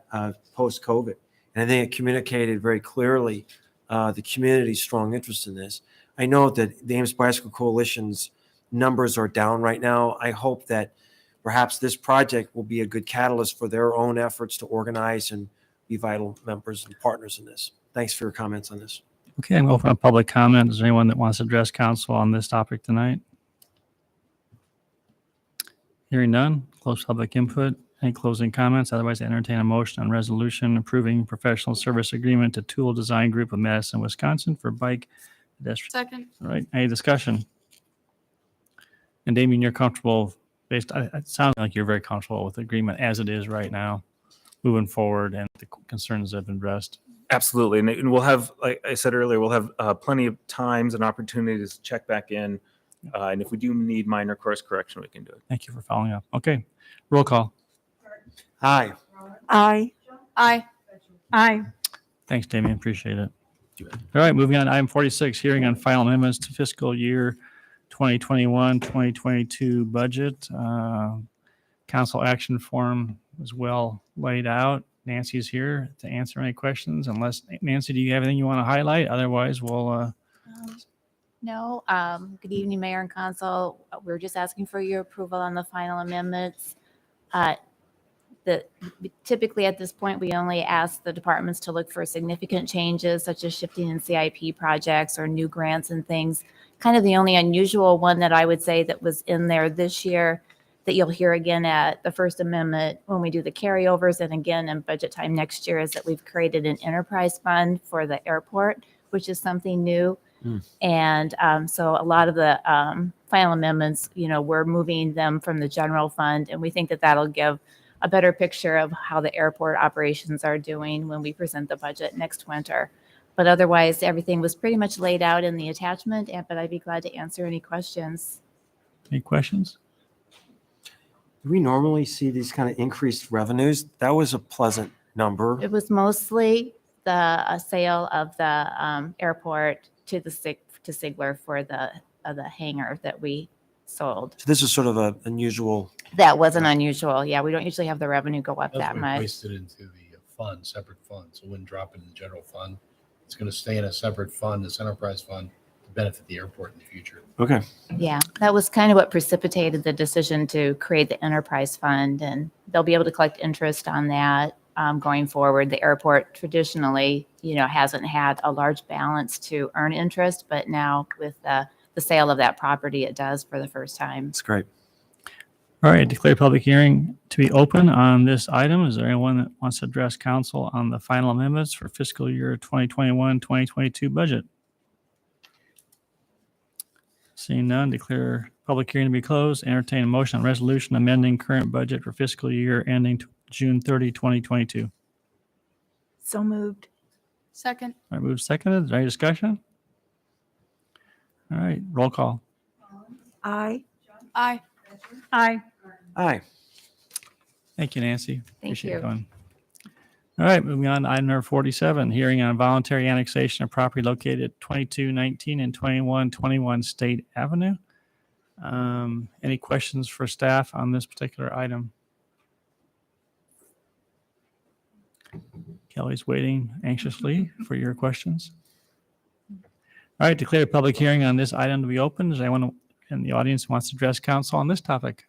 post-COVID. And I think it communicated very clearly the community's strong interest in this. I know that the Ames Bicycle Coalition's numbers are down right now. I hope that perhaps this project will be a good catalyst for their own efforts to organize and be vital members and partners in this. Thanks for your comments on this. Okay, I'm open for public comment. Is there anyone that wants to address council on this topic tonight? Hearing none, close public input. Any closing comments? Otherwise, entertain a motion on resolution approving professional service agreement to Tool Design Group of Madison, Wisconsin for bike pedestrian. Second. All right, any discussion? And Damien, you're comfortable it sounds like you're very comfortable with the agreement as it is right now, moving forward, and the concerns have been addressed. Absolutely. And we'll have, like I said earlier, we'll have plenty of times and opportunities to check back in. And if we do need minor course correction, we can do it. Thank you for following up. Okay, roll call. Aye. Aye. Aye. Aye. Thanks, Damien. Appreciate it. All right, moving on. Item 46, hearing on final amendments to fiscal year 2021-2022 budget. Council action form is well laid out. Nancy's here to answer any questions. Unless, Nancy, do you have anything you want to highlight? Otherwise, we'll... No. Good evening, Mayor and Council. We're just asking for your approval on the final amendments. Typically at this point, we only ask the departments to look for significant changes such as shifting in CIP projects or new grants and things. Kind of the only unusual one that I would say that was in there this year that you'll hear again at the first amendment when we do the carryovers and again in budget time next year is that we've created an enterprise fund for the airport, which is something new. And so a lot of the final amendments, we're moving them from the general fund, and we think that that'll give a better picture of how the airport operations are doing when we present the budget next winter. But otherwise, everything was pretty much laid out in the attachment, but I'd be glad to answer any questions. Any questions? Do we normally see these kind of increased revenues? That was a pleasant number. It was mostly the sale of the airport to Sigler for the hangar that we sold. So this is sort of an unusual. That wasn't unusual. Yeah, we don't usually have the revenue go up That's that what much. placed it into the fund, separate fund, so it wouldn't drop into the general fund. It's going to stay in a separate fund, this enterprise fund, to benefit the airport in the future. Okay. Yeah, that was kind of what precipitated the decision to create the enterprise fund, and they'll be able to collect interest on that going forward. The airport traditionally, hasn't had a large balance to earn interest, but now with the sale of that property, it does for the first time. That's great. All right, declare public hearing to be open on this item. Is there anyone that wants to address council on the final amendments for fiscal year 2021-2022 budget? Seeing none, declare public hearing to be closed. Entertain a motion on resolution amending current budget for fiscal year ending June 30, 2022. So moved. Second. All right, move seconded. Is there any discussion? All right, roll call. Aye. Aye. Aye. Aye. Thank you, Nancy. Thank Appreciate you. it going. All right, moving on to item number 47, hearing on voluntary annexation of property located at 2219 and 2121 State Avenue. Any questions for staff on this particular item? Kelly's waiting anxiously for your questions. All right, declare a public hearing on this item to be open. Is anyone in the audience who wants to address council on this topic?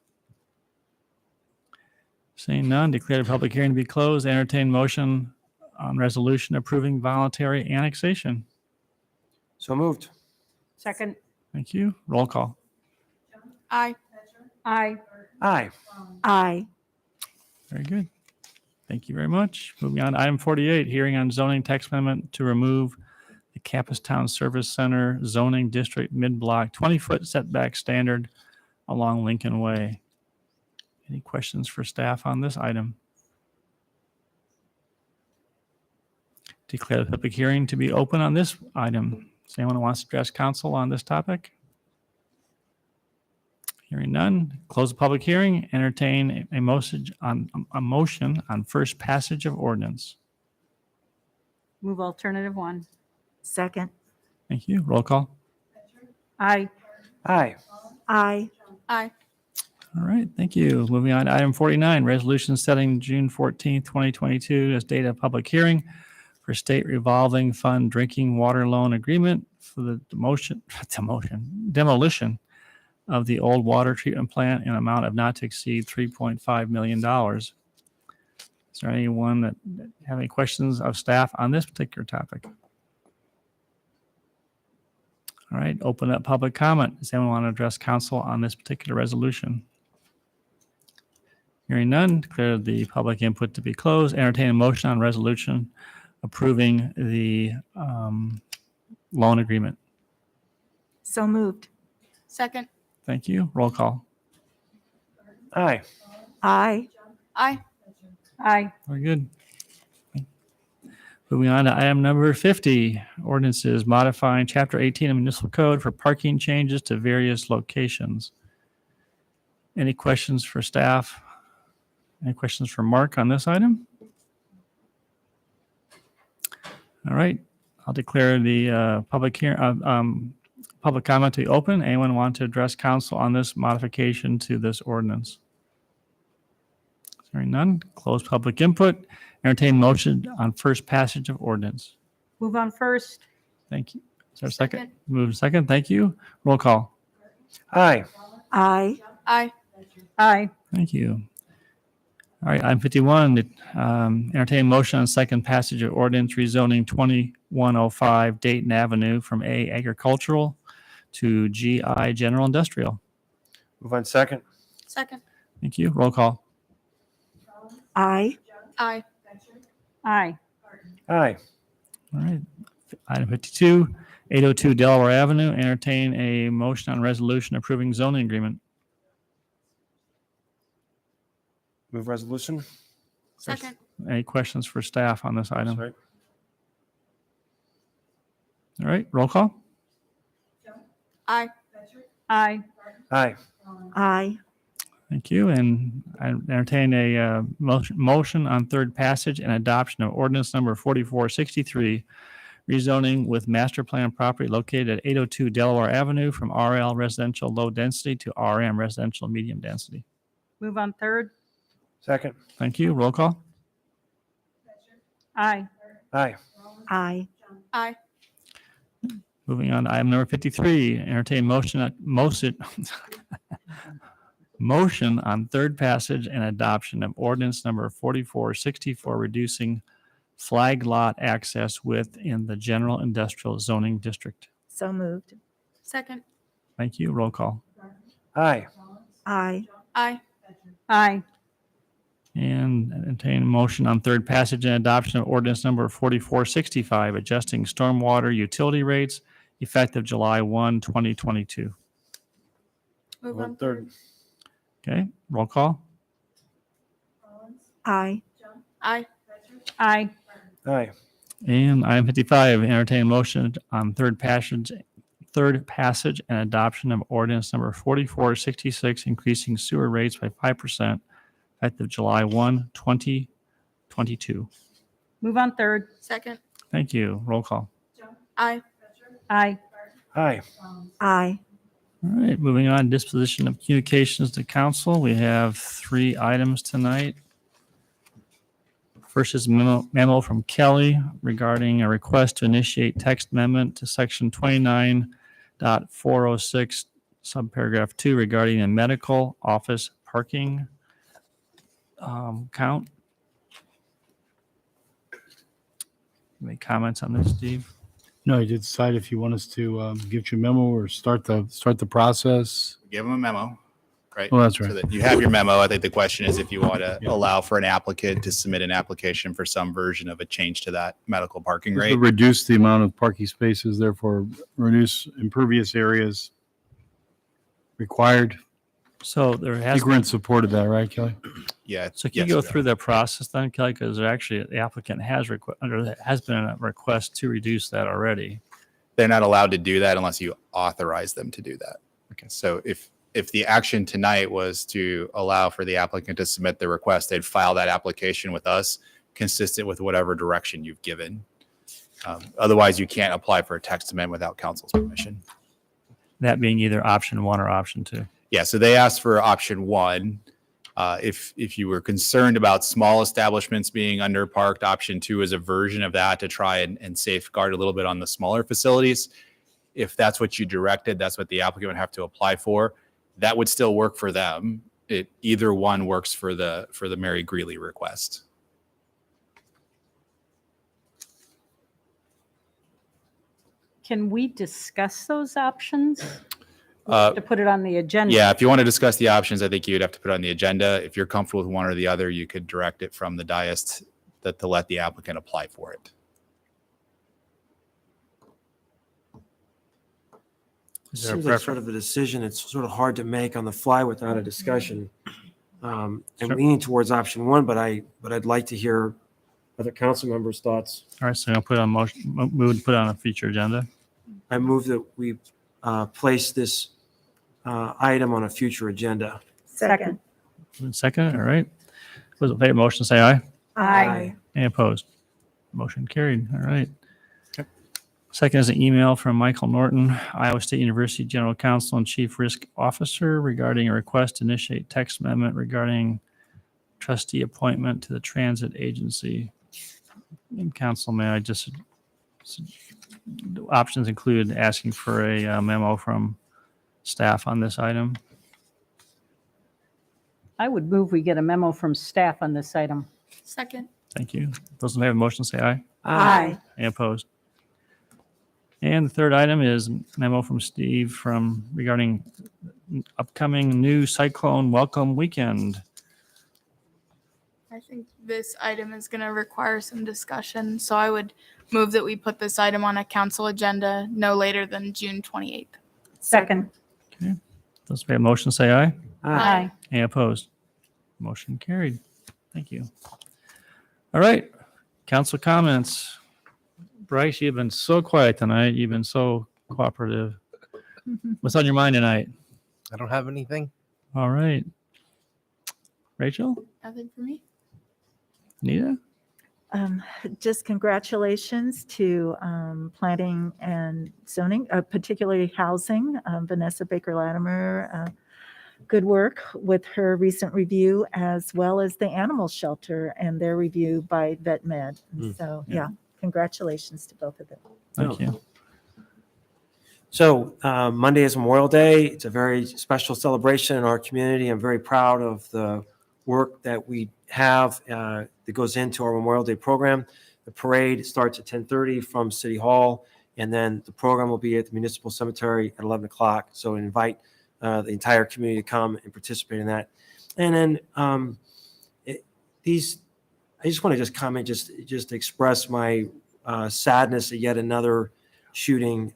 Seeing none, declare a public hearing to be closed. Entertain motion on resolution approving voluntary annexation. So moved. Second. Thank you. Roll call. Aye. Aye. Aye. Aye. Very good. Thank you very much. Moving on to item 48, hearing on zoning text amendment to remove the Campus Town Service Center zoning district mid-block 20-foot setback standard along Lincoln Way. Any questions for staff on this item? Declare the public hearing to be open on this item. Does anyone who wants to address council on this topic? Hearing none, close the public hearing. Entertain a motion on first passage of ordinance. Move alternative one. Second. Thank you. Roll call. Aye. Aye. Aye. Aye. All right, thank you. Moving on to item 49, resolution setting June 14th, 2022 as date of public hearing for state revolving fund drinking water loan agreement for the demolition of the old water treatment plant in an amount of not to exceed $3.5 million. Is there anyone that have any questions of staff on this particular topic? All right, open up public comment. Does anyone want to address council on this particular resolution? Hearing none, declare the public input to be closed. Entertain a motion on resolution approving the loan agreement. So moved. Second. Thank you. Roll call. Aye. Aye. Aye. Aye. Very good. Moving on to item number 50, ordinances modifying Chapter 18 of Municipal Code for parking changes to various locations. Any questions for staff? Any questions for Mark on this item? All right, I'll declare the public comment to be open. Anyone want to address council on this modification to this ordinance? Hearing none, close public input. Entertain motion on first passage of ordinance. Move on first. Thank you. Is there a second? Move second. Thank you. Roll call. Aye. Aye. Aye. Aye. Thank you. All right, item 51, entertain motion on second passage of ordinance rezoning 2105 Dayton Avenue from A agricultural to GI general industrial. Move on second. Second. Thank you. Roll call. Aye. Aye. Aye. Aye. All right. Item 52, 802 Delaware Avenue, entertain a motion on resolution approving zoning agreement. Move resolution. Second. Any questions for staff on this item? That's right. All right, roll call. Aye. Aye. Aye. Aye. Thank you. And I entertain a motion on third passage and adoption of ordinance number 4463, rezoning with master plan property located at 802 Delaware Avenue from RL residential low density to RM residential medium density. Move on third. Second. Thank you. Roll call. Aye. Aye. Aye. Aye. Moving on to item number 53, entertain motion on third passage and adoption of ordinance number 4464, reducing flag lot access within the general industrial zoning district. So moved. Second. Thank you. Roll call. Aye. Aye. Aye. Aye. And entertain a motion on third passage and adoption of ordinance number 4465, adjusting stormwater utility rates effective July 1, 2022. Move on third. Okay, roll call. Aye. Aye. Aye. Aye. And item 55, entertain motion on third passage and adoption of ordinance number 4466, increasing sewer rates by 5% effective July 1, 2022. Move on third. Second. Thank you. Roll call. Aye. Aye. Aye. Aye. All right, moving on, disposition of communications to council. We have 3 items tonight. First is memo from Kelly regarding a request to initiate text amendment to section 29.406, subparagraph 2, regarding a medical office parking count. Any comments on this, Steve? No, you did decide if you want us to give you a memo or start the process. Give them a memo, right? Well, that's right. So that you have your memo. I think the question is if you want to allow for an applicant to submit an application for some version of a change to that medical parking rate. Reduce the amount of parking spaces, therefore reduce impervious areas required. So there I has think we're in support of that, right, Kelly? Yeah. So can you go through the process then, Kelly? Because actually the applicant has been a request to reduce that already. They're not allowed to do that unless you authorize them to do that. Okay. So if the action tonight was to allow for the applicant to submit the request, they'd file that application with us consistent with whatever direction you've given. Otherwise, you can't apply for a text amendment without council's permission. That being either option 1 or option 2. Yeah, so they asked for option one. If you were concerned about small establishments being underparked, option two is a version of that to try and safeguard a little bit on the smaller facilities. If that's what you directed, that's what the applicant would have to apply for. That would still work for them. Either one works for the Mary Greeley request. Can we discuss those options? We have to put it on the agenda. Yeah, if you want to discuss the options, I think you'd have to put it on the agenda. If you're comfortable with one or the other, you could direct it from the dais to let the applicant apply for it. Is there a Seems like preference? sort of a decision. It's sort of hard to make on the fly without a discussion. I'm Sure. leaning towards option one, but I'd like to hear other council members' thoughts. All right, so I'll put it on motion, move to put it on a future agenda. I move that we place this item on a future agenda. Second. Second, all right. Those in favor of the motion, say aye. Aye. Any opposed? Motion carried. All right. Second is an email from Michael Norton, Iowa State University General Counsel and Chief Risk Officer regarding a request to initiate text amendment regarding trustee appointment to the transit agency. And council, may I just, options include asking for a memo from staff on this item. I would move we get a memo from staff on this item. Second. Thank you. Those in favor of the motion, say aye. Aye. Any opposed? And the third item is memo from Steve regarding upcoming new cyclone welcome weekend. I think this item is going to require some discussion, so I would move that we put this item on a council agenda no later than June 28th. Second. Okay. Those in favor of the motion, say aye. Aye. Any opposed? Motion carried. Thank you. All right. Council comments. Bryce, you've been so quiet tonight. You've been so cooperative. What's on your mind tonight? I don't have anything. All right. Rachel? Nothing for me. Nita? Just congratulations to planning and zoning, particularly housing. Vanessa Baker Latimer, good work with her recent review, as well as the animal shelter and their review by Vet Med. So, yeah, congratulations to both of them. Thank you. So Monday is Memorial Day. It's a very special celebration in our community. I'm very proud of the work that we have that goes into our Memorial Day program. The parade starts at 10:30 from City Hall, and then the program will be at the Municipal Cemetery at 11 o'clock. So I invite the entire community to come and participate in that. And then I just want to just comment, just express my sadness at yet another shooting.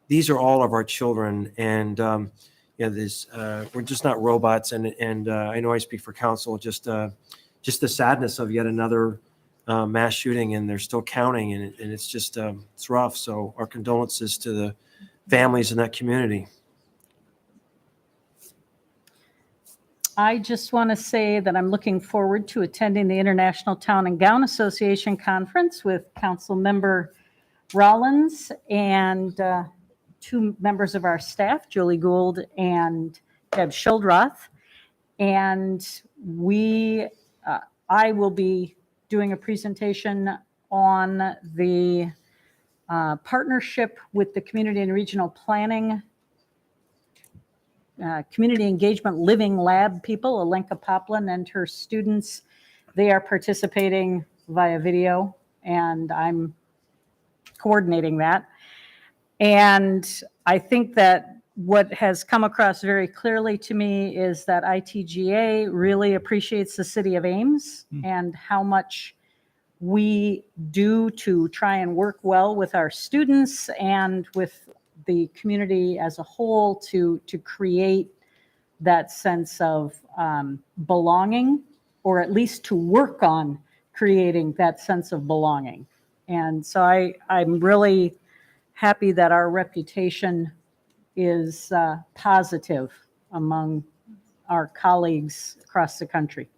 These are all of our children, and we're just not robots. And I know I speak for council. Just the sadness of yet another mass shooting, and they're still counting, and it's just it's rough. So our condolences to the families in that community. I just want to say that I'm looking forward to attending the International Town and Gown Association Conference with Council Member Rollins and two members of our staff, Julie Gould and Deb Schildroth. And I will be doing a presentation on the partnership with the Community and Regional Planning Community Engagement Living Lab people, Alenka Poplin and her students. They are participating via video, and I'm coordinating that. And I think that what has come across very clearly to me is that ITGA really appreciates the city of Ames and how much we do to try and work well with our students and with the community as a whole to create that sense of belonging, or at least to work on creating that sense of belonging. And so I'm really happy that our reputation is positive among our colleagues across the country.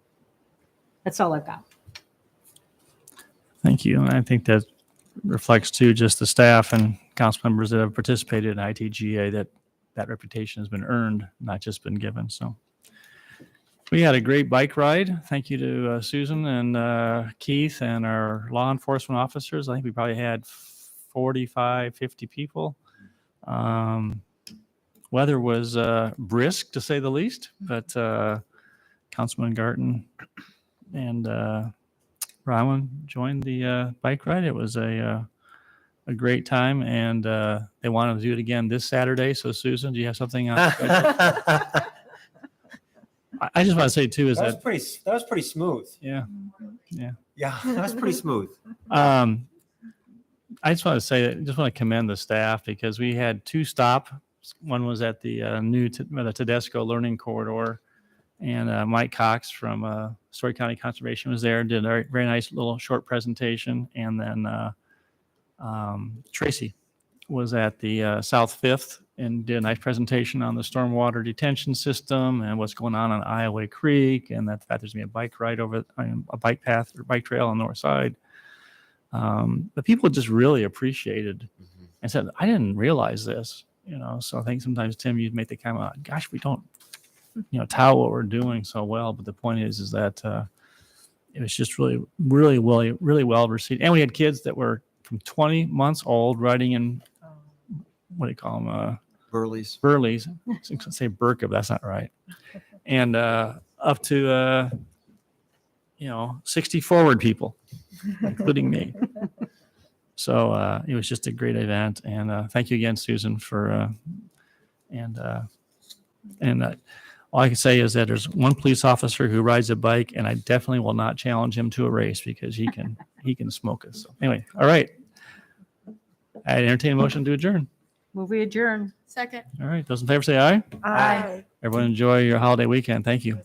That's all I've got. Thank you. And I think that reflects too just the staff and council members that have participated in ITGA, that that reputation has been earned, not just been given. So we had a great bike ride. Thank you to Susan and Keith and our law enforcement officers. I think we probably had 45, 50 people. Weather was brisk, to say the least, but Councilman Garten and Rowan joined the bike ride. It was a great time, and they wanted to do it again this Saturday. So, Susan, do you have something on? I just want to say too is that was pretty smooth. Yeah. That was pretty smooth. I just want to say that just want to commend the staff because we had 2 stops. One was at the the Tedesco Learning Corridor, and Mike Cox from Story County Conservation was there, did a very, very nice little short presentation, and then Tracy was at the South Fifth and did a nice presentation on the stormwater detention system and what's going on Iowa Creek, and that there's gonna be a bike ride over a bike path or bike trail on the north side. But people just really appreciated and said, I didn't realize this, so I think sometimes, Tim, you'd make the comment, gosh, we don't, tout what we're doing so well. But the point is that it was just really, really, really, really well received. And we had kids that were from 20 months old riding in, what do you call them? Burleys. Say Burka, but that's not right. And up to, 60 forward people, including me. So it was just a great event. And thank you again, Susan, for, all I can say is that there's one police officer who rides a bike, and I definitely will not challenge him to a race because he can smoke us. So anyway, all right. I entertain a motion to adjourn. Move we adjourn. Second. All right. Those in favor say aye. Aye. Everyone enjoy your holiday weekend. Thank you.